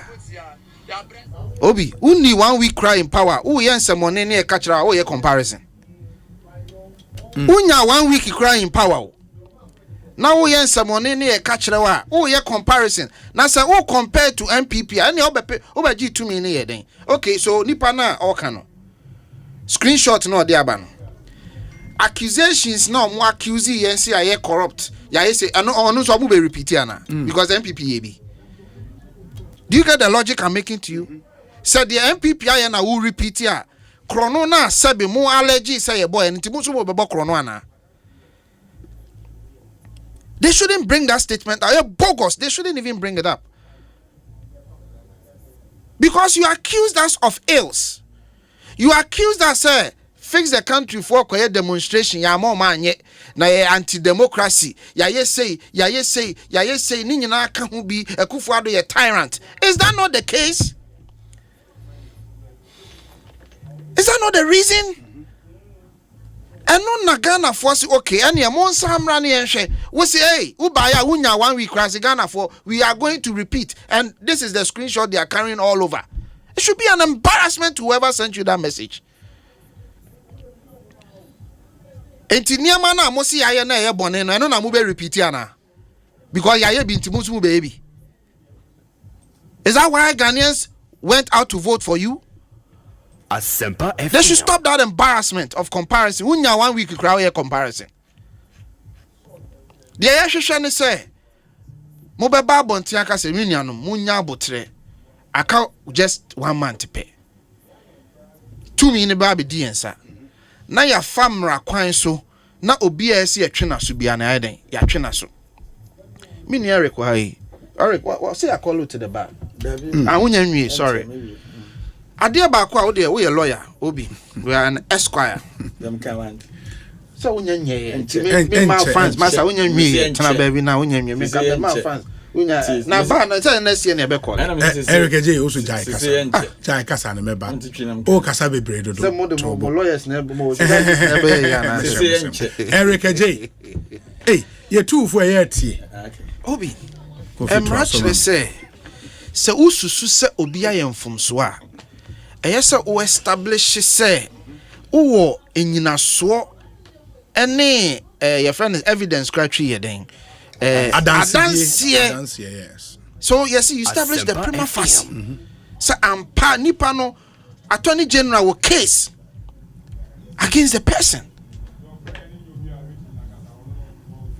obi woni 1 week cry in power wo ye nsemone ne e ka kira wo ye comparison unya 1 week cry in power na wo ye nsemone ne e ka kira wa wo ye comparison na say wo compare to MPP ani obeji to me ne ye den okay so nipa na o ka no screenshot no dey aba no accusations no mo accuse yen say aye corrupt ya say no so abu be repeat ana because MPP ye be. Do you get the logic I'm making to you? So the MPP aye na who repeat ya krono na sabe mo allergy say ye boy nti mo so be krono ana. They shouldn't bring that statement. Aye bogus. They shouldn't even bring it up. Because you accused us of ills. You accused us, say, fix the country for a demonstration. Ya more man yet na anti-democracy. Ya say, ni na can be a kufuado ye tyrant. Is that not the case? Is that not the reason? And no Ghana for okay, and ya mon samrani enche. We say, hey, ubaya unya 1 week cross Ghana for we are going to repeat. And this is the screenshot they are carrying all over. It should be an embarrassment to whoever sent you that message. Enti niama na mosi ya na ye bone no eno na mo be repeat ana. Because ya ye bi ntimusu baby. Is that why Ghanaians went out to vote for you? Asempa FM. They should stop that embarrassment of comparison. Unya 1 week crowd here comparison. The Ayashani say, Mobeba Bontiaka se Munianum, Munya Botre. I count just 1 month to pay. 2 million baby DNSA. Na ya famra kwan so, na OBS ya trina subiana eden, ya trina so. Mini Eric why? Eric, what say I call you to the bar? I won't sorry. Adia Bakwa, we a lawyer, Obi. We are an esquire. So when you make my fans, Master, when you meet, baby, now when you make my fans. Now, Ban, tell next year, never call. Eric J. also Jai Casa, and member. Oh, Casabe Bredo. Some of the lawyers never more. Eric J. Hey, you're two for a tea. Obi. I'm actually say, so Usu se Obia from Swa. Yes, o establish say, oh, in your swo, any your friend is evidence criteria then. Yes. So yes, you establish the prima facie. So ampa nipano attorney general case against the person.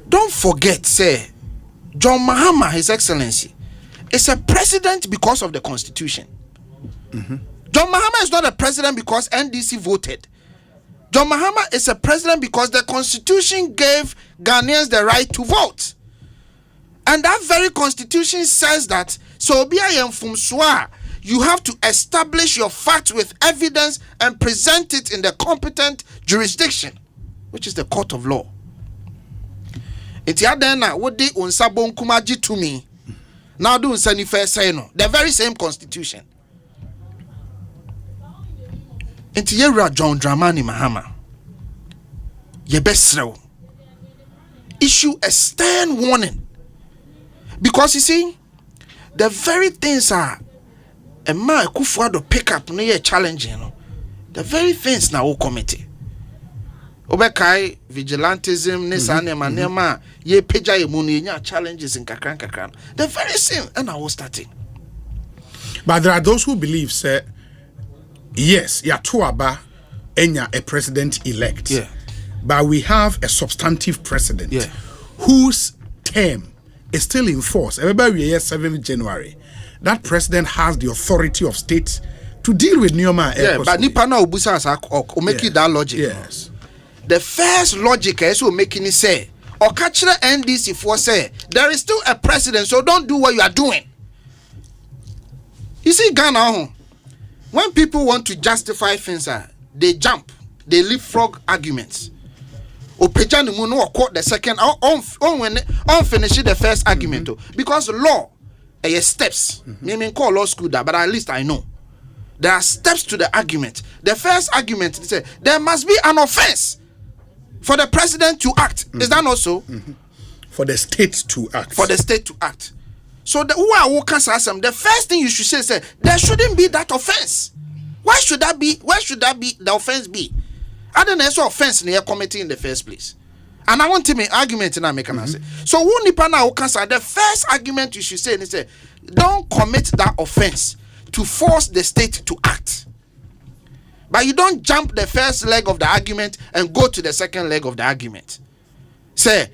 Don't forget, say, John Mahama, His Excellency, is a president because of the Constitution. John Mahama is not a president because NDC voted. John Mahama is a president because the Constitution gave Ghanaians the right to vote. And that very Constitution says that, so you have to establish your facts with evidence and present it in the competent jurisdiction, which is the court of law. It's yadena what they unsabon kumaji to me. Now do unsani fair say no. The very same Constitution. It's yera John Dramani Mahama. Ye best issue a stern warning. Because you see, the very things are a man who pick up near challenging. The very things now committee. Obekai vigilantism, Nissan Manema, ye peja muninya challenges in kakran. The very same, and I was starting. But there are those who believe, say, yes, Yatuaba Enya a president elect. Yeah. But we have a substantive president whose term is still in force. Everybody here 7th January. That president has the authority of states to deal with Nyoma. Yeah, but Nipana Obusa or make it that logic. Yes. The first logic is so making it say, or catch the NDC for say, there is still a president, so don't do what you are doing. You see, Ghana, when people want to justify things, they jump, they leapfrog arguments. Or Pejani Muno or quote the second, on finishing the first argument. Because law, steps. Maybe call law school that, but at least I know. There are steps to the argument. The first argument, they say, there must be an offense for the president to act. Is that not so? For the state to act. For the state to act. So the first thing you should say, there shouldn't be that offense. Why should that be? Where should that be? The offense be? I don't know offense in the committee in the first place. And I want to make argument and I make an say. So the first argument you should say is say, don't commit that offense to force the state to act. But you don't jump the first leg of the argument and go to the second leg of the argument. Say,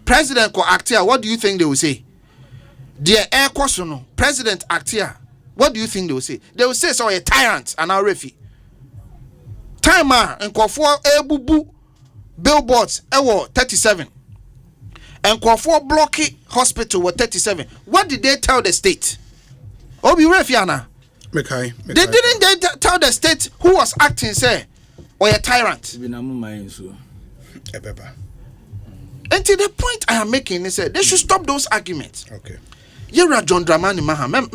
President ko act here, what do you think they will say? Dear air question, President act here, what do you think they will say? They will say, so a tyrant and a refi. Timer and Kofo Ebubu billboards, 37. And Kofo Blocky Hospital were 37. What did they tell the state? Obi Refiana. They didn't tell the state who was acting, say, or a tyrant. And to the point I am making is that they should stop those arguments. Okay. Yera John Dramani Mahama,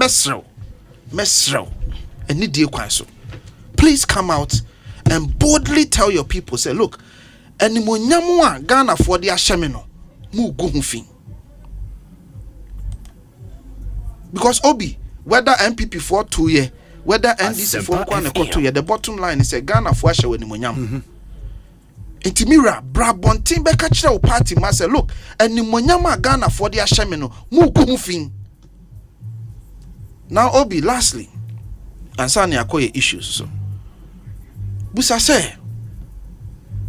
Mesro, and Nidia Kwaso. Please come out and boldly tell your people, say, look, and Nimunyamua Ghana for the Ashemino, Mu Guhufin. Because Obi, whether MPP for 2 years, whether NDC for 2 years, the bottom line is a Ghana for Asha when Nimunyam. Intimira, Brabontin Bekachra party must say, look, and Nimunyama Ghana for the Ashemino, Mu Guhufin. Now, Obi, lastly, and Sani Akoye issues. So, busa say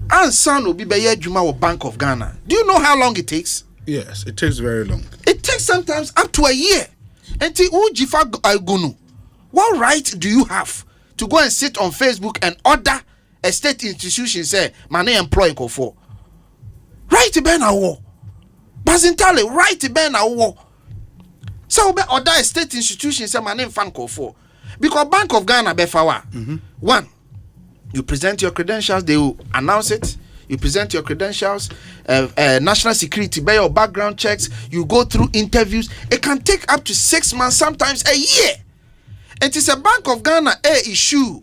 ansan obi be ye adwuma wo Bank of Ghana. Do you know how long it takes? Yes, it takes very long. It takes sometimes up to a year. Enti ujifa agunu. What right do you have to go and sit on Facebook and order a state institution say mane employ ko for? Right ben awo. Bazintale right ben awo. So be order a state institution say mane fan ko for. Because Bank of Ghana be fawa. One, you present your credentials, they will announce it. You present your credentials, national security, by your background checks, you go through interviews. It can take up to 6 months, sometimes a year. It is a Bank of Ghana issue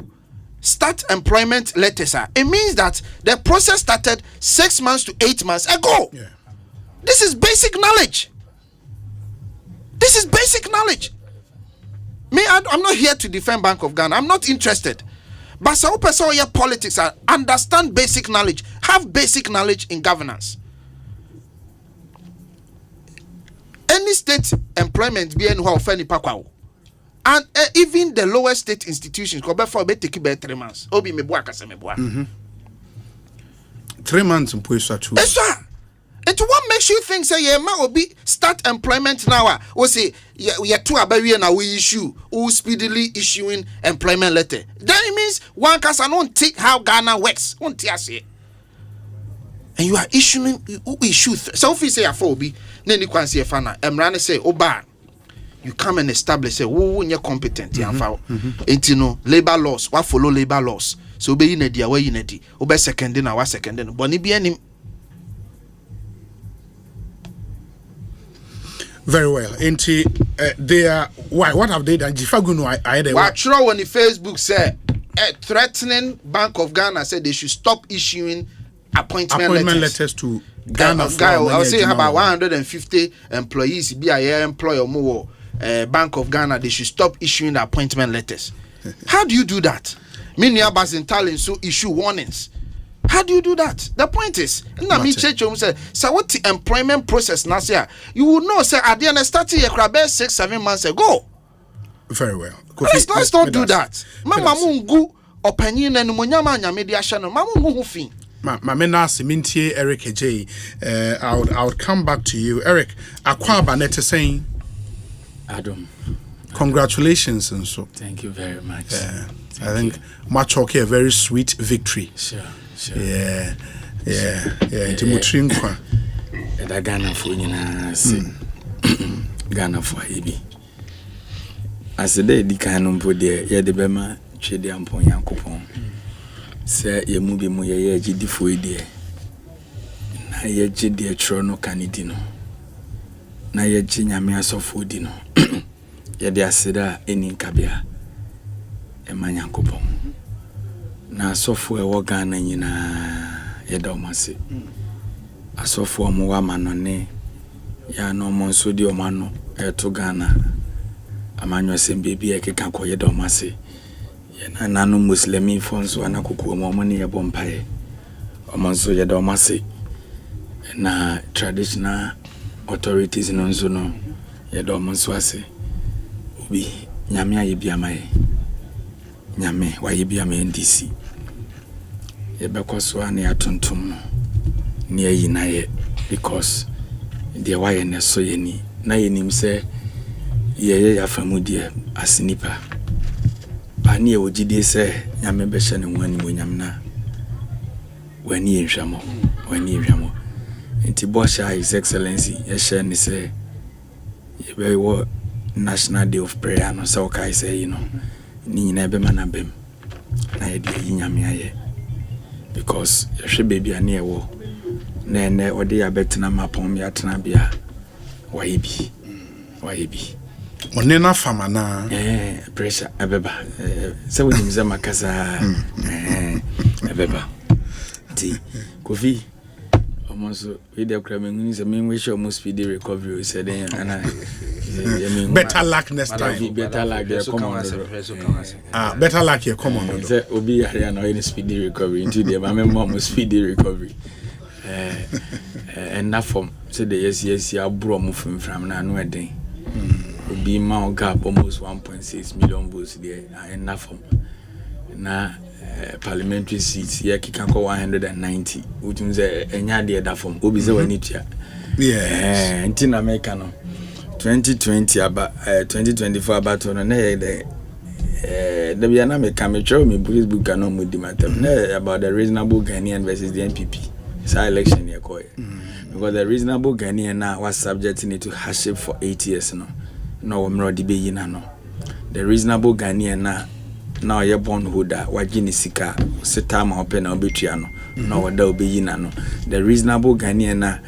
start employment letters. It means that the process started 6 months to 8 months ago. Yeah. This is basic knowledge. This is basic knowledge. Me, I'm not here to defend Bank of Ghana. I'm not interested. But some person your politics understand basic knowledge, have basic knowledge in governance. Any state employment be anywhere offending pakwa. And even the lowest state institutions go before be take be 3 months. Obi me boa kase me boa. 3 months in place true. Yes, sir. And to what makes you think say ma obi start employment now? We say we are too abawi na we issue who speedily issuing employment letter. That means one kasa don't take how Ghana works. Won't say. And you are issuing issue. So if you say afobi, then you can say fana. Emrane say oba. You come and establish say who you're competent. And you know labor laws. What follow labor laws? So be in a dia way in a di. Obe seconding na wa seconding. But ni be any. Very well. Into they are why? What have they done? Jifagunu, I what throw on the Facebook say threatening Bank of Ghana said they should stop issuing appointment letters to Ghana. I'll say about 150 employees. Be a employer more. Bank of Ghana they should stop issuing the appointment letters. How do you do that? Many Abazin talent so issue warnings. How do you do that? The point is, so what the employment process now say? You will know say at the end starting your crab 6-7 months ago. Very well. Let's not do that. Mama mungu opinion and munyama nyamedia channel. Mama mungu fin. Mamena Simintie Eric J. I would come back to you, Eric. Akwaba net saying, Adam. Congratulations and so. Thank you very much. I think much okay, a very sweet victory. Sure. Yeah. Timotrinqua. The Ghana for Ghana for Ibi. As the day the canon put there, yeah, the Bema, Chedi and Ponya coupon. Say, ye movie mo ye gidi for idea. Na ye gidi trono canidino. Na ye ginya mea so foodino. Ye de asida eni kabia. Emanya coupon. Na software wo Ghana nyina yeda omase asofo mo wa manone ya no mo nso di omano eto Ghana amanyo sembe bi ekeka ko yeda omase ye na nanu muslimi fonso anakoko mo ne ye bompae omonso yeda omase na traditional authorities no nso no yeda omonso ase obi nyame aye biamae nyame waye biamae ndisi yebekoswa na yatuntum na yi na ye because de waye ne so ye ni na ye nim se ye ya famudie asinipa ba ne ogide se nyame be hye ne nwani monyam na wani enhwamo enti bosha his excellency ye hye ne se ye be wo national day of prayer no so kai say you know ni nyina be manabem na ye de yi nyame aye because she baby ani ewo na ene ode ya betina mapom ya tena bia waibi onena fama na pressure abeba se we nimza makasa abeba ti kofi almost we dey cry me say me wish almost speedy recovery we said and better luck next time. Better luck there come on. Better luck here come on. Say obi area na any speedy recovery into the mama speedy recovery. And na from say the yes abro mo from na no eden. Obi ma gap almost 1.6 million votes there and na from na parliamentary seats ye kika ko 190 which means enya de da form obi se wani tua ntina America no 2020 aba 2024 about no na the bia na me can me show me Facebook no mo di matter about the reasonable Ghanaian versus the NPP sa election here ko because the reasonable Ghanaian now was subjecting it to hardship for 8 years no we de be yina no the reasonable Ghanaian now ye born holder wagini sika setama open na obetua no wada obeyina no the reasonable Ghanaian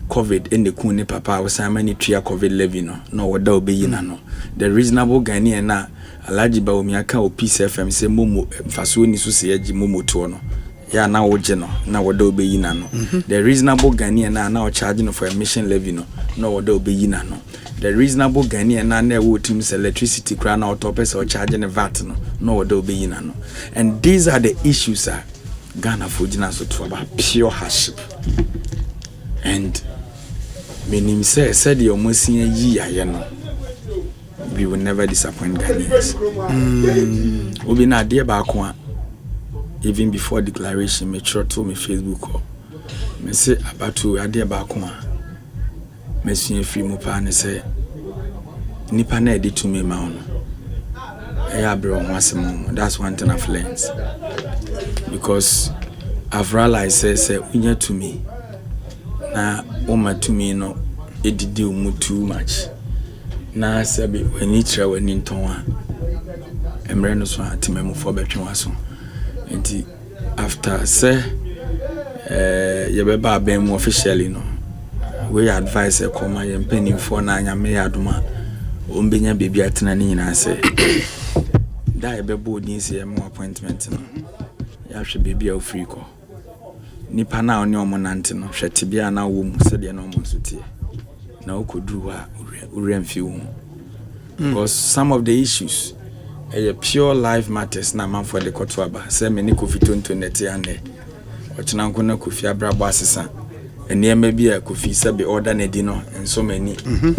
COVID in the kuni papa was many tua COVID levy no wada obeyina no the reasonable Ghanaian Alaji ba omiaka o Peace FM say momo faso ni so se yaji momo to no ya na woje no na wada obeyina no the reasonable Ghanaian na o charge no for emission levy no wada obeyina no the reasonable Ghanaian na wo teams electricity kra na otopes or charge ne VAT no wada obeyina no and these are the issues Ghana for jina so to about pure hardship and meaning said the almost yi aye no we will never disappoint Ghanaians. Obi na dear back one. Even before declaration, me sure to me Facebook or me say about to adia back one. Me see free mo pa ne say nipa na edi to me ma no. Eya bro wasem. That's one thing I've learned. Because I've realized say unya to me. Na oma to me no edidi umu too much. Na sabi when tra when ntonwa emre no so atimemu for betwe waso enti after say ye beba abem officially no we advise e koma ye mpanin for na anya me adoma ombenya bebi atena ni nyina say da e bebo odin say e mo appointment no ya hwe bebi a ofri ko nipa na oni omo nante no hwete bia na wo mu se de na omo sotie na okodu wa because some of the issues pure life matters na man for the kotwaba say me ni kofi tonto nete ande ochina nko na kofi abrabo asesa ene ma bi a kofi se be order na di no enso mani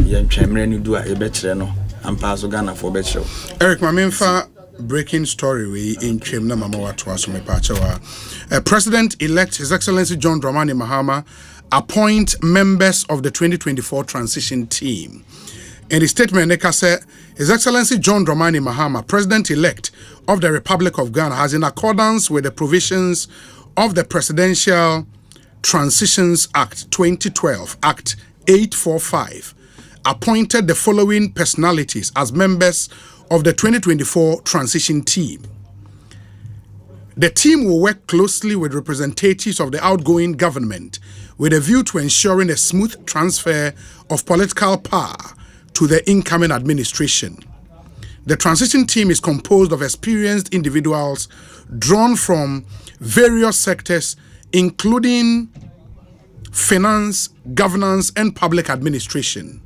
ye ntwemre ni du a ye be kire no ampa so Ghana for be kire Eric Mamemfa breaking story we in Twem na mama watu aso me pa chewa President-elect His Excellency John Dramani Mahama appoint members of the 2024 transition team. In the statement, Neka said, His Excellency John Dramani Mahama, President-elect of the Republic of Ghana, has, in accordance with the provisions of the Presidential Transitions Act 2012, Act 845, appointed the following personalities as members of the 2024 transition team. The team will work closely with representatives of the outgoing government with a view to ensuring a smooth transfer of political power to the incoming administration. The transition team is composed of experienced individuals drawn from various sectors, including finance, governance, and public administration.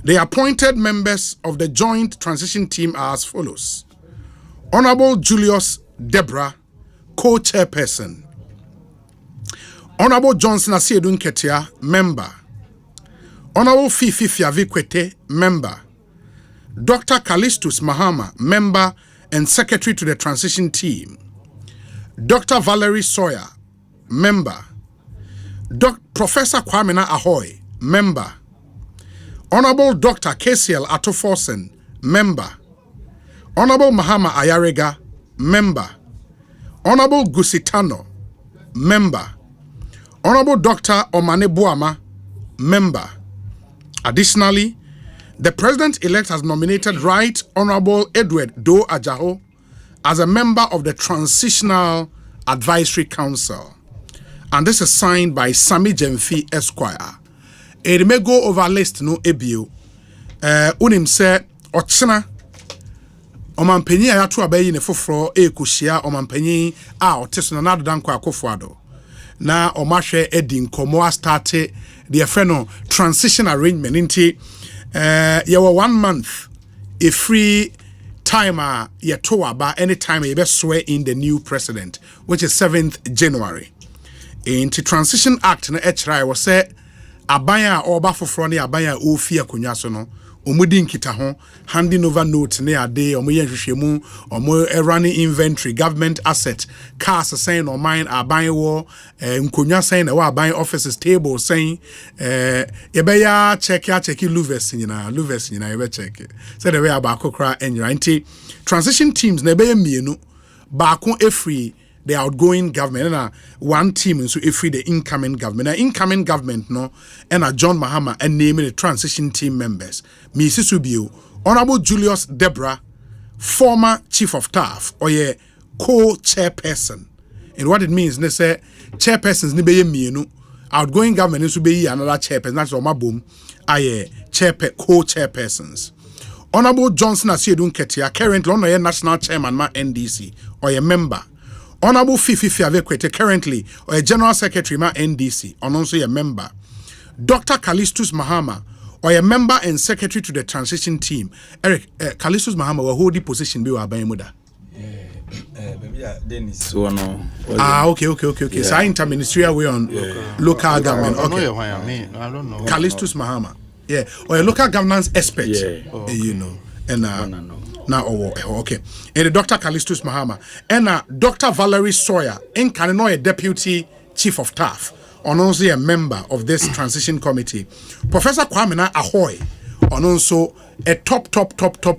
The appointed members of the joint transition team are as follows: Honorable Julius Deborah, co-chairperson; Honorable Johnson Asiedun Ketia, member; Honorable Fifi Fiavikwete, member; Dr. Callistus Mahama, member and secretary to the transition team; Dr. Valerie Sawyer, member; Professor Kwamena Ahoy, member; Honorable Dr. KCL Atoforsen, member; Honorable Mahama Ayarega, member; Honorable Gusitano, member; Honorable Dr. Omane Buama, member. Additionally, the President-elect has nominated Right Honorable Edward Do Ajaho as a member of the Transitional Advisory Council. And this is signed by Sami Jemfi Esquire. It may go over list no ebio. Unim se ochina omampanyi a yato abayi ne foforo ekuhia omampanyi a oteso na adodan kwa akofo na omahwe edi nkomo starte the friend transition arrangement nti you were 1 month a free timer yeto aba anytime you be swear in the new president, which is 7th January. In the transition act na echrai was say abaya oba foforo ne abaya ofi akonwa so no omudi nkita ho handing over notes ne ade omo yen hwehwemu omo running inventory government asset cars saying or mine are buying war nkonya saying na wa buying offices table saying yebeya check louvers nyina yebe check say the way abako kra enyira nti transition teams na ebeye mienu baako efree the outgoing government and one team so free the incoming government. The incoming government no and John Mahama and naming the transition team members. Mrs. Subio, Honorable Julius Debra, former chief of staff or ye co-chairperson. And what it means, they say chairpersons ni be me outgoing government is to be another chairperson. That's all my boom. Aye co-chairpersons. Honorable Johnson Asiedun Ketia, currently on the national chairman ma NDC or a member. Honorable Fifi Fiavekwete, currently or a general secretary ma NDC, and also a member. Dr. Callistus Mahama, or a member and secretary to the transition team. Eric, Callistus Mahama will hold the position be by Muda. Dennis. Okay. Yeah. So interministerial way on local government. Okay. I don't know. Callistus Mahama. Yeah. Or a local governance expert. Yeah. You know. And now okay. And the Dr. Callistus Mahama. And Dr. Valerie Sawyer, and can a deputy chief of staff, and also a member of this transition committee. Professor Kwamena Ahoy, and also a top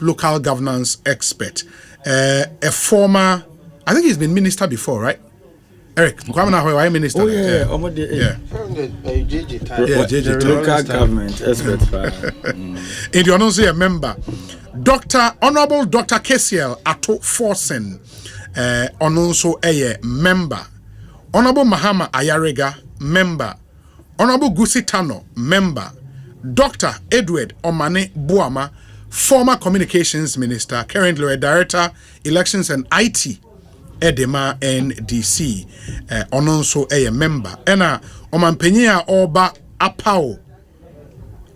local governance expert. A former, I think he's been minister before, right? Eric, Kwamena Ahoy, I'm minister. Oh yeah. Local government expert. And you're also a member. Honorable Dr. Kesiel Ato Forsen, and also a member. Honorable Mahama Ayarega, member. Honorable Gusi Tano, member. Dr. Edward Omane Buama, former communications minister, currently a director, elections and IT, Edema NDC, and also a member. And Omampenia Oba Apao,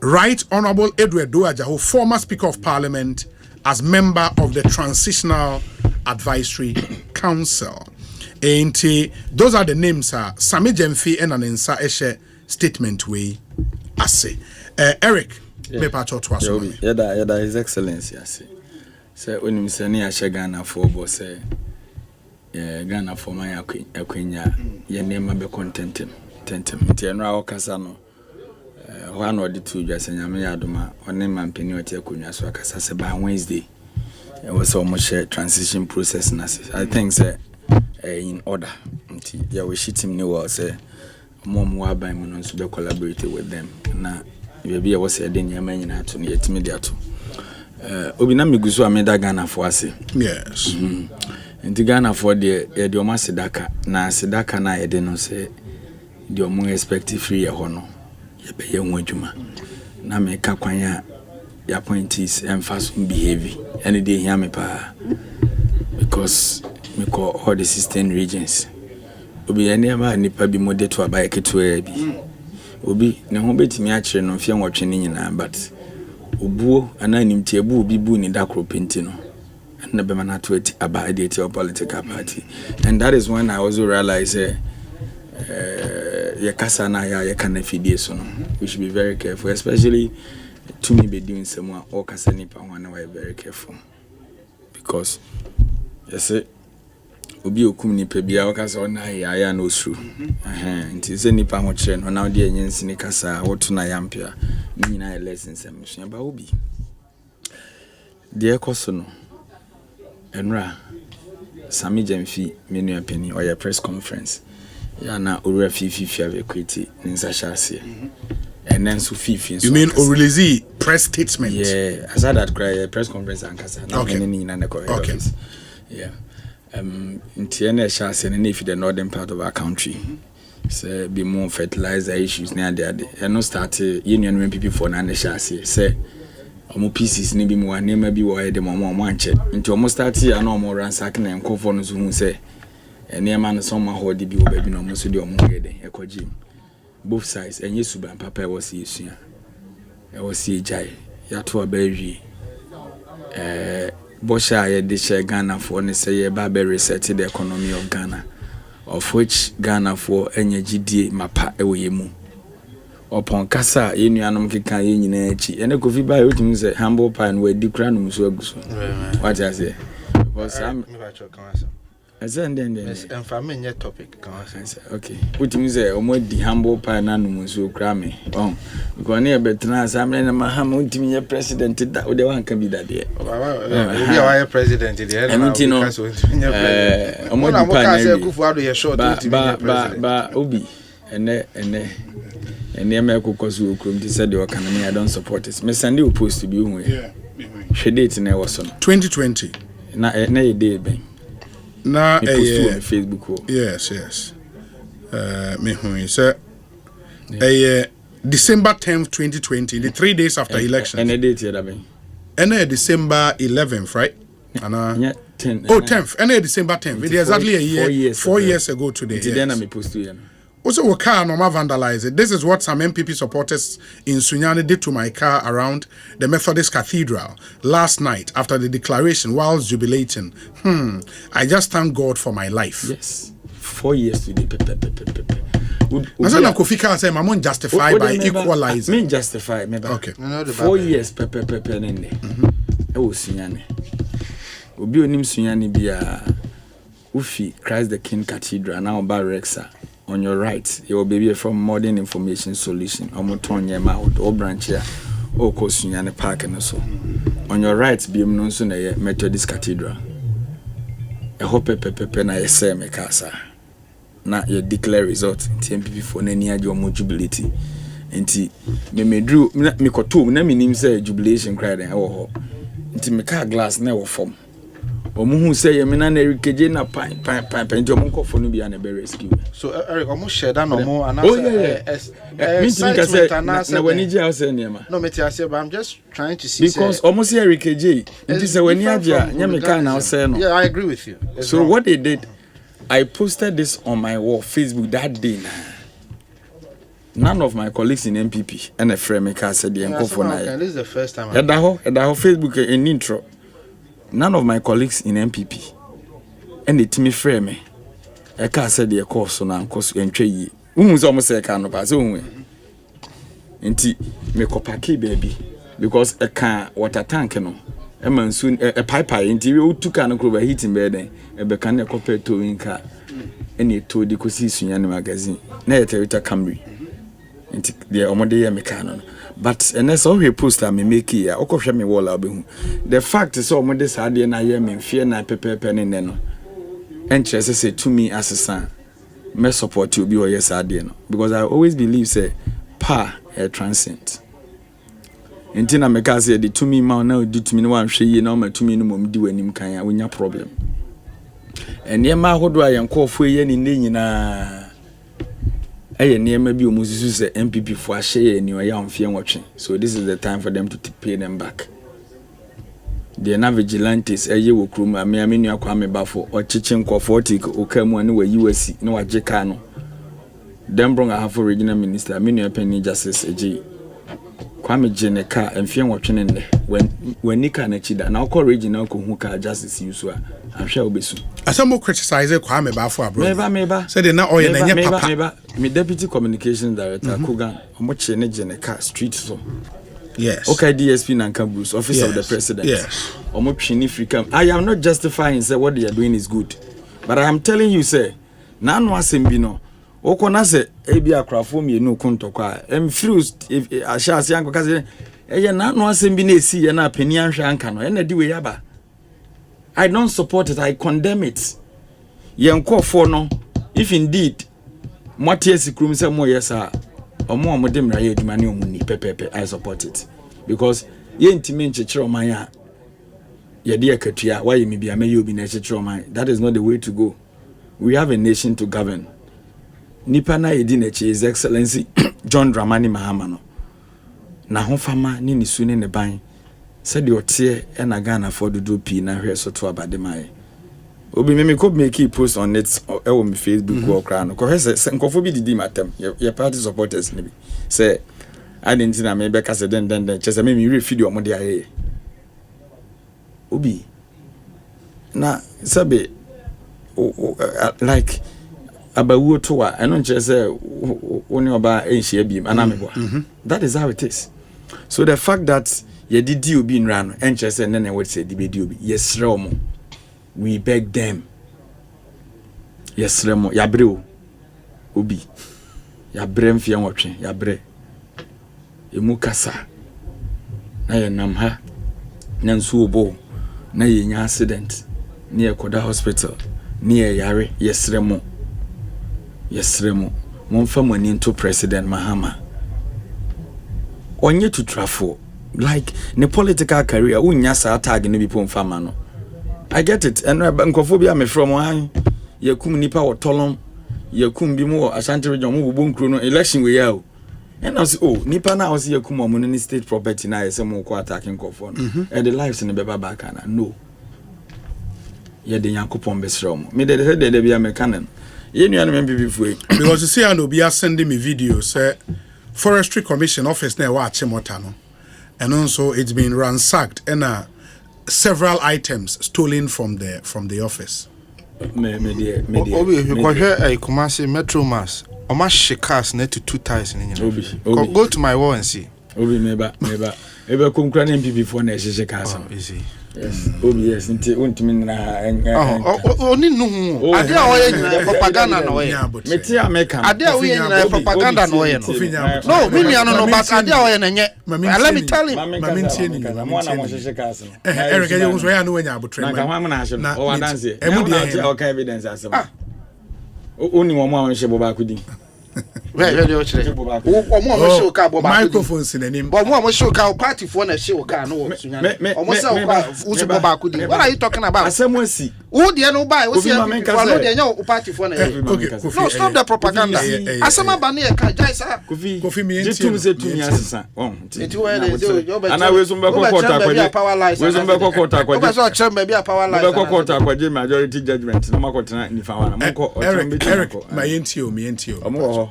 Right Honorable Edward Duajaho, former Speaker of Parliament, as member of the Transitional Advisory Council. And those are the names, Sami Jemfi and Anensa Eshe statement we ase. Eric, me pacho to us. Yeah, His Excellency, I say. So when you say near Ghana for boss, Ghana for my Aquina, your name be contentum. Tienra Casano. One or the two just in Yamiaduma, one name and penny at Yakunya Swakasa by Wednesday. It was almost a transition process. I think, sir, in order. Yeah, we shit him new or say, Mom Waba and to collaborate with them. Now, maybe I was a dinner man at to yet mediato. Obinami Gusu made a Ghana for us. Yes. And the Ghana for the Edioma Sedaka, na Sedaka na Edeno say, the more expected free a honor. Ye wajuma na me ka kwanya ya appointees emphasis behavior any day here me pa because me call all the 16 regions obi ene ma nipa bi mode to abaye keto bi obi ne ho betimi a kire no fie nwotwe ni nyina but obuo ana nimti ebu obi bu ni dakro penti no na be mana to abaye the political party, and that is when I also realized yakasa na ya yakana fidie so no we should be very careful, especially to me be doing some or kasa nipa one way very careful because yes obi okum nipa bia wakasa ona ya no true nti se nipa ho kire no na de enyensi ni kasa woto na yampia ni na lessons am ba obi de ekoso no enra Sami Jemfi menu penny or your press conference. Yana Ura Fifi have equity in Sashasi. And then so Fifi. You mean Orilizi press statement? Yeah, I saw that cry press conference and Casa. Okay. Okay. Yeah. In Tiana Shas and if the northern part of our country. Say be more fertilizer issues near there. And no start union when people for Nanda Shasi. Say omo pieces ni bi mo ane ma bi wo e de mo anche nti omo start ya na omo ransack na enkofo no so hu se ene ma no so ma ho de bi wo ba bi no omo so de omo gede ekogim both sides enye suban papa e wo se yesua e wo se jai ya to abawi bosha ye de she Ghana for ne say ye ba be reset the economy of Ghana, of which Ghana for enye gidie mapa e wo yemu upon kasa yenuanom keka ye nyina achi ene kofi ba ye otum say humble pie no wadi kra no so aguso what I say because I'm I say then and family net topic can say okay otum say omo di humble pie na no so kra me because na betena asam na maham otum ye president da o de wan kan bi da de obi a president de na because otum ye president omo di pie say Kufuado ye short ba obi ene me kokoso okrom ti said you can me I don't support it me send you post to be hu she date na was on 2020 na e dey ben na post on Facebook yes me hu say December 10th 2020 the 3 days after elections and date here da ben and December 11th right and 10th and December 10th it is exactly a year 4 years ago today then I me post to you also, we car normal vandalize it. This is what some MPP supporters in Sunyani did to my car around the Methodist Cathedral last night after the declaration while jubilating. I just thank God for my life. Yes. 4 years today. I said, Kofika say, I'm justified by equalizing. Me justify. Okay. 4 years. Nende. Sunyani. Obi onim Sunyani biya. Ufi Christ the King Cathedral now Rexa. On your right, your baby from Modern Information Solution, Omotonya Mouth, or branch here, or Kosunyane Park and so. On your right, be known soon a Methodist Cathedral. I hope Pepe na say me casa. Na you declare result, TMPP for any your jubility. Nti me drew me koto na me nim say jubilation cry den wo ho. Nti me car glass na wo form. Omuhu say ye me na Erikeje na pan nti omunkofo no bia na be rescue. So Eric omu share that no more and na wani je house niema. No me ti ase but I'm just trying to see because omu say Erikeje nti say wani aja nya me car na say no. Yeah, I agree with you. So wrong. What they did, I posted this on my wall Facebook that day. None of my colleagues in MPP and a friend me car said the enkofo na. This is the first time. At the Facebook in intro. None of my colleagues in MPP and the Timmy frame me. I can't say the course on and course and trade. Who's almost a kind of pass only. Inti me copaki baby because a car water tank no. A man soon a pipe interior two can over heating bed a becana copper towing car. And it told the Ekosiisen magazine. Near Territa Camry. Inti the Omode Mecano. But and that's all he poster me make here. Okosha me wall abi. The fact is all Omode sade na ye me fear na pepe ne no. Enche say to me as a son. Me support you be o yes ade no. Because I always believe say pa a transcend. Enti na meka say the to me ma na do to me no wan hwe yi na o ma to me no mom di wanim kan a wonya problem. Ene ma hodo ayenkofo ye ni nyina eye niema bi omususu se MPP for ahye ni oya onfie nwotwe. So this is the time for them to pay them back. They na vigilantes eye wo krum ame nu akwa me bafo ochichi nkofo otik okamu ane wa USC na waje ka no. Dem bring a half regional minister amenu penny justice eji. Kwame Jeneka emfie nwotwe ne when nika na chida na okọ regional ko hu ka justice yusu a ahwe obesu. Asembo criticize Kwame Bafo abro. Meba. Said na oye na nye papa. Meba. Me deputy communications director Kogan omoche ne Jeneka street so. Yes. Okay, DSP Nanka Bruce, office of the president. Yes. Omopchini free. I am not justifying say what they are doing is good. But I am telling you say nan wasembi no. Okona se ebi akrafo mi enu kontokwa. Em fused if asha ase anko kaze nan wasembi na esi ye na pani anhwa anka no. Na di we yaba. I don't support it. I condemn it. Yenkofo no if indeed Matias Krum say mo yesa omo dem ra ye aduma ne omuni pepepe I support it because ye ntimi nchechero man ya ye de akatua why me bia me ye obi na chechero man. That is not the way to go. We have a nation to govern. Nipa na edi na His Excellency John Dramani Mahama no na ho fama ni ni su ne ne ban said the otie e na Ghana for do pi na hwe so to abade mai obi me ko make a post on it on my Facebook or kra no ko hwe se nkofo bi didi matem your party supporters ni bi say I didn't na me be ka se den chese me re video mo de aye obi na sabe like abawu to a eno nche say woni oba enhia biem anamebo. That is how it is. So the fact that ye didi obi nra no enche say nene what say di bedi obi yesre omo, we beg them yesre mo yabre o obi yabre mfie nwotwe yabre emu kasa na ye nam ha na nsu obo na ye nya accident ni ekoda hospital ni ye yare yesre mo momfa mani into President Mahama onye to trafo like ne political career unya sa tag no bi pon fama no. I get it and nkofobia me from han yakum nipa wotolom yakum bi mu Ashanti region mu bubu nkro no election we ya o and I say oh nipa na was yakum omo no state property na yese mu ko attacking nkofo no and the lives in the beba back na no ye de yankopon besrom me de bia me kanen ye nua no MPP fuwe because you see and obi sending me video say forestry commission office na wa achemota no and also it's been ransacked and several items stolen from the office. Obi kwahwe Kumasi Metro Mass oma shikas net to 2 ties in go to my wall and see. Obi meba ebe konkra na MPP for na shikas. Easy. Yes. Obi yes nti untimi na oni no hu ade a oye nyina propaganda na oye meti America ade a oye nyina propaganda na oye no me nua no but ade a oye na nye let me tell you mwana mo shikas no Eric you so ya no wanya abotre na ka hwan na ahye no o wadanse e o ka evidence asem oni wo mo a nhye boba akudi microphones in the name. But one show car party for a show car. No, what are you talking about? Someone see. Who do you know by? What's your party for? No, stop the propaganda. Asema Bania Kajaisa. Kofi me into say 2 years. And I was power license. Majority judgment. No matter tonight in Eric, my NTO.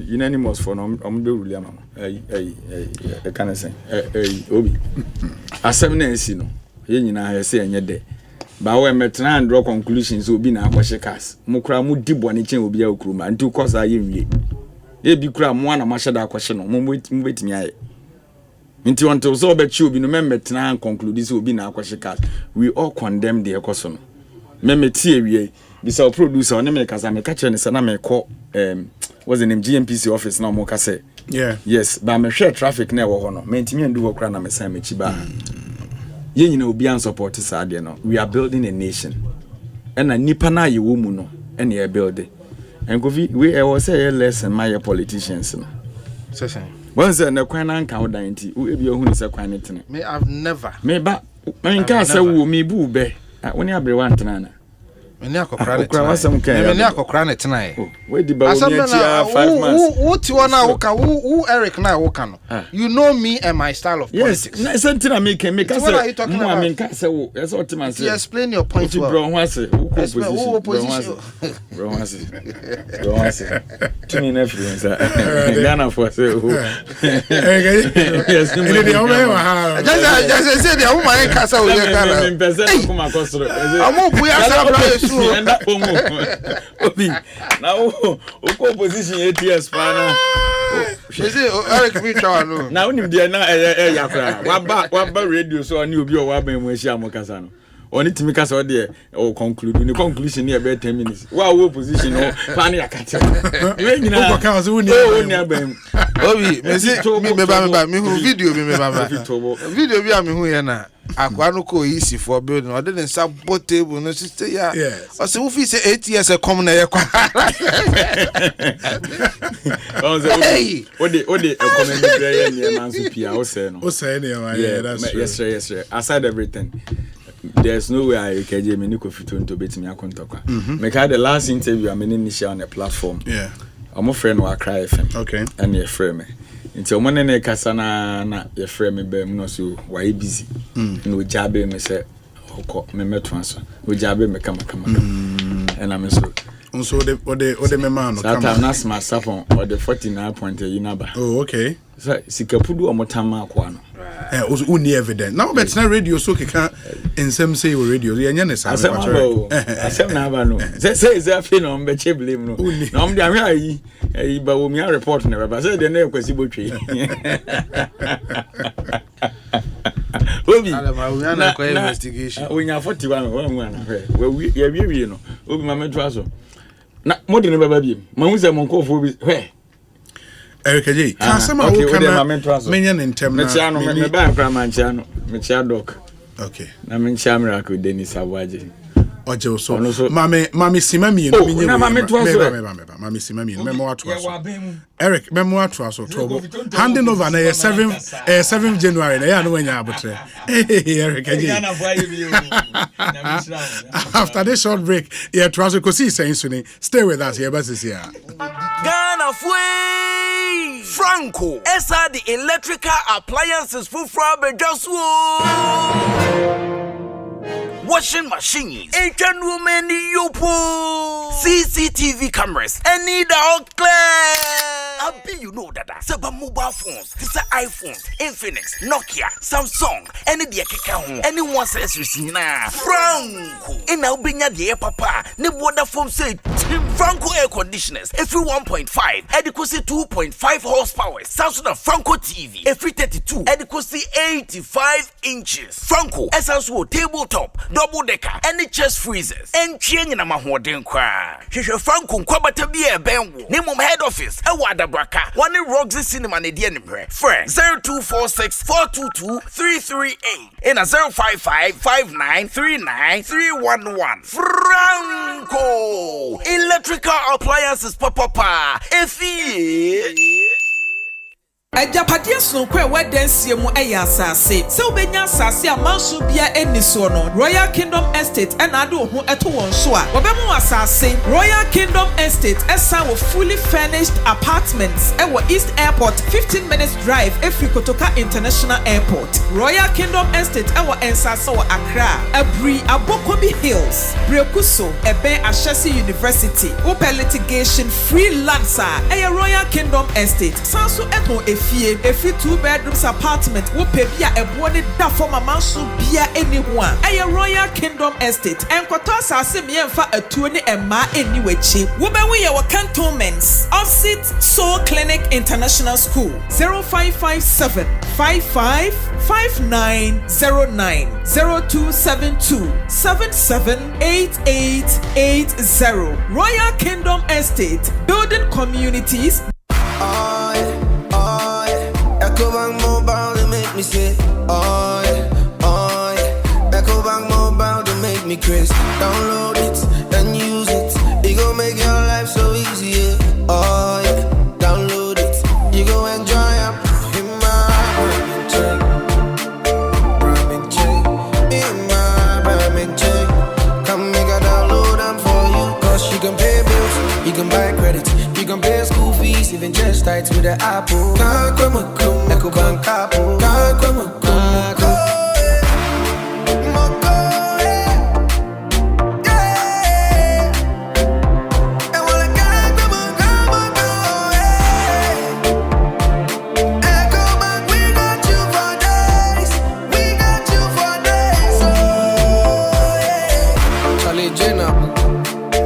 Unanimous for no be William can say obi asem na esi no ye nyina ha se enye de ba we metna and draw conclusions obi na akwahye cars mukura mu di bone chen obi a okuruma nti kosa ye nwie e bi kura mu ana mahye da akwahye no mu betimi aye nti wonto so obechi obi no metna and conclude so obi na akwahye cars we all condemn the ekoso no memeti ewie bisa producer on me kasa me catch ne sana me call was the name GMPC office na mo ka say yes ba me share traffic na wo ho no me ntimi ndu wo kra na me san me chi ba ye nyina obi an support sade no we are building a nation and nipa na ye wo mu no and ye build and go we was say less and my politicians no say once na kwan na nka wodan nti e bi ohunu se kwan ne tene me I've never me ba me nka say wo me bu be woni abrewa ntena na meni akokra ne tena we di ba woni atia 5 months who ti wona woka who Eric na woka no you know me and my style of politics yes sentina make say mo am nka say wo yes otiman say explain your point well bro ho ase who opposition bro ho ase to me na influence Ghana for say yes ni dey o me wa just say dey o ma nka say wo Ghana me person ko ma kosoro amo buya say enda pomo obi na o opposition ATS pa no she say Eric me twa no na unim dia na yakra waba radio so ani obi o waba mu ahia mo kasa no oni timi kasa o de o conclude ni conclusion ni about 10 minutes wa wo opposition no pa na yakati we nyina o ka so uni abam obi me say me ba me hu video me ba video bi a me hu ye na akwa no ko easy for building or didn't support table no sister ya o se wo fi say 8 years e come na ye kwa ode economy prayer ni man so pia o say no that's yes aside everything there's no way I can me ni ko fito nto betimi akontokwa make the last interview I mean share on a platform I'm friend wa cry FM okay and your friend nti o monene ne kasa na your friend me be no so why busy no jabe me say oko me meto aso o jabe me kama and I'm so So the mema no come. That nas my sapon or the 49 point number. Oh, okay. So sikapudu or motama kwano. Also only evident. Now but na radio so keka in some say radio. Yenya ne sa. Asem na ba no. Say afi no mbeche blame no. Na om dia hwa yi ba wo mi report na ba say de na ekwasi botwe. Obi na investigation. We nya 41 one na hwe. We ya wie no. Obi ma me twa so. Na modi ne baba bi. Ma hu se mon kofo bi hwe. Eric J. Kasama wo kana menya ntem na. Mechia no me ba nkra manchia no. Mechia doc. Okay. Na menchia miracle Denis Awaje. Oje so. Mami simami no menye. Na mami to so. Mami simami no memo ato so. Eric memo ato so trouble. Handing over na 7th January na ya no wanya abotre. Eric J. After this short break, yeah, trouser Ekosiisen Suni. Stay with us here, but here. Ghana Fui Franco. Esa the electrical appliances for just washing machines, Asian women yopo, CCTV cameras, any dog clear. I be you know that several mobile phones, this are iPhones, Infinix, Nokia, Samsung, any the account, anyone says you na Franco. In our binya the papa, ne water foam say Franco air conditioners, every 1.5, adequacy 2.5 horsepower, Samsung Franco TV, every 32, adequacy 85 inches. Franco, essential tabletop, double decker, any chest freezers, and chain in a mahoden cry. Franco, Kwabata be a benwo, name of head office, a water braka, one in Roxy Cinema, the enemy, friend 0246 422 338, in a 055 5939 311. Franco, electrical appliances, papa, if he. Ejapadia so kwe wedensie mu asase se obenya asase amanso bia eniso no Royal Kingdom Estate enado ho eto won so a wobemu asase Royal Kingdom Estate esa wo fully furnished apartments ewo East Airport 15 minutes drive Kotoka International Airport. Royal Kingdom Estate ewo ensase wo Accra Abri Abokobi Hills Brekuso ebe Ashesi University open litigation free lands a Royal Kingdom Estate sanso eto Every 2 bedrooms apartment will pay via a body that for my manso bia anyone. A Royal Kingdom Estate and Kotos are simian for a 20 and ma anyway cheap. Women we our cantonments. Offset Soul Clinic International School 0557 555909 0272 778880. Royal Kingdom Estate building communities. Ecobank Mobile to make me say, oh yeah. Ecobank Mobile to make me crazy. Download it and use it. It gon' make your life so easy, yeah. Oh yeah. Download it. You go enjoy it. In my Ramen check. Come make a download them for you. Cause you can pay bills, you can buy credit, you can pay school fees, even just tight with the Apple. Ecobank Apple.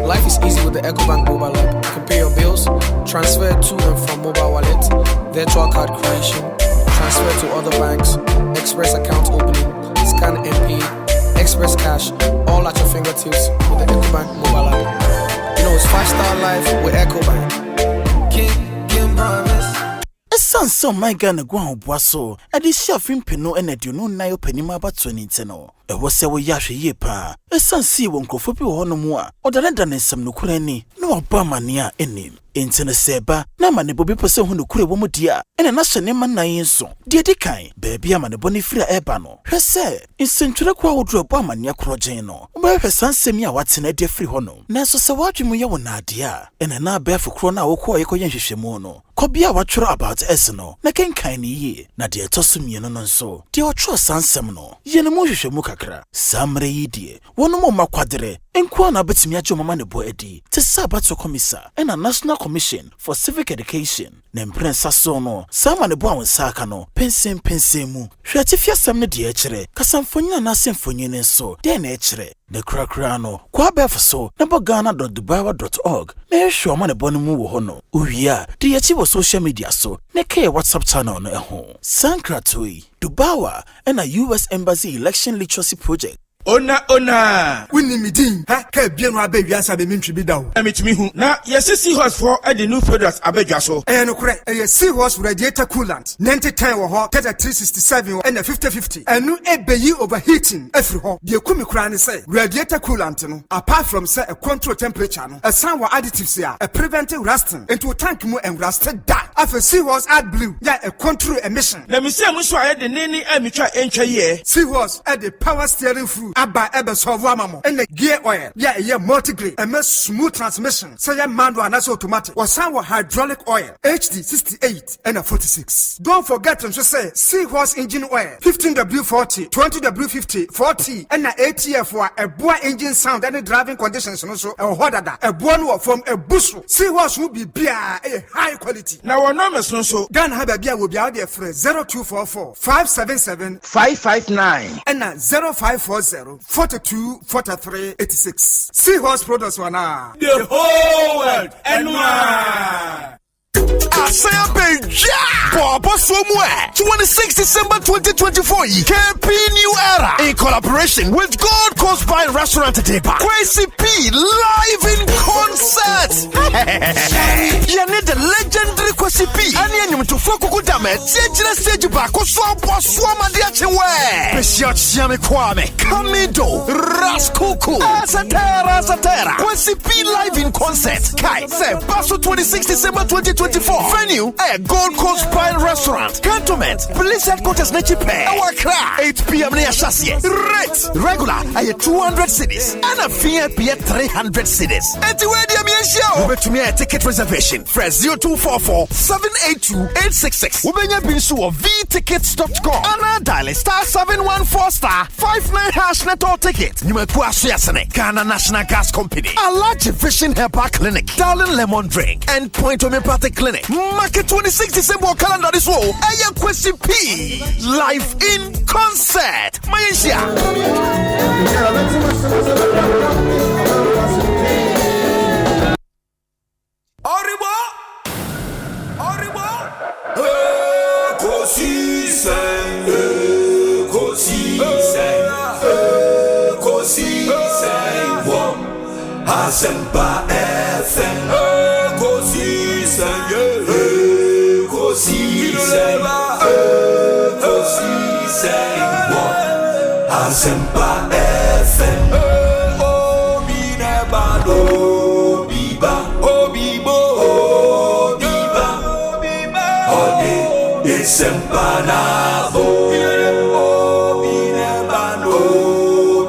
Life is easy with the Ecobank mobile app. You can pay your bills, transfer to and from mobile wallet, virtual card creation, transfer to other banks, express account opening, scan and pay, express cash, all at your fingertips with the Ecobank mobile app. You know it's 5-star life with Ecobank. King promise. Esanso my Ghana gwa boaso ade shafin peno enadio no nayo panima ba 20 no ewo se wo yahwe ye pa esansi wo nkofo bi wo hono mu a odalenda ne nsam no kura ni no oba mane a enim entene seba na mane bobi pose hu no kura wo mu dia ene na hyene man nan nso de dikan baabi amane boni fira eba no hwese insentwere kwa wo dro bo amane akrogen no ba hwesansemi a watena de firi hono na so se wadwemu ye wo na ade a ene na befo kro na wo ko ye ko yenhwehwemu no kobia watwero about es no na kenkan ni ye na de etosumie no nso de otwo sansem no ye ne mo hwehwemu kakra samre yi die wono mo makwadere Enkwana betimi ajo mama ne bo edi. Te sabato komisa and a National Commission for Civic Education. Nemprensa so no. Sama ne bo awonsaka no. Pensem mu. Hwatifia sam ne de echere. Kasamfonya na semfonye ne so. De na echere. The crackra no. Kwa befo so. Ghana.dubawa.org. Na ehwe ma ne bo no mu wo ho no. Uwia. De yachi wo social media so. Ne ke WhatsApp channel no eho. Sankratoi. Dubawa and a US Embassy Election Literacy Project. Ona. Winni meeting. Ha, ka bienu abewiasa be mentwi bi dawo. Emitimi hu. Na yesi seahorse for the new products abedwa so. No kure. Seahorse radiator coolant. 9010 wo ho, 367 and 5050. Enu ebeyi overheating afri ho. De kumi kura ne say radiator coolant no. Apart from say a control temperature no, a san wa additives ya, a preventing rusting into tank mu and rusted da. After Seahorse add blue, ya a control emission. Let me see am so aye the nini emitwa encha ye. Seahorse add the power steering fluid. Abba ebe solve amamo. And the gear oil. Yeah, yeah, multi-grade. And smooth transmission. So yeah, manual and that's automatic. Or some hydraulic oil. HD 68 and a 46. Don't forget to say Seahorse engine oil. 15W40, 20W50, 40 and a ATF for a boy engine sound and the driving conditions also a hodada. A bono from a bushel. Seahorse will be beer a high quality. Now our numbers no so. Ghana have a beer will be out there for 0244 577 559 and 0540 42 43 86. Seahorse products wana. The whole world and one. Asempa Bobo somewhere 26 December 2024 KP New Era in collaboration with Gold Coast by Restaurant Teba Kwesi P live in concert. You need the legendary Kwesi P and you to Fokuku Dame Tejira stage back Swampo Swama Diachewe Bishop Siame Kwame Kamido Raskuku Satera Kwesi P live in concert Kai say Basso 26 December 2024 venue Gold Coast Pine Restaurant Cantonment Police Headquarters Nechipe Our cry 8 p.m. near Chassis Rate regular 200 cities and a VIP 300 cities and to where the show over to me a ticket reservation fresh 0244 782 866 Ubenya Binsu of vtickets.com and dial *714*59# net ticket Numekwa Suyasane Ghana National Gas Company a large vision herbal clinic Darling Lemon Drink and Point Homeopathic Clinic Market 26 December calendar this wall. I am Kwesi P live in concert. Malaysia. Arriba. Ekosiisen Asempa FM Ekosiisen Asempa FM Obinebado Biba Obibo Biba Ode Asempa Nabo Obinebado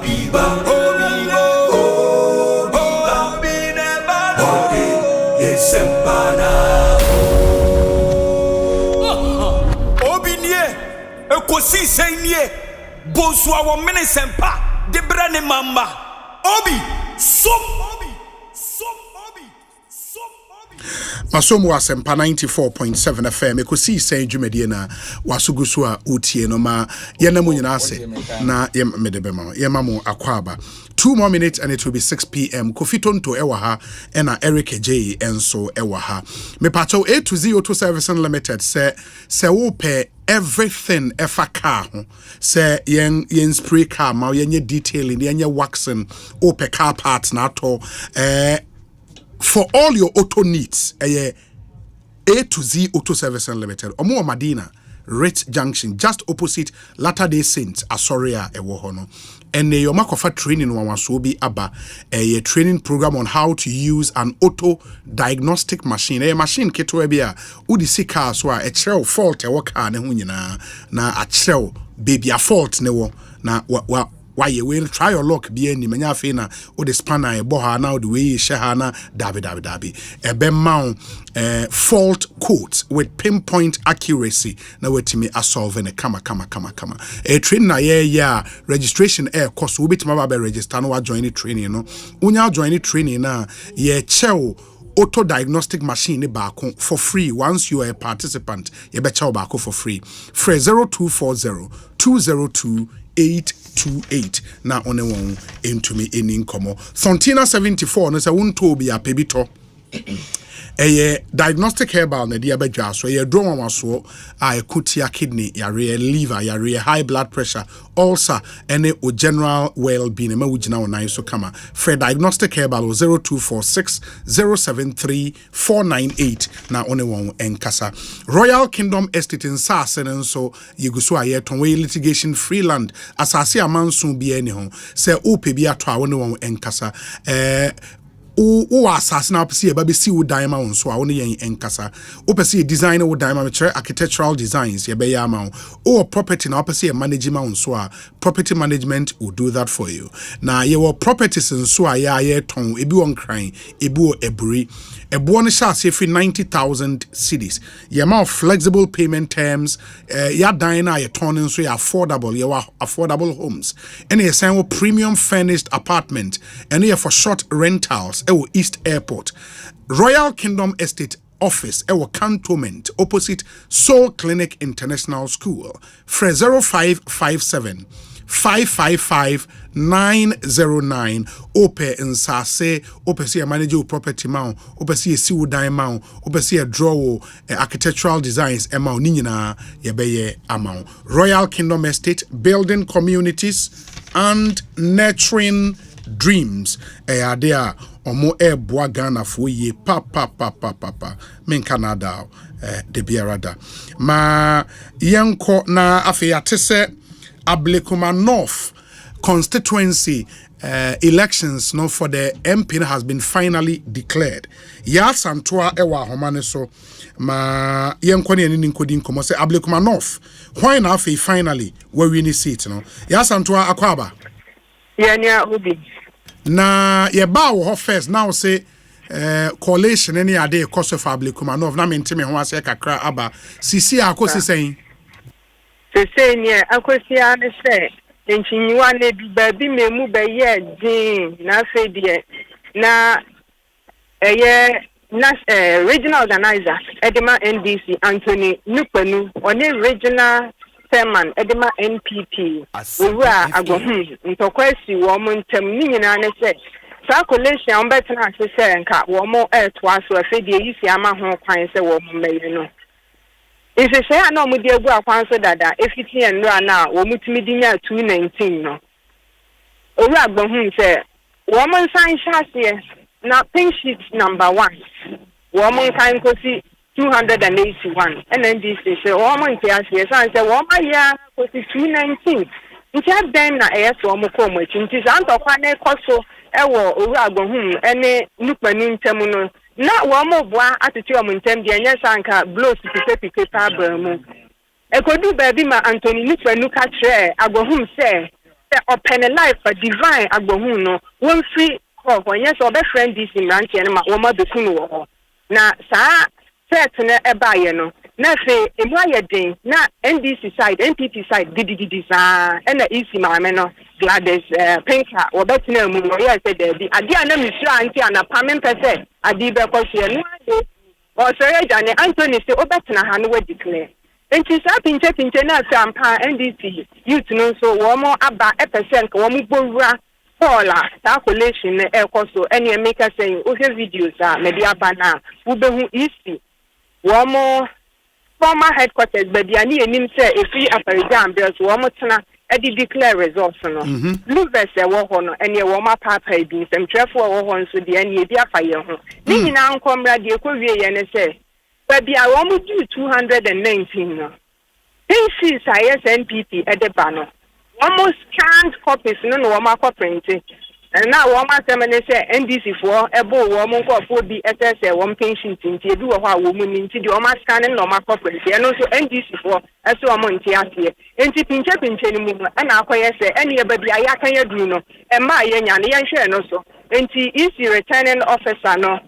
Biba Obibo Biba Ode Asempa Nabo Obinie Ekosiisen Bonsu awo Asempa de brane mamba Obi Masomo Asempa 94.7 FM Ekosiisen dwumedie na wasugusu a utie no ma yenamu nyina ase na medebema yemamu akwaba 2 more minutes and it will be 6 p.m. Kofi Tonto ewa ha ena Eric J enso ewa ha me pacho A to Z Auto Service Unlimited se wo pe everything efa car ho se yen spray car ma yen detailing yen waxing ope car parts na to for all your auto needs A to Z Auto Service Unlimited omo Madina Rich Junction just opposite Latter-day Saints Asoria ewo ho no and your makofa training wanso bi aba a training program on how to use an auto diagnostic machine a machine keto bi a udi sika so a chrel fault e wo car ne ho nyina na a chrel baby a fault ne wo na why you will try your luck be any manya fina or the spanner boha now the way shahana dabi ebe mount fault codes with pinpoint accuracy na wetimi a solve in a kama a train na yeah registration air cost will be to be register no join training no unya join training na ye chew auto diagnostic machine back for free once you are a participant you better back for free free 0240 202 828 na one won into me in komo Sontina 74 no say wonto bi apebito diagnostic herbal na dia badwa so drone waso kutia kidney yare liver yare high blood pressure ulcer any o general well-being ma wugina onan so kama for diagnostic herbal 0246 073 498 na one won enkasa Royal Kingdom Estate in Sasen so yeguso ayeton we litigation free land asase amanso bi ani ho se ope bi ato a one won enkasa o assassin apesi e ba be si wo dan ma won so a won yen enkasa o pesi design wo dan ma chere architectural designs ye be ya ma o property na apesi e manage ma won so a property management will do that for you na ye wo properties so a ye ton ebi won kran ebi wo eburi ebo no sha se free 90,000 cedis ye ma flexible payment terms ya dan na ye ton so ya affordable ye wa affordable homes and ye sign wo premium furnished apartment and ye for short rentals East Airport. Royal Kingdom Estate Office Cantonment opposite Soul Clinic International School. Fre 0557 555 909 ope nsase ope see manage property mount ope see siwu dan mount ope see draw architectural designs amount ni nyina ye beye amount Royal Kingdom Estate building communities and nurturing dreams are there omo boa Ghana fo ye papa men Canada de biarada ma yenko na afiyate se Ablekuma North constituency elections no for the MP has been finally declared ya santoa ewa homane so ma yenko ne ni nkodi nkomo se Ablekuma North why na afi finally we win seat no ya santoa akwaba nya obi na ye ba wo first now say collation any ade cost of Ablekuma North na mente me ho ase kakra aba sisi akosi sen se ne akosi ane se nchinywa ne bi ba bi memu ba ye din na fe de na na regional organizer edema NDC Anthony Nupanu one regional chairman edema NPP owura agohun ntokwasi wo mo ntem ni nyina ne se sa Collation on betena se nka wo mo to aso afedie yisi ama ho kwan se wo mo meyi no ise se ana mo de egu akwan so dada efiti enra na wo mutimi dinya 219 no owura agohun se wo mo san hase na pink sheet number 1 wo mo kan kosi 281 NNDC say woman ntiase san say woman ya kosi 219 ntia den na so mo ko mo nti san to kwa na koso ewo owu agohun ene nupani ntem no na wo mo boa atete o mo ntem de enya sanka blows pipepike pa abramu ekodu baby ma Anthony nupanu ka tre agohun say open life for divine agohun no won free call enya so be friend this in ranch ene ma wo ma be kunu wo na sa set na ebaye no na fe emu ayedin na NDC side NPP side didididi sa na isi maame no Gladys Pinka obetina mu no ye say there bi ade ana misra anti ana pamen pese ade be kwose no ade o so ye jane Anthony say obetina ha no we declare enti sa pinche na sampa NDC youth no so wo mo aba epese nka wo mo bowura Paula ta Collation na ekoso ene make say o he videos a media bana wo behu isi Womo former headquarters baby ani enim say efi Afarijan bills womo tena edi declare results no Luvers e wo ho no ene wo ma papa bi semtrefo wo ho nso de ene ebi afa ye ho ni nyina nkomra de ekowie ye ne say baby a womo do 219 no this is NPP edeba no womo scanned copies no womo akọ print and now one man say NDC for a bull woman for be SSA 1 patient in the do a woman into the Oma scanning no corporate and also NDC for as a month here. And to pinch up in Chenimo and I say anybody I can do no and my yan share no so. And he is the returning officer no.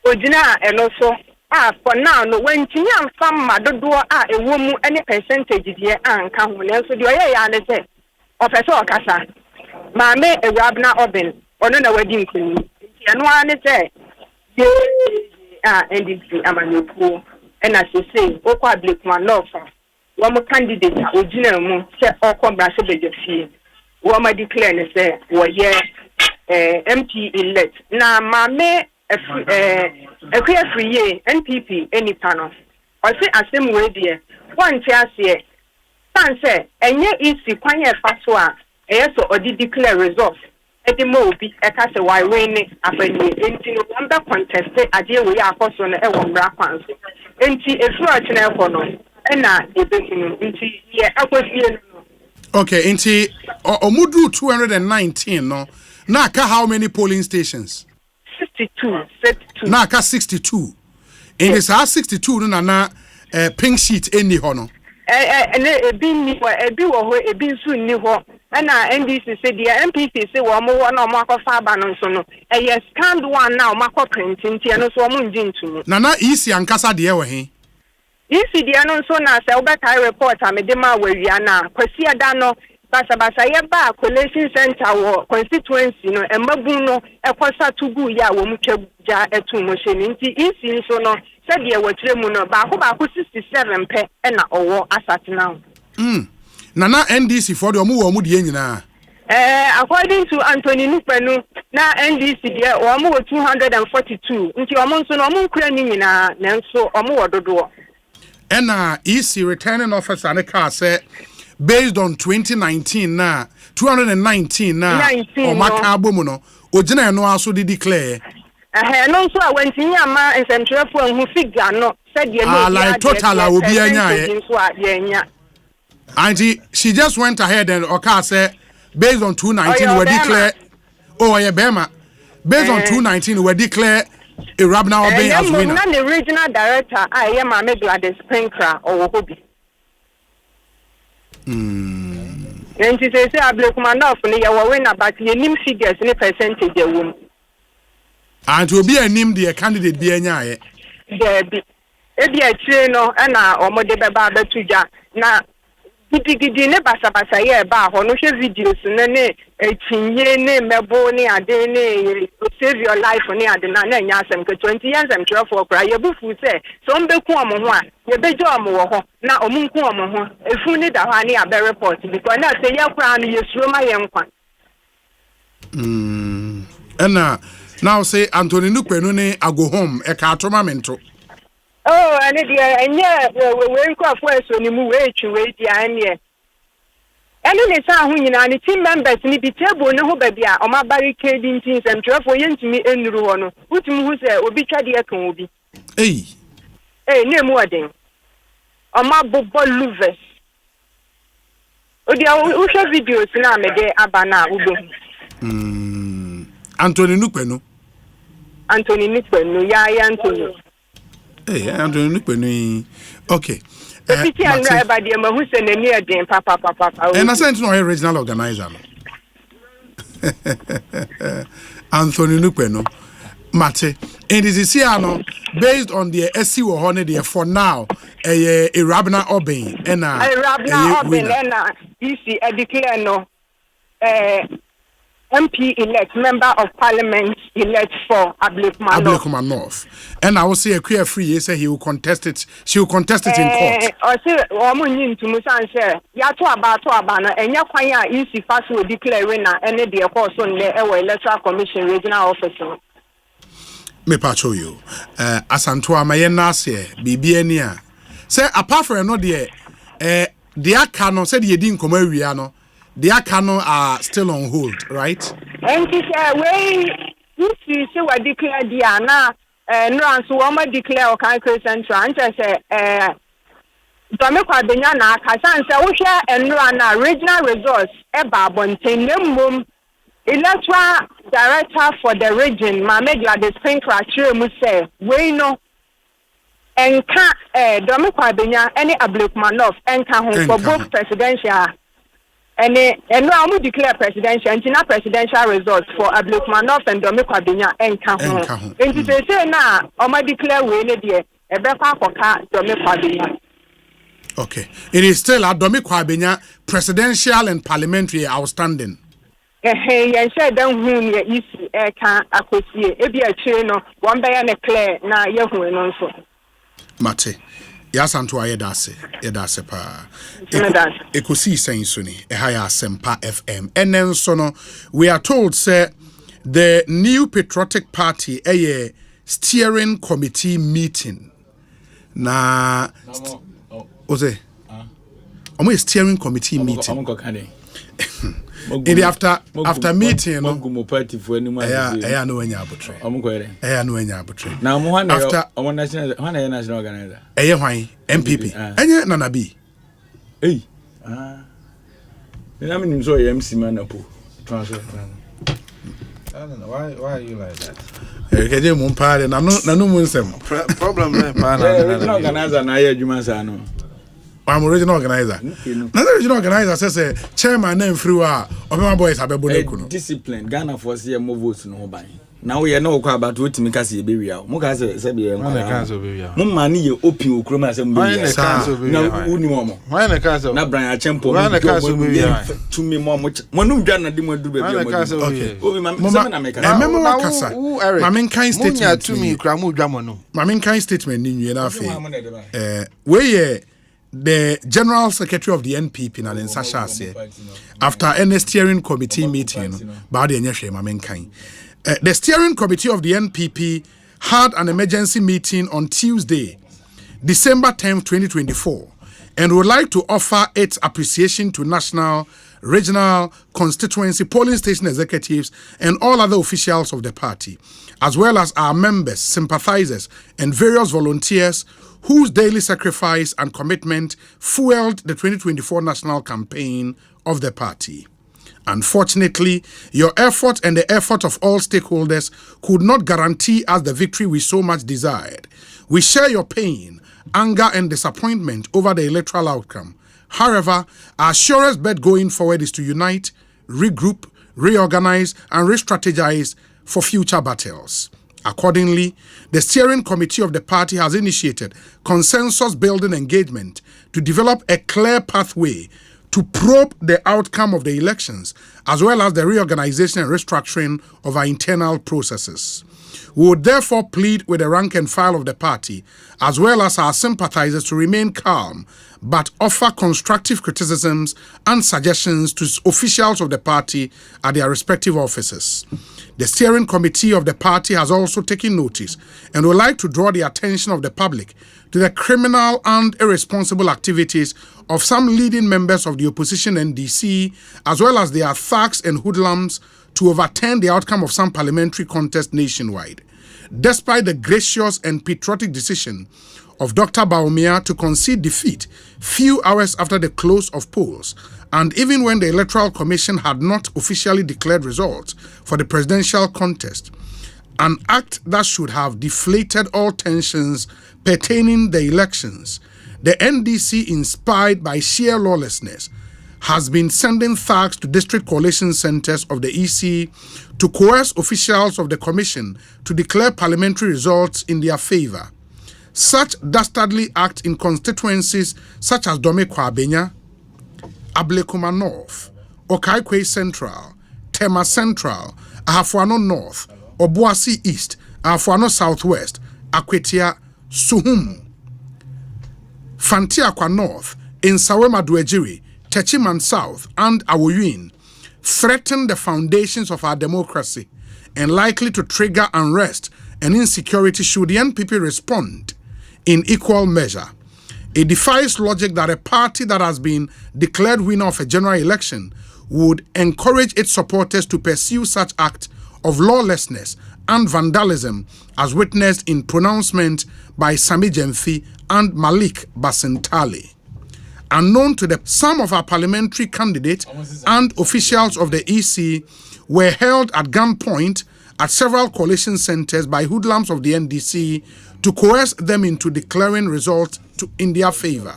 Ojina and also for now no when Tian Fama do a woman any percentage here and come when else do I say Officer Casa. Mame a rabna oven or no wedding queen. And one say, NDC Amanu, and as you say, O public man love. One more candidate, original moon, set all combat the fee. One more declare and say, well, yeah, MP elect. Now, Mame a clear free year, NPP, any panel. Or say, as same way, dear. One chance here. San say, and yet it's the quiet fast one. Yes, or did declare results. At the movie, a castle why winning happening into one contested a deal we are person a one black ones. Into a fraction for no, and not a baking into yeah, okay, into Omudu 219, no. Naka, how many polling stations? 62. Naka 62. In this house 62, no, pink sheet any honor. And a bin a bin soon new. And NDC said the MPP say one more no Marco Faban so no. Yes, can't one now Marco printing and also Munjin to Nana easy and Casa de Ewahi. Easy the announcer now, Selbeck report, I'm a dema where we are now. Quesia Dano, Basabasayaba, Collation Center or constituency, no, and Mabuno, a Cosa to go ya, Womucha at two machine. Easy so no, said the Wachemuno, Baku 67 pe and or asat now. Nana NDC for the Omu na. According to Anthony Nupenu, na NDC there Omu 242. Nti Omu so no Omu kura ni nyina nanso Omu wododo. And EC returning officer and car say based on 2019 na 219 na Omaka bomu no ogina no aso de declare. No so when tinya ma nsentwerefo hu figure no said ye no like total obi anya. Auntie, she just went ahead and Oka said, based on 219, we declare. Oh, yeah, Bema. Based on 219, we declare a Rabna Obey as winner. I'm the regional director. I am a Gladys Sprinkler or Hobby. And she says, I block my mouth for your winner, but your name figures in a percentage. And to be a name, the candidate be a nya. There be a trainer and or Modeba Tuja. Now, Gidi ne basa ye ba ho no hwe videos ne etinye ne mebo ne ade ne save your life ne ade na nya asem ke 20 years am 12 kra ye bufu se so mbeku omo ho a ye beje omo wo ho na omunku omo ho efu ne da ho ani abe report because na se ye kra no ye suro ma ye nkwa and now say Anthony Nupenu ne ago home e ka tournamento. Oh, and we call for so ni mu we dia anye. And then say hu nyina ni team members ni bi table ne ho ba bia o ma barricade ntin sem twefo ye ntimi enuru ho no. Utumi hu se obi twade e kan obi. Ne mu odin. O ma bobo louvers. Odi u show videos na me de abana ubo. Anthony Nupenu. Ya Anthony. Hey, Anthony Nupenu. Okay. And I sent no original organizer. Anthony Nupenu. Mate. And this is here based on the SC or honor there for now. A Rabna Obey. And a Rabna Obey. And DC declare no. MP elect, member of parliament elect for Ablekuma North. And I will say a queer free, say he will contest it. She will contest it in court. I say, Omunin to Musan share. Yato abano, and Yakwaya easy fast will declare winner, and the course on the electoral commission regional officer. Me pacho you. Asantua Mayenase, Bibiania. Say, apart from no dear, the Akano said you didn't come Riano. The Akano are still on hold, right? And she said, "Wait, you see, so I declare Diana, no, so I might declare Okanko Central." And I said, "Domeko Benyana, Kasan, so we share and run regional resource, Eba Bontain, electoral director for the region, Mame Gladys Pinkra Chiremu say, we know enka Domi Kwabenya any Ablikmanov enka home for both presidential and no amu declare presidential and not presidential results for Ablikmanov and Domi Kwabenya enka home. Into say na Oma declare we ne die ebekwa koka Domi Kwabenya. Okay. It is still Domi Kwabenya presidential and parliamentary outstanding. Yan share dan hu ne isi ka akosie ebi a chire no one be na clear na ye hu no so. Mate. Yasanto ayedase pa. Ekosiisen so ni ehaya Asempa FM. And then so no we are told say the new patriotic party steering committee meeting. Na Osei. Omo steering committee meeting. In the after meeting, no party for any man. No enya abutre. No enya abutre. Now after national organizer. Hwan MPP. Enya Nana B. Hey. I mean so MC man apo. Transfer. I don't know why are you like that? Keje mun pare na no mun sem. Problem na pa na. Organizer na ya adwuma sa no. I'm original organizer. Now the original organizer says chairman name free wa obema boys abebo na kuno. Discipline Ghana for say more votes no ban. Now we no kwa about what me ka say be wi a. Mo ka say be en kwa. Mo mani ye open okroma say mo be. Na uni mo. Why na ka say? Na Brian Achempo. Why na ka say be? To me mo no dwa na de mo du be bi mo. Okay. Obi ma na make. Memo kasa. Ma men kan statement. Munya to me kra mo dwa mo no. Ma men kan statement ni nwie na afi. We the General Secretary of the NPP na den Sasha say after any steering committee meeting ba de nyehwe mamenkan the steering committee of the NPP had an emergency meeting on Tuesday December 10th 2024 and would like to offer its appreciation to national, regional, constituency, polling station executives and all other officials of the party, as well as our members, sympathizers, and various volunteers whose daily sacrifice and commitment fueled the 2024 national campaign of the party. Unfortunately, your effort and the effort of all stakeholders could not guarantee us the victory we so much desired. We share your pain, anger, and disappointment over the electoral outcome. However, our surest bet going forward is to unite, regroup, reorganize, and re-strategize for future battles. Accordingly, the steering committee of the party has initiated consensus-building engagement to develop a clear pathway to probe the outcome of the elections, as well as the reorganization and restructuring of our internal processes. We would therefore plead with the rank and file of the party, as well as our sympathizers, to remain calm, but offer constructive criticisms and suggestions to officials of the party at their respective offices. The steering committee of the party has also taken notice and would like to draw the attention of the public to the criminal and irresponsible activities of some leading members of the opposition NDC, as well as their thugs and hoodlums to overturn the outcome of some parliamentary contest nationwide. Despite the gracious and patriotic decision of Dr. Bawumia to concede defeat few hours after the close of polls, and even when the Electoral Commission had not officially declared results for the presidential contest, an act that should have deflated all tensions pertaining the elections, the NDC, inspired by sheer lawlessness, has been sending thugs to district collation centers of the EC to coerce officials of the commission to declare parliamentary results in their favor. Such dastardly acts in constituencies such as Dome Kwabenya, Ablekuma North, Okaikwe Central, Tema Central, Ahafuano North, Obuasi East, Ahafuano Southwest, Akwetia, Suhum, Fantiakwa North, Insawema Duejiri, Techiman South, and Awoyuin threaten the foundations of our democracy and likely to trigger unrest and insecurity should the NPP respond in equal measure. It defies logic that a party that has been declared winner of a general election would encourage its supporters to pursue such acts of lawlessness and vandalism as witnessed in pronouncement by Sami Jemfi and Malik Basentale. Unknown to some of our parliamentary candidates and officials of the EC were held at gunpoint at several collation centers by hoodlums of the NDC to coerce them into declaring results in their favor.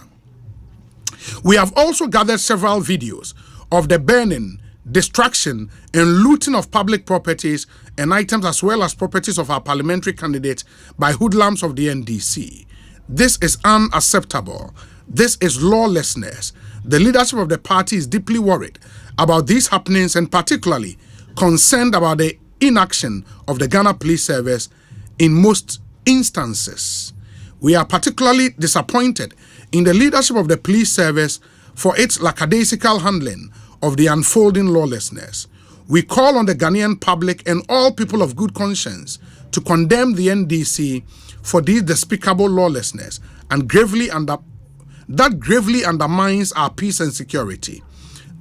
We have also gathered several videos of the burning, destruction, and looting of public properties and items as well as properties of our parliamentary candidate by hoodlums of the NDC. This is unacceptable. This is lawlessness. The leadership of the party is deeply worried about these happenings and particularly concerned about the inaction of the Ghana Police Service in most instances. We are particularly disappointed in the leadership of the police service for its lackadaisical handling of the unfolding lawlessness. We call on the Ghanaian public and all people of good conscience to condemn the NDC for this despicable lawlessness and gravely undermines our peace and security.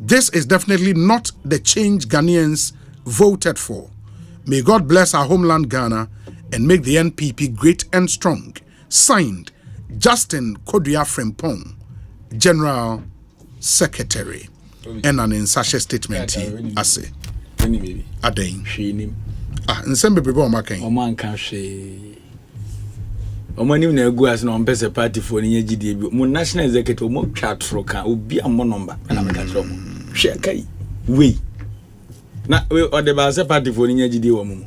This is definitely not the change Ghanaians voted for. May God bless our homeland Ghana and make the NPP great and strong. Signed, Justin Kodua Frimpong, General Secretary. And an insashe statement I say. Adain. Nsembe bebo o makan. O man kan hwe. O manim na egu as na on pese party for ni gidie bi. Mo national executive mo twa tro kan obi am number na me ka tro mo. Hwe kai. We. Na we o de ba se party for ni gidie wo mo.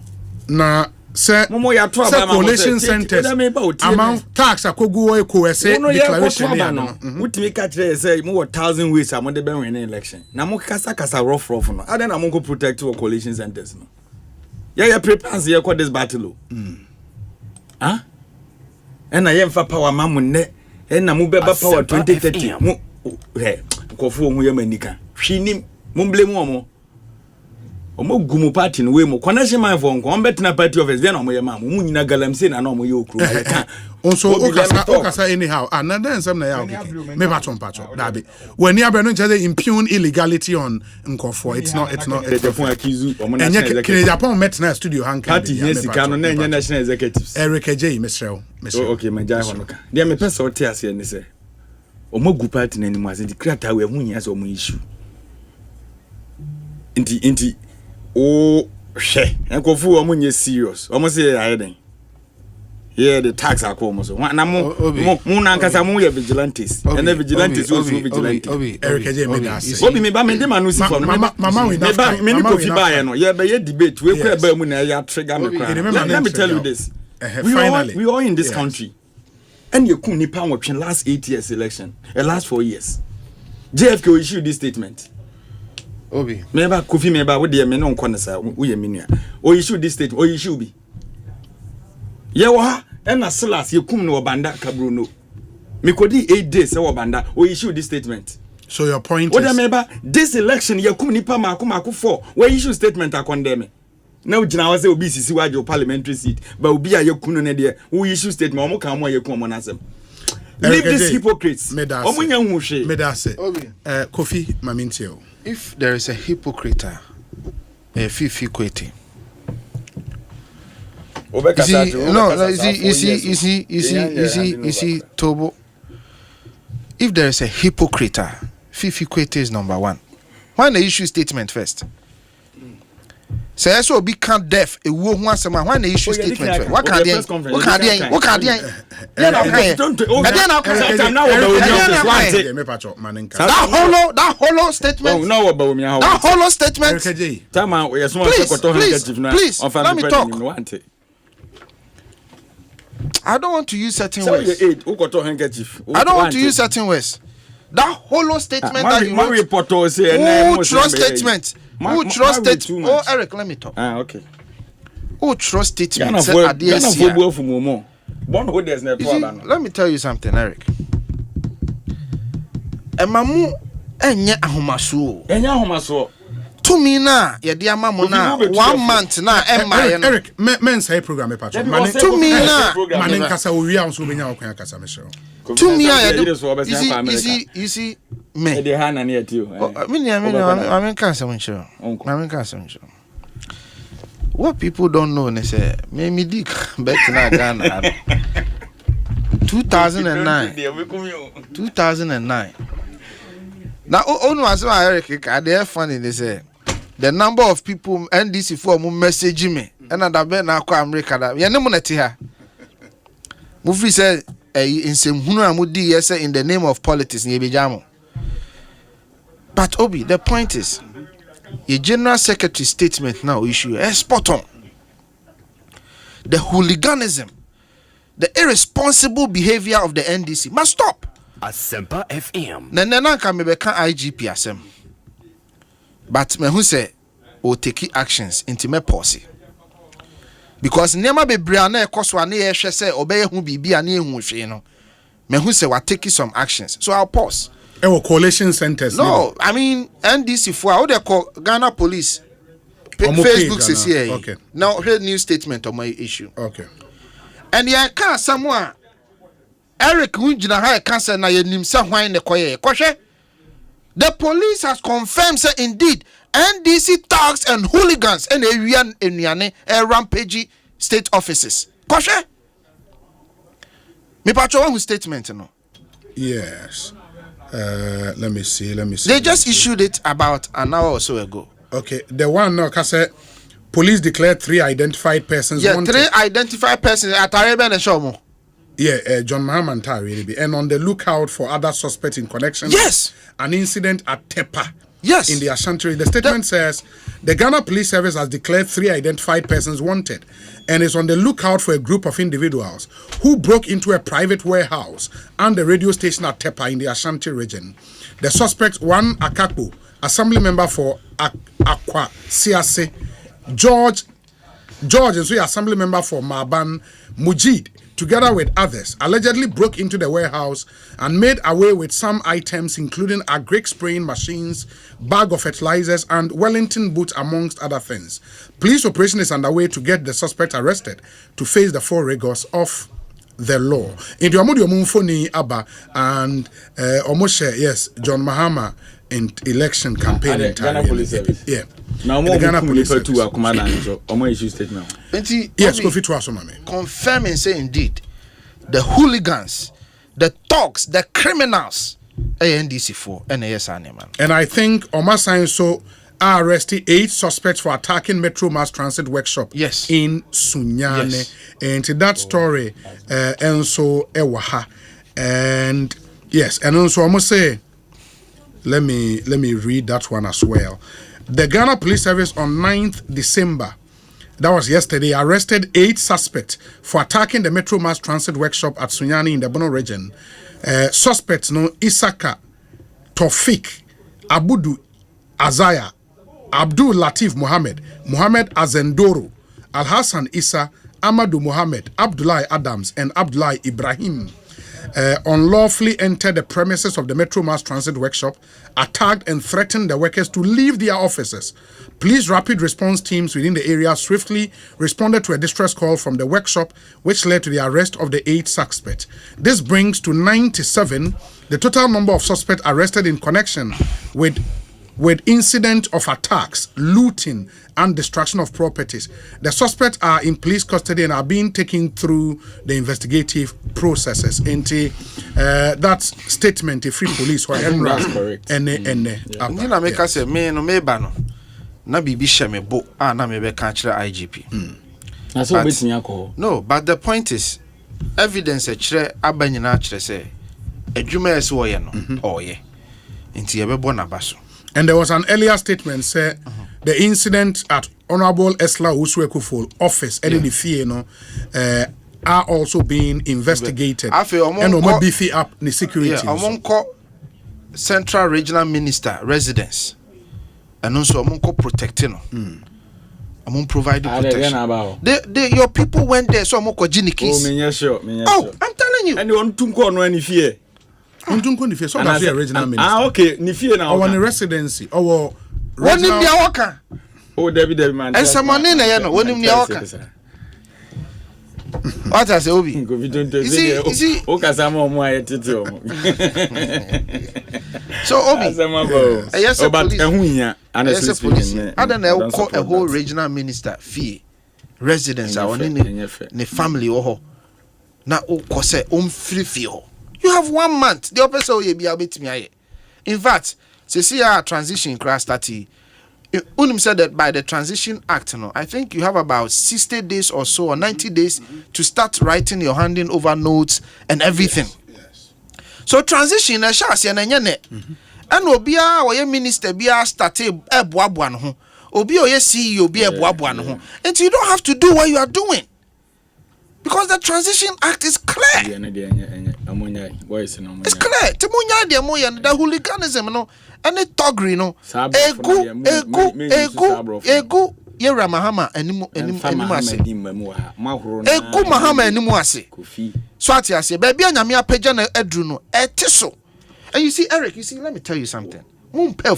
Na se collation centers amount tax akogu ekwese declaration no utimi ka kire say mo 1000 ways am de ben win election na mo kasa rough no adan na mo go protect our collation centers no ya prepare ye for this battle ah and na ye mfa power ma mo ne and na mo beba power 2030 mo kofu mo ye manika hwinim mo blame mo omo gumu party no we mo connection man for nko betina party office then omo ye ma mo nyina galamse na omo ye okru onso okasa anyhow another nsem na ya okay me patron dabi when you are no chance impugn illegality on nkofo it's not the phone accuse omo national executive Japan met na studio hanka party yes can no enye national executives Eric J Mr. Okay my jai honoka dia me pese ote ase ne se omo gu party na nimu ase di creator we hu nya se omo issue inti oh she enkofu omo nye serious omo say ayeden here the tax akọ so na mo na nkasa mo ye vigilantes and the vigilantes also vigilantes Eric J made us obi me ba me de manu si for mama we me ba me ni kofi ba ye no ye be ye debate we kura ba mu na ya trigger me kra let me tell you this we all in this country and you kun nipa watching last 8 years election last 4 years JFK issued this statement Obi. Meba Kofi meba wo de me no nkɔ ne sa wo ye menua. O issue this state, o issue bi. Ye wo ha na Silas ye kum no Obanda Kabruno. Me kodi 8 days e Obanda, o issue this statement. So your point is Oda meba this election ye kum nipa mako 4. We issue statement a condemn. Now jina wa say obi sisi waje o parliamentary seat, but obi a ye kum no ne de, wo issue statement omo kan mo ye kum mo nasem. Leave these hypocrites. Omo nya hu hwe. Medase. Kofi Mamintio. If there is a hypocrite, a fifi kwete. You see, Tobo. If there is a hypocrite, fifi kwete is number one. Why the issue statement first? Say so be can't deaf a wo hu asema why the issue statement first? What can they? That hollow statement. That hollow statement. Please, let me talk. I don't want to use certain words. I don't want to use certain words. That hollow statement that you wrote. Who trust statement? Who trust it? Oh, Eric, let me talk. Okay. Who trust statement? Let me tell you something, Eric. Emamu enye ahomaso. To me na ye dia mamu na 1 month na Eric, men say program patron. To me na manin kasa owi an so benya okwan kasa me show. To me you see me. The hand near you. I can't. What people don't know, they say, me dick bet na Ghana. 2009. Now, only was Eric, they are funny. They say, the number of people NDC for message me and that be na kwa America da ye ne mo neti ha mo free say insem hunu amudi yes in the name of politics ye bejamo. But Obi, the point is your general secretary statement now issue spot on. The hooliganism, the irresponsible behavior of the NDC must stop. Asempa FM. Nana can be IGP asem. But me who say o take actions into me policy. Because nema be briana ekoswa na ye hwe say obeye hu bibia na ehu hwe no. Me who say we take some actions. So I'll pause. Collation centers. No, I mean NDC for how they call Ghana police. Facebook says here. Okay. Now here's new statement on my issue. Okay. And yeah, can someone Eric Wunjina ha cancer na ye nimsa hwan ne koye. Kwhwe. The police has confirmed say indeed NDC thugs and hooligans and enuane rampage state offices. Kwhwe. Me patcho one statement no. Yes. Let me see. They just issued it about an hour or so ago. Okay, the one now, because police declared 3 identified persons. Yeah, wanted. 3 identified persons at Arabian and Shomo. Yeah, John Mahama really, and on the lookout for other suspects in connection. Yes, an incident at Tepa. Yes, in the Ashanti. The statement says the Ghana Police Service has declared 3 identified persons wanted, and is on the lookout for a group of individuals who broke into a private warehouse and the radio station at Tepa in the Ashanti region. The suspects, one Akapo, assembly member for Akwa Siase, George, and so assembly member for Maban, Mujid, together with others, allegedly broke into the warehouse and made away with some items, including agric spraying machines, bag of fertilizers, and Wellington boots, amongst other things. Police operation is underway to get the suspect arrested to face the full rigors of the law. In the Amudi Omunfoni Abba and Omoshe, yes, John Mahama in election campaign in Ghana Police Service. Yeah. Now more Ghana Police Service to a commander and issue statement. Yes, confirming say indeed the hooligans, the thugs, the criminals NDC4 and ASAN. And I think Omar Sainso arrested 8 suspects for attacking Metro Mass Transit Workshop in Sunyane. Yes. And to that story, Enso Ewaha. And yes, and also I must say, let me read that one as well. The Ghana Police Service on 9th December, that was yesterday, arrested 8 suspects for attacking the Metro Mass Transit Workshop at Sunyani in the Bono region. Suspects no Isaka, Tofik, Abudu Azaya, Abdul Latif Mohammed, Mohammed Azendoro, Al Hassan Issa, Amadou Mohammed, Abdullah Adams, and Abdullah Ibrahim. Unlawfully entered the premises of the Metro Mass Transit Workshop, attacked and threatened the workers to leave their offices. Police rapid response teams within the area swiftly responded to a distress call from the workshop, which led to the arrest of the 8 suspects. This brings to 97 the total number of suspects arrested in connection with incident of attacks, looting, and destruction of properties. The suspects are in police custody and are being taken through the investigative processes. Into that statement, the free police were correct. Say me no meba na bibi sheme bo na me be kan kire IGP. Na so betnya ko. No, but the point is evidence e kire abanyina kire say adwuma ese wo ye no oye. Nti ye be bo na baso. And there was an earlier statement say the incident at Honorable Esla Uswekufo office are also being investigated and beefy up the security. Central Regional Minister residence and also protecting providing protection. Your people went there so Jinikis. Oh, I'm telling you. And you want to go on any fear. So that's the original minister. Okay, ni fear now. Our residency. Our one in the waka. Oh, David man. And someone in there, one in the waka. What I say, Obi? You see, so Obi, yes, police. Police. I don't know, call a whole regional minister fee residence. I want in the family or now. Kose free feel. You have 1 month. The opposite will be able to me. In fact, see our transition class 30 Unim said that by the Transition Act, I think you have about 60 days or so, or 90 days to start writing your handing over notes and everything. Yes. So transition, and Obia or your minister be started a boabuan ho. Obi or your CEO be a boabuan ho. And you don't have to do what you are doing. Because the Transition Act is clear. It's clear. Timunya de moya the hooliganism no and the togri no. Egu yera mahama enimu ase. Egu mahama enimu ase. So ati ase baby anyame apagya na edru no etiso. And you see Eric, let me tell you something. Let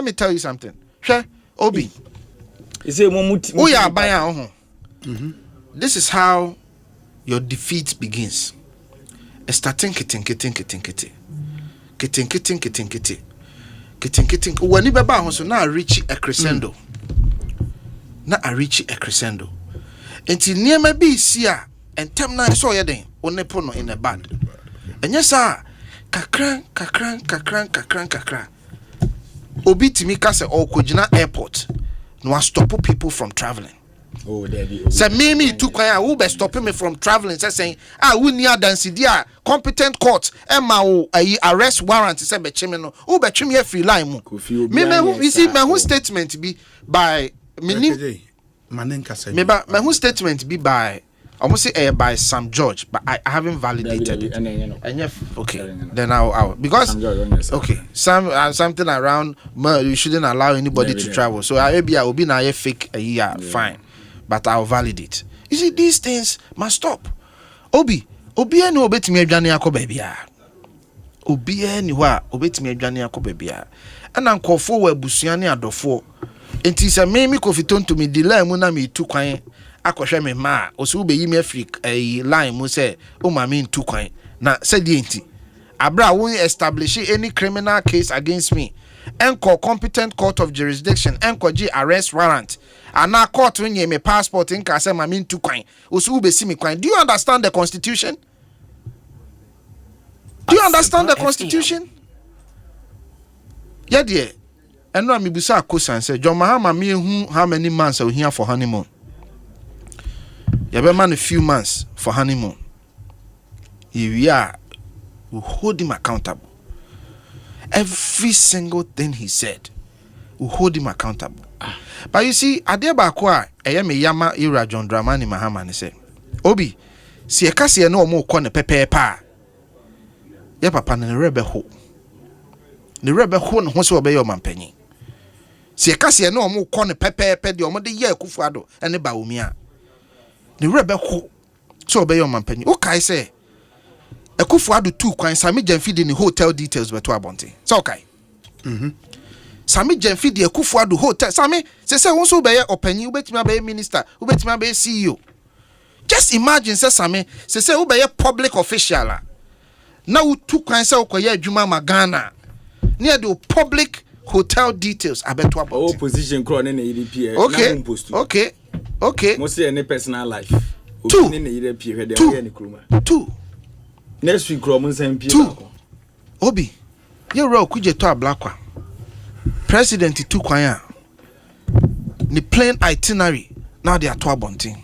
me tell you something. Sure, Obi. This is how your defeat begins. Starting kitting. When you baba so now reach a crescendo. Until near my be sia and tem na so yeden one pono in a bad. And yes sir, kakran. Obi timika se okojina airport. No stop people from traveling. Oh, daddy. Say me too kwaya who be stopping me from traveling. Say saying we near dansi dia competent court Emma arrest warrant say be chimeno who be chim here free line mu. Me you see my whole statement be by me my whole statement be by almost say by Sam George, but I haven't validated it. And okay, then I'll because okay, something around you shouldn't allow anybody to travel. So I will be now a fake fine, but I'll validate. You see, these things must stop. Obi any obet me adwane akobabia. Obi any wa obet me adwane akobabia. And ankofo wa busuane adofo. Enti se me kofi tonto me delay mu na me tu kwan akohwe me ma oso be yimi Africa line mu say o ma me ntu kwan na said enti abra won establish any criminal case against me enko competent court of jurisdiction enko g arrest warrant and na court when me passport nka say ma me ntu kwan oso be si me kwan. Do you understand the constitution? Do you understand the constitution? Yeah dear. Eno amibusa akosan say John Mahama me hu how many months are here for honeymoon? You have man a few months for honeymoon. We hold him accountable. Every single thing he said, we hold him accountable. But you see, Adeba Kwa, me Yama Ira John Dramani Mahama said, Obi, si ekasi no mo kone pepe pa. Ya papa ne rebe ho. Ne rebe ho no so obeyo mampanyi. Si ekasi no mo kone pepe de omo de ye Kufuado ene ba omia. The rebe ho so obey your mampanyi. Okay say Kufuado 2 kwan Sami Jemfi de ni hotel details beto abonte. So okay. Sami Jemfi de Kufuado hotel Sami say won so obey opanyi ubetimi abey minister ubetimi abey CEO. Just imagine say Sami say obey public official. Na u 2 kwan say okoye adwuma magana. Near the public hotel details abeto abonte. Opposition crown na EDP Okay. Mostly any personal life. 2. Next week, MP. 2. Obi, you roll kuje to a black one. President 2 kwanya. Ni plain itinerary. Now they are to a bunting.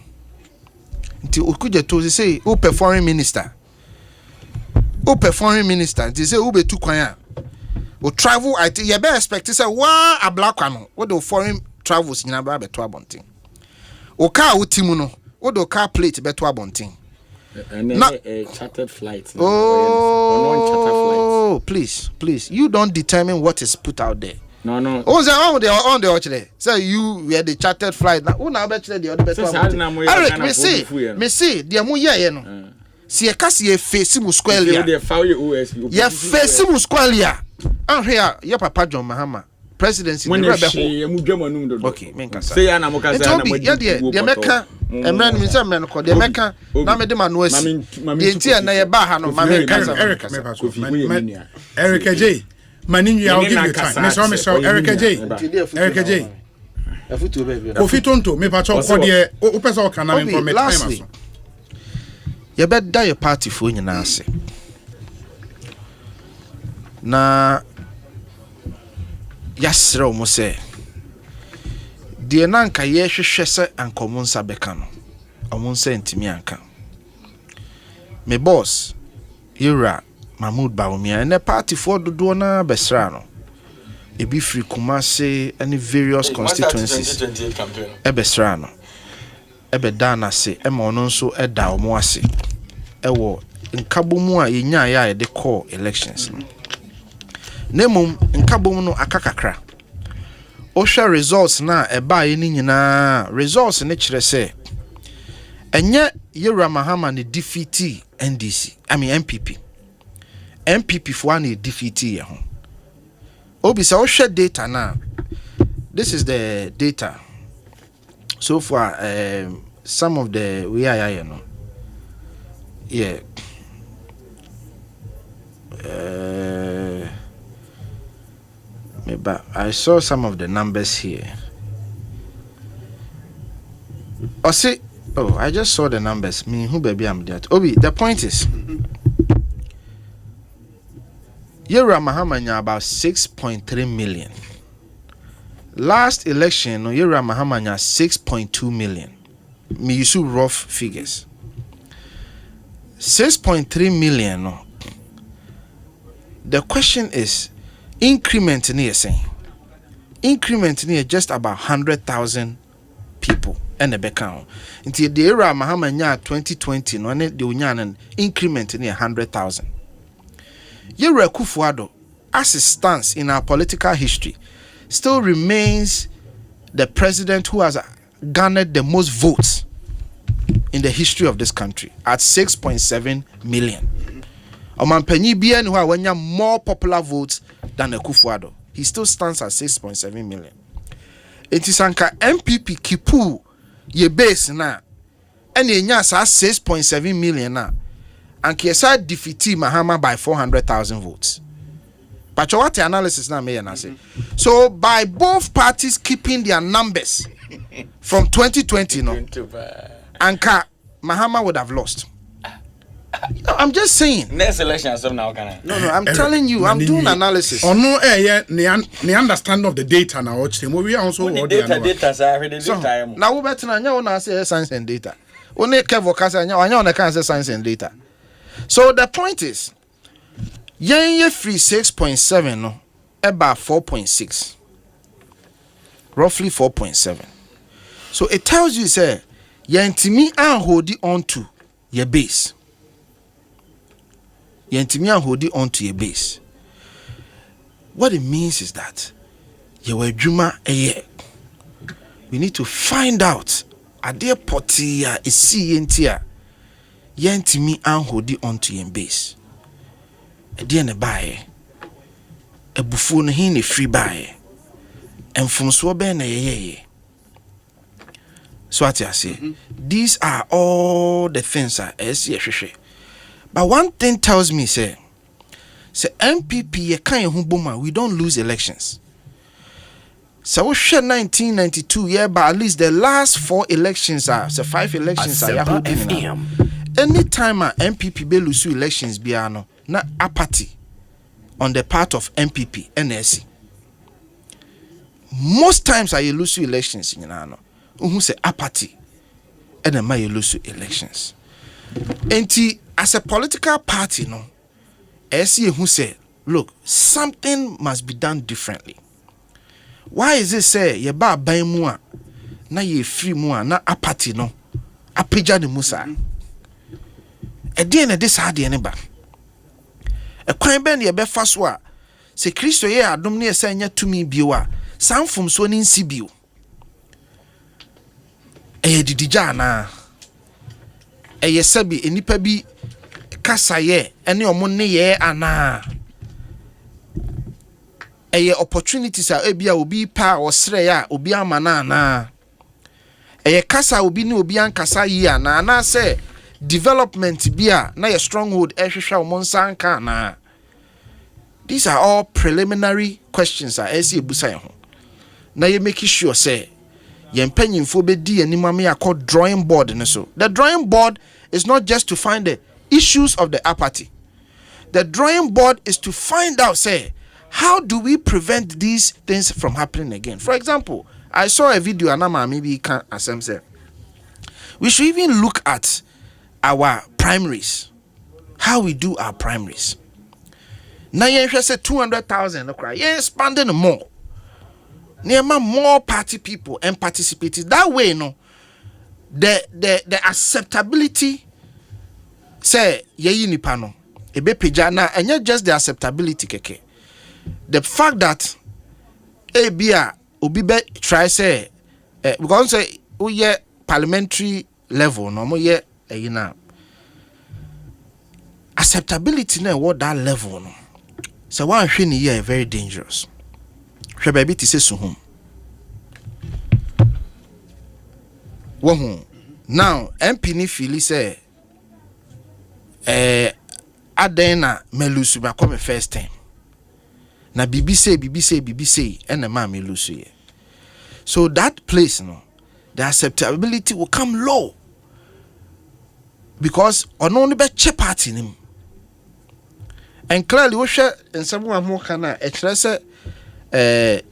Until ukuje to say, Upe foreign minister. They say, Ube 2 kwanya. O travel IT. You better expect to say, wa a black one. What the foreign travels in a baby to a bunting. Oka utimu no odo car plate beto abontin na a chartered flight no please you don't determine what is put out there. No on the actually say you were the chartered flight na una be chile the other beto abontin. Eric me see the mu ye no si e kasi e face mu square ya face mu square ya here your papa John Mahama presidency the rebel. Okay, menkasa. Say na mokasa na mo di. The America, emran mi say emran ko the America na me de manu asi. The enti na ye ba ha no ma menkasa. Eric J. Maninyu I'll give you time. Me so Eric J. Afutu baby. Kofi tonto me pa cho ko de o pesa o kana me from me time aso. You bet die your party for nyina ase. Na yasrɛ mo sɛ deɛ nanka yɛhwehwɛ sɛ ankomo nsa bɛka no ɔmo nsa ntimi anka me boss Yura Mahmoud Bawumia and the party for dodoɔ na bɛsra no ebi free Kumase any various constituencies ɛbɛsra no ɛbɛda na se ɛma ɔno nso ɛda ɔmo ase ɛwɔ nkabo mu a yenya ya yɛde call elections no nemum nkabo mu no akakakra ohwɛ results na ɛba yi ni nyinaa results ne kyerɛ sɛ ɛnyɛ Yura Mahama ne defeat NDC MPP for ne defeat ye ho obi sɛ ohwɛ data na this is the data so far some of the we are you know yeah maybe I saw some of the numbers here. Osei, oh, I just saw the numbers. Me who baby I'm that. Obi, the point is Yura Mahama nya about 6.3 million. Last election, no Yura Mahama nya 6.2 million. Me use rough figures. 6.3 million. No. The question is increment near saying increment near just about 100,000 people and a background until the era Mahama nya 2020 no ne de unya an increment near 100,000. Yura Kufuado, as it stands in our political history, still remains the president who has garnered the most votes in the history of this country at 6.7 million. Omanpenyi bien who are more popular votes than Kufuado. He still stands at 6.7 million. It is anka MPP kipu ye base na and ye nyasa 6.7 million na and kiesa defeat Mahama by 400,000 votes. But what the analysis now may say. So by both parties keeping their numbers from 2020 no anka Mahama would have lost. I'm just saying. Next election as of now, can I? No, I'm telling you, I'm doing analysis. Oh no, the understanding of the data now. We also data, sir. Now we better now say science and data. Only Kevo Kasa, I can't say science and data. So the point is, ye free 6.7 no, about 4.6, roughly 4.7. So it tells you, say, yentimi and hold on to your base. Yentimi and hold on to your base. What it means is that you were Juma a year. We need to find out are there potia is see yentia yentimi and hold on to your base. A dear ne buy a buffon hin a free buy and from Swaben a ye. So what I say, these are all the things I see. But one thing tells me, say MPP ye kind of boma, we don't lose elections. So we share 1992 yeah, but at least the last 4 elections are 5 elections are anytime a MPP be lose elections biano na apathy on the part of MPP NSC. Most times I lose elections you know who say apathy and then you lose elections. And as a political party, no, SC who say, look, something must be done differently. Why is it say ye ba buy mua na ye free mua na apathy no apija ne musa? E dey na this hard ene ba. E kwan ben ye be fa so a se Kristo ye adom ne esa nya tumi bio a sanfom so ne nsi bio. E didija na e yesabi enipa bi kasa ye ene omo ne ye ana eye opportunities a ebia obi pa osre ya obi amana na eye kasa obi ne obi ankasa yi ana na say development bia na your stronghold ehwehwa o monsanka na. These are all preliminary questions a esi ebusa ye ho na ye make sure say ye mpanyimfo be di animame akọ drawing board ne so. The drawing board is not just to find the issues of the apathy. The drawing board is to find out say how do we prevent these things from happening again? For example, I saw a video, and maybe can Asempa. We should even look at our primaries, how we do our primaries. Now you say 200,000, okay? You expanding more. More party people and participate. That way, the acceptability say ye nipa no ebe pejana and not just the acceptability keke. The fact that ebia obi be try say because say we ye parliamentary level no mo ye acceptability na what that level no. So one hwe ni here very dangerous. Hwe baby ti say so home. Now MP ni feel say adena melusu ba come first time. Na BBC and the man melusu ye. So that place no, the acceptability will come low. Because on only be che party nim. And clearly we share in someone more kana the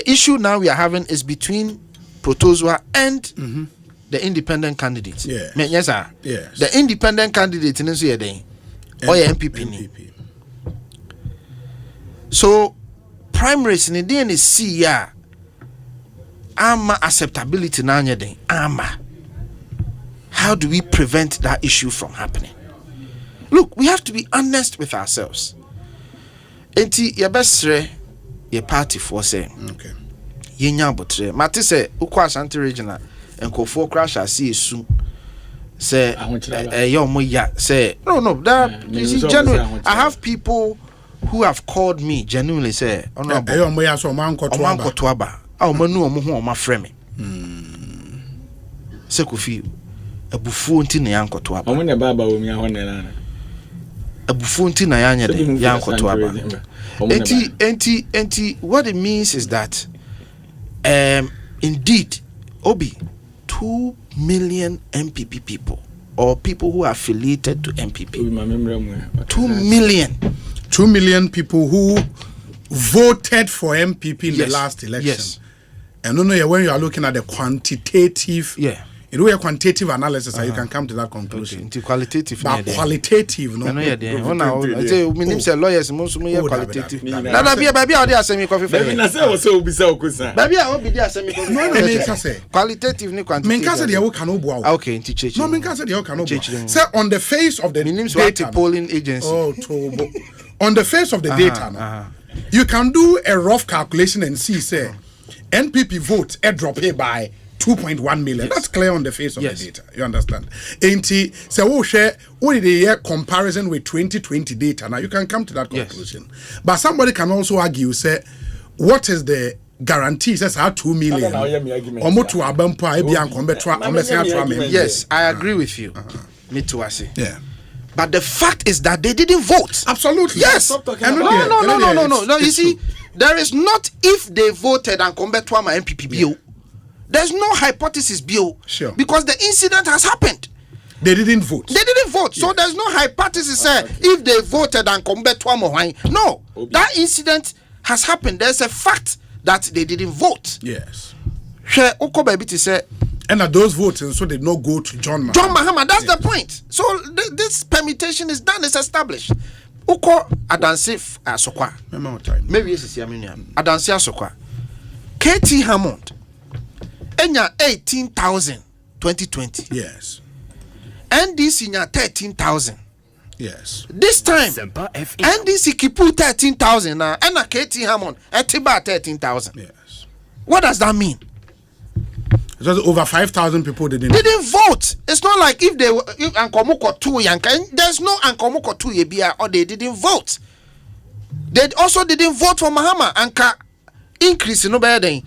issue now we are having is between Protozwa and the independent candidates. Yeah. Yes, sir. Yes. The independent candidate in this day or MPP. So primaries in the DNC ya ama acceptability na nyeden ama. How do we prevent that issue from happening? Look, we have to be honest with ourselves. Enti your best your party for say okay. Yenya botre. Mate say ukwa Ashanti regional enkofo crash asi esu. Say say no that you see genuine. I have people who have called me genuinely say honorable omankotoaba manu omo ho oma frɛ me se kofi abufuo nti na yankotoaba omo ne baba wo mi ahɔ ne na abufuo nti na yanya de yankotoaba enti what it means is that indeed Obi 2 million MPP people or people who are affiliated to MPP 2 million people who voted for MPP in the last election. Yes. And when you are looking at the quantitative, you know, a quantitative analysis, you can come to that conclusion. Into qualitative, but qualitative, no. I say lawyers, most qualitative. Now, baby, I did send me coffee. Baby, I say also be so good. Baby, I will be there. Send me coffee. No, qualitative, no quantitative. Menkasa de canobo. Okay, into church. No, Menkasa de canobo. Say on the face of the data polling agency. Oh, on the face of the data, you can do a rough calculation and see, say, NPP vote a drop here by 2.1 million. Yes. That's clear on the face of the data. You understand? So we'll share only the year comparison with 2020 data. Now you can come to that conclusion. Yes. But somebody can also argue, say, what is the guarantee? Says how 2 million. Yes, I agree with you. Me too, I see. Yeah. But the fact is that they didn't vote. Absolutely. Yes. No. You see, there is not if they voted and come back to my MPP bill. There's no hypothesis bill. Sure. Because the incident has happened. They didn't vote. So there's no hypothesis if they voted and come back to my no. That incident has happened. There's a fact that they didn't vote. Yes. And that those votes so did not go to John Mahama. That's the point. So this permutation is done, it's established. Uko Adansi Asokwa. Maybe it's Adansi Asokwa. KT Hammond. Enya 18,000 2020. Yes. NDC nya 13,000. Yes. This time NDC kipu 13,000 na and KT Hammond etiba 13,000. Yes. What does that mean? Just over 5,000 people didn't vote. It's not like if they were Ankomuko 2 yanka. There's no Ankomuko 2 yebia or they didn't vote. They also didn't vote for Mahama. Anka increase no better than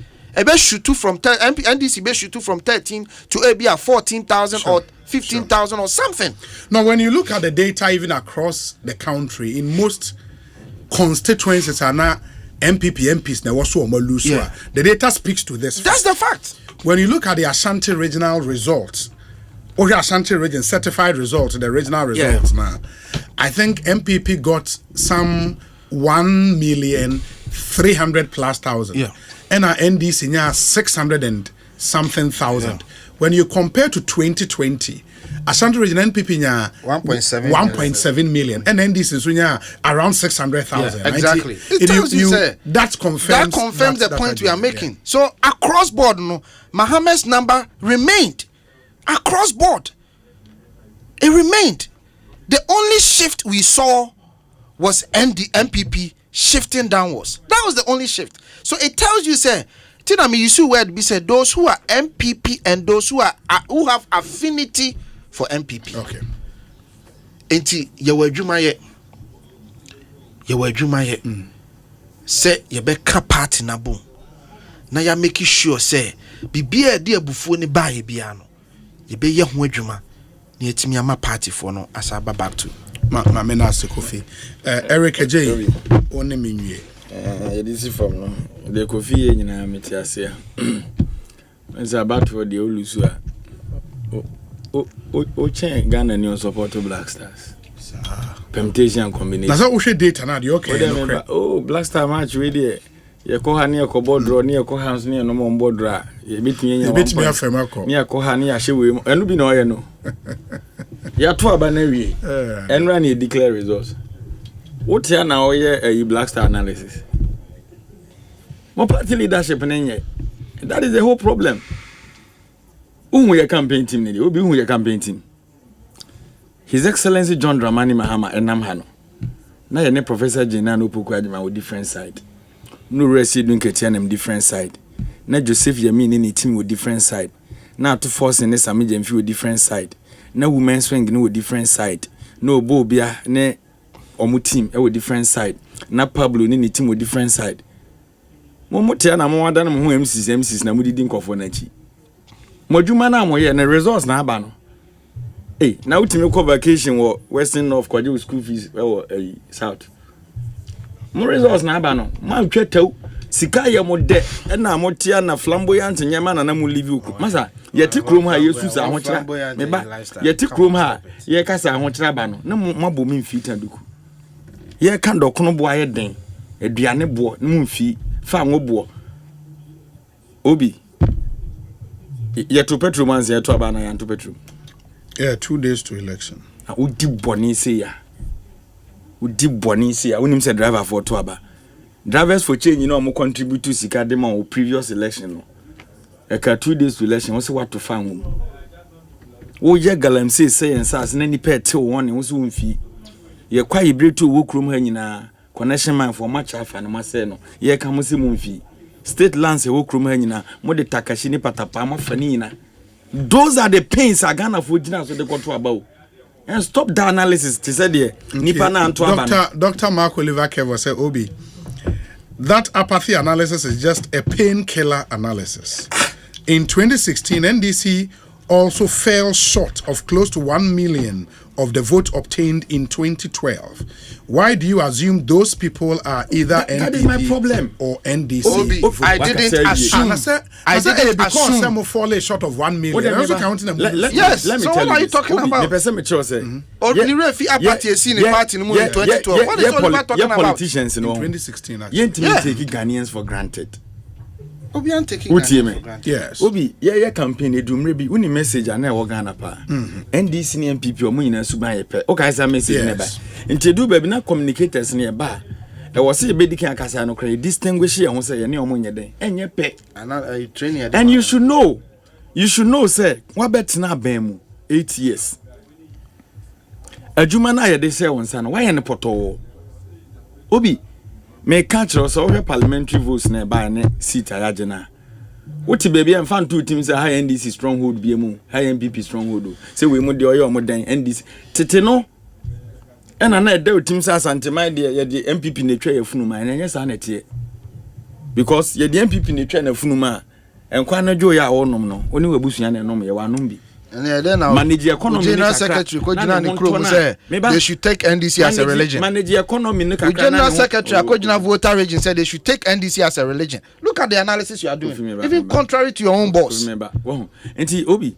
shoot from NDC shoot from 13 to ABR 14,000 or 15,000 or something. Now, when you look at the data even across the country, in most constituencies are now MPs now also the data speaks to this. That's the fact. When you look at the Ashanti regional results, or the Ashanti region certified results, the regional results now, I think MPP got some 1,300,000+. Yeah. And our NDC nya 600 and something thousand. When you compare to 2020, Ashanti Region NPP nya 1.7 million and NDC nya around 600,000. Exactly. It tells you that confirms the point we are making. So across board, no, Mohammed's number remained across board. It remained. The only shift we saw was MPP shifting downwards. That was the only shift. So it tells you, say, Tinami, you see where it be said, those who are MPP and those who have affinity for MPP. Okay. Enti yewe adwuma ye. Say ye be ka party na boom. Na ya make sure say bibia de abufuo ne ba ye bia no. Ye be ye ho adwuma. Na yetimi ama party for no asaba back to. Ma me na Kofi. Eric Ajay one minwie. This is from no. The Kofi nyina meti ase a. It's about for the Olusu o chen Ghana ni on support Black Stars. Permutation combination. Na so we data na the okay. Oh, Black Star match we there. Ye ko ha ne ko board draw ne ko hands ne no mo board draw. Ye bitimi nya. Ye bitimi afema ko. Ne ko ha ne ya hye we mu. Enu bi na oye no. Ya to aba na wi. Enra ne declare results. What here na oye a Black Star analysis. Mo party leadership na nye. That is the whole problem. Who your campaign team ni? Obi who your campaign team? His Excellency John Dramani Mahama enam hano. Na ye ne Professor Jena no Poku Adjuma with different side. No Resi Dunketia nem different side. Na Joseph Yemi ni team with different side. Na to force ne Sami Jemfi with different side. Na women swing no with different side. No Bo Bia ne omu team with different side. Na Pablo ni team with different side. Mo tia na mo wada na mo MCs na mo didi nkofo na chi. Modwuma na mo ye na results na aba no. Hey, now ultimate ko vacation wo Western North kwaje school fees wo South. Mo results na aba no. Ma twetau sika ye mo de na mo tia na flamboyant nyema na mo live uku. Masa ye ti krom ha yesu sa ho kira. Me ba ye ti krom ha ye kasa ho kira ba no. Na mo mabo mi mfita duku. Ye kan dokono bo aye den. Aduane bo no mfi fa ngo bo. Obi ye to petrol man say to aba na ya to petrol. Yeah, 2 days to election. Udi boni say ya. Unim say driver for to aba. Drivers for change, you know, mo contribute to sika dem on previous election no. Eka 2 days to election, we say what to find. Wo ye galam say and sas na ni pet till one wo so mfi. Ye kwa hybrid to wo krom ha nyina connection man for match afa na ma say no. Ye ka mo se mo mfi. State lands wo krom ha nyina mo de takashi ni patapa ma fa ni nyina. Those are the pains Ghana for Gina so they got to about. And stop the analysis. He said there. Dr. Mark Oliver Kevo said, Obi, that apathy analysis is just a painkiller analysis. In 2016, NDC also fell short of close to 1 million of the vote obtained in 2012. Why do you assume those people are either NPP that is my problem. Or NDC? Obi, I didn't assume. I said because some will fall short of 1 million. They're also counting them. Yes. Let me tell you. So what are you talking about? The person me chose say. Ordinary refi apathy seen in party in 2012. What is Oliver talking about? Politicians in 2016 actually. You take Ghanaians for granted. Obi an taking Ghanaians for granted. Yes. Obi, yeah campaign e do mrebi. Uni message ana wo Ghana pa. NDC ni MPP o mu nyina suban ye pe. O ka say message ne ba. Nti do baby na communicators ne ba. E wo say be dikan akasa no kra distinguish ye ho say ye ne o mu nye den. Enye pe. And you should know say wa betina ban mu 8 years. Adwuma na ye de say won sa no wa ye ne poto. Obi me catch us over parliamentary votes na by ne seat ayagena. What baby and fan two teams high NDC stronghold BMU, high MPP stronghold. Say we mu de oyo mo dan NDC. Tete no. And na de teams asante my de the MPP ne twa yafunuma na nyesa na tie. Because ye the MPP ne twa na funuma enkwa na jo ya wonom no. Oni wabusua na nom ye wanom bi. Manage economy. General Secretary Kojina Nikrom said they should take NDC as a religion. Manage economy. General Secretary Kojina Voter Region said they should take NDC as a religion. Look at the analysis you are doing. Even contrary to your own boss. Remember. Enti Obi,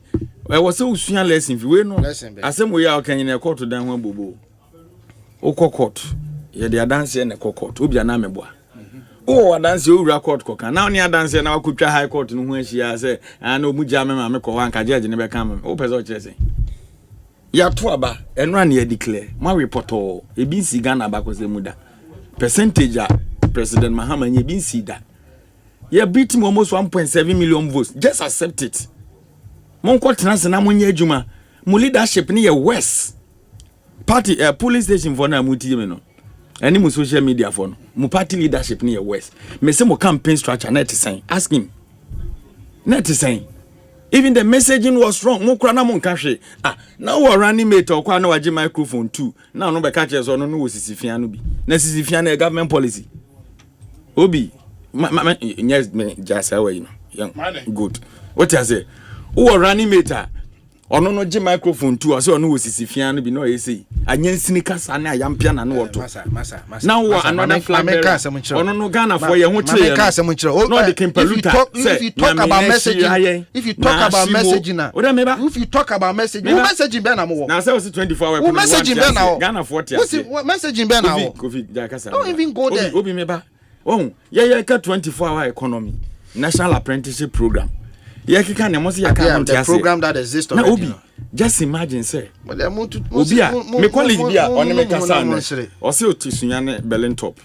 I was so usua lesson if we no. Asem we are can in a court to dan one bobo. Oko court. ye de dance na court obi ana meboa o dance o wura court koka na oni dance na wakotwa high court no ho ahia say ana omugya me ma me ko wanka judge ne be ka me o pese o kire say ya to aba enra na ye declare ma report o e bi si Ghana ba ko se muda percentage a President Mahama nye bi si da ye beat him almost 1.7 million votes just accept it mon ko trans na mon nya adwuma mo leadership ni ye west party police station for na muti me no any mu social media for no mu party leadership ni ye west me say mo campaign structure na it saying ask him na it saying even the messaging was wrong mo kura na mo nka hwe na wo running mate okwa na waje microphone too na no be ka che so no no sisifia no bi na sisifia na government policy obi yes me just away you know good what you say wo running mate ono no je microphone too so no sisifia no bi no say anyansini kasa na ayampia na no woto masa now another flag ono no Ghana for ye ho kire no the kimpaluta if you talk about messaging if you talk about messaging messaging be na mo na say 24 hour messaging be na Ghana 40 messaging be na covid jakasa don't even go there obi meba ye ka 24 hour economy national apprenticeship program ye kika na mo say ya ka the program that exists already obi just imagine say obi me colleague bia on me kasa na o say otisunya ne Berlin top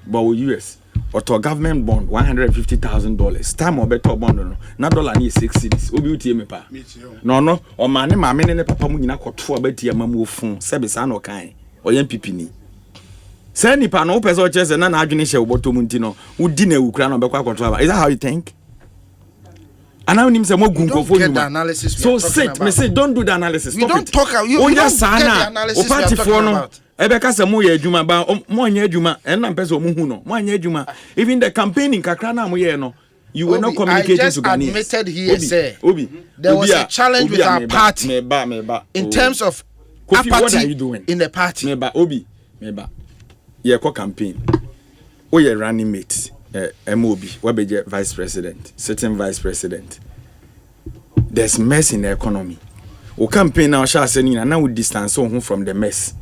but US or government bond $150,000 time obeto bond no na dollar ni 6 cedis obi utie me pa no o ma ne ne papa mu nyina koto abatia mamu ofun sebisa na o kan o yan pipi ni say nipa no pese o chese na adwene hye oboto mu nti no udi na ewukra no bekwa koto aba is that how you think? And I say more gun for you. So sit, me say don't do the analysis. We don't talk. You don't get the analysis. O party for no. Ebeka say mo ye adwuma ba mo anya adwuma en na pese o mo hu no. Mo anya adwuma. Even the campaigning kakra na mo ye no. You were not communicating to Ghanaians. I just admitted here, sir. There was a challenge with our party in terms of Kofi, what are you doing in the party? Meba. Ye ko campaign. O ye running mate. MOB, Wabeje vice president, sitting vice president. There's mess in the economy. O campaign now shall say now we distance from the mess.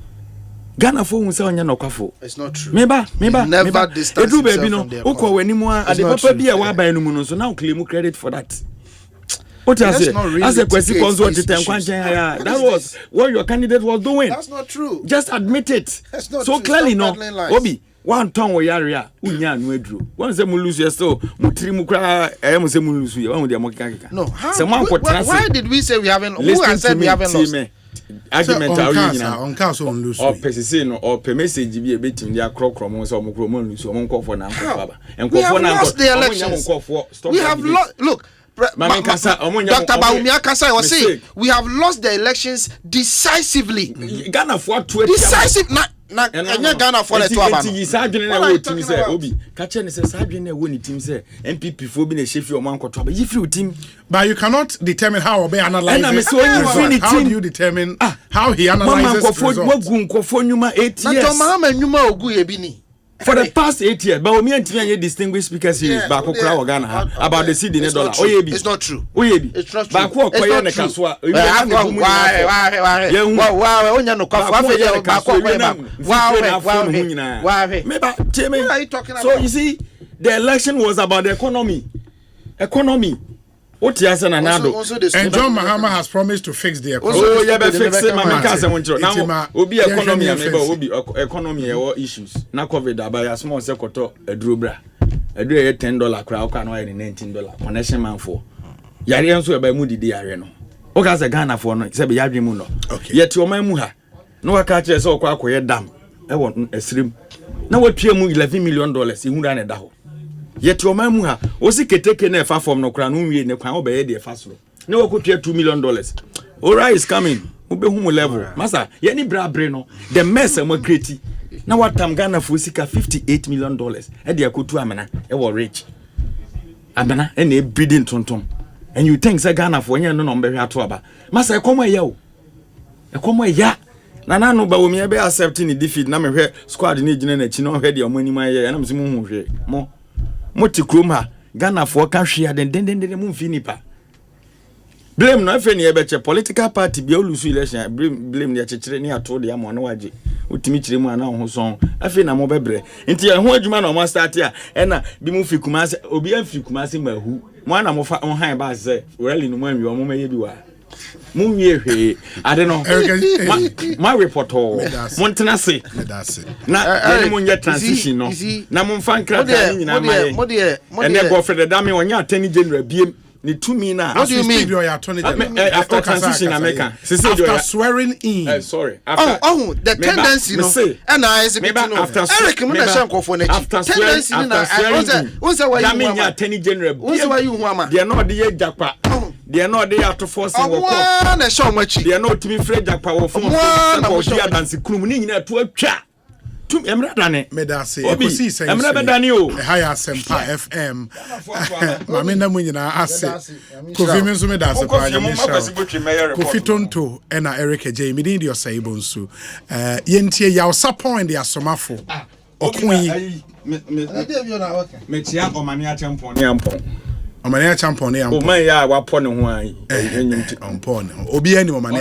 Ghana for unsa onya nokwafo. It's not true. Meba. Never distance from the economy. Uko wanimu ade papa bia wa ban no so now claim credit for that. What I say? As a question that was what your candidate was doing. That's not true. Just admit it. That's not so true. Clearly no. Obi one tongue we area unya anu edru one say mu lose so mutiri mu kra mu say mu lose you one dey mo kika no why did we say we haven't who has said we haven't lost argument are you on council on lose or person no or per message bi e betim dia krokro mo so mo kro mo lose mo nkofo na nkofo aba nkofo na nkofo we have lost look Dr. Baumia Kasai was saying we have lost the elections decisively. Ghana for decisive na Ghana for the 12 years adwene na wo team say obi ka che ne say adwene na wo ni team say MPP fo bi na shefi o man koto ba yi free team but you cannot determine how obe analyze it. How do you determine how he analyzes results? Wagun kofo nyuma 8 years na to Mahama nyuma ogu ye bi ni for the past 8 years, but we are distinguished speaker series back Ghana about the cedi dollar. It's not true. It's not true. So you see, the election was about the economy. What you say, Nanado? And John Mahama has promised to fix the economy. Oh, yeah, but fix it. Now, obi economy, obi economy issues. Na COVID abaya small sekoto edrobra. Edre $10 crowd can why $19 connection man for. Yari enso e ba mu didi yare no. O ka se Ghana for no, se be yadwe mu no. Yet o man mu ha. No wa ka kire se o kwa akoye dam. E wo esrim. Na watue mu $11 million ihu da na da ho. Yet your man muha osi keteke na efa form no kra no wie ne kwan obeye de efa soro ne wakotua $2 million ora is coming obehu mu level masa ye ni brabre no the mess am create na watam Ghana for sika $58 million e de akotu amena e wo rich amena e na breeding tontom and you think say Ghana for yen no no be hwa to aba masa e komo ya o e komo ya na no ba wo me be accepting the defeat na me hwe squad ni gine na chi no hwe de omanima ya na me simu hu hwe mo Ghana for can share den mu mfi nipa blame no afi ne ebeche political party bi olusu election blame ne chechire ne ato de amone waje utimi chire mu ana ho son afi na mo bebre nti ho adwuma na mo start a na bi mu fi kumase obi afi kumase mahu mo ana mo fa on han ba ze rally no mo anwi o mo maye bi wa mo wie hwe ade no ma report o mo ntena se na ye mo nye transition no na mo fa nkra nyina ma ye ene go for the dame onya attorney general biem ni tumi na what do you mean after transition America after swearing in sorry after the tendency no and I is no Eric me na shanko for na tendency na once why you want attorney general once why you want they no dey japa they no dey out force wo ko na show machi they no timi free japa wo fo na wo dia dance krum ni nyina to atwa tum emra dane medase Ekosiisen emra bedane o high Asempa FM mame na munyina ase kofi me nso medase kwa nyamisha kofi tonto ena Eric J midin di Osei Bonsu yentie ya support the asomafo okun me tia omani achempon ne ampon omani achempon ne ampon o man ya wapo ne ho an enyim ti ampon obi ani omani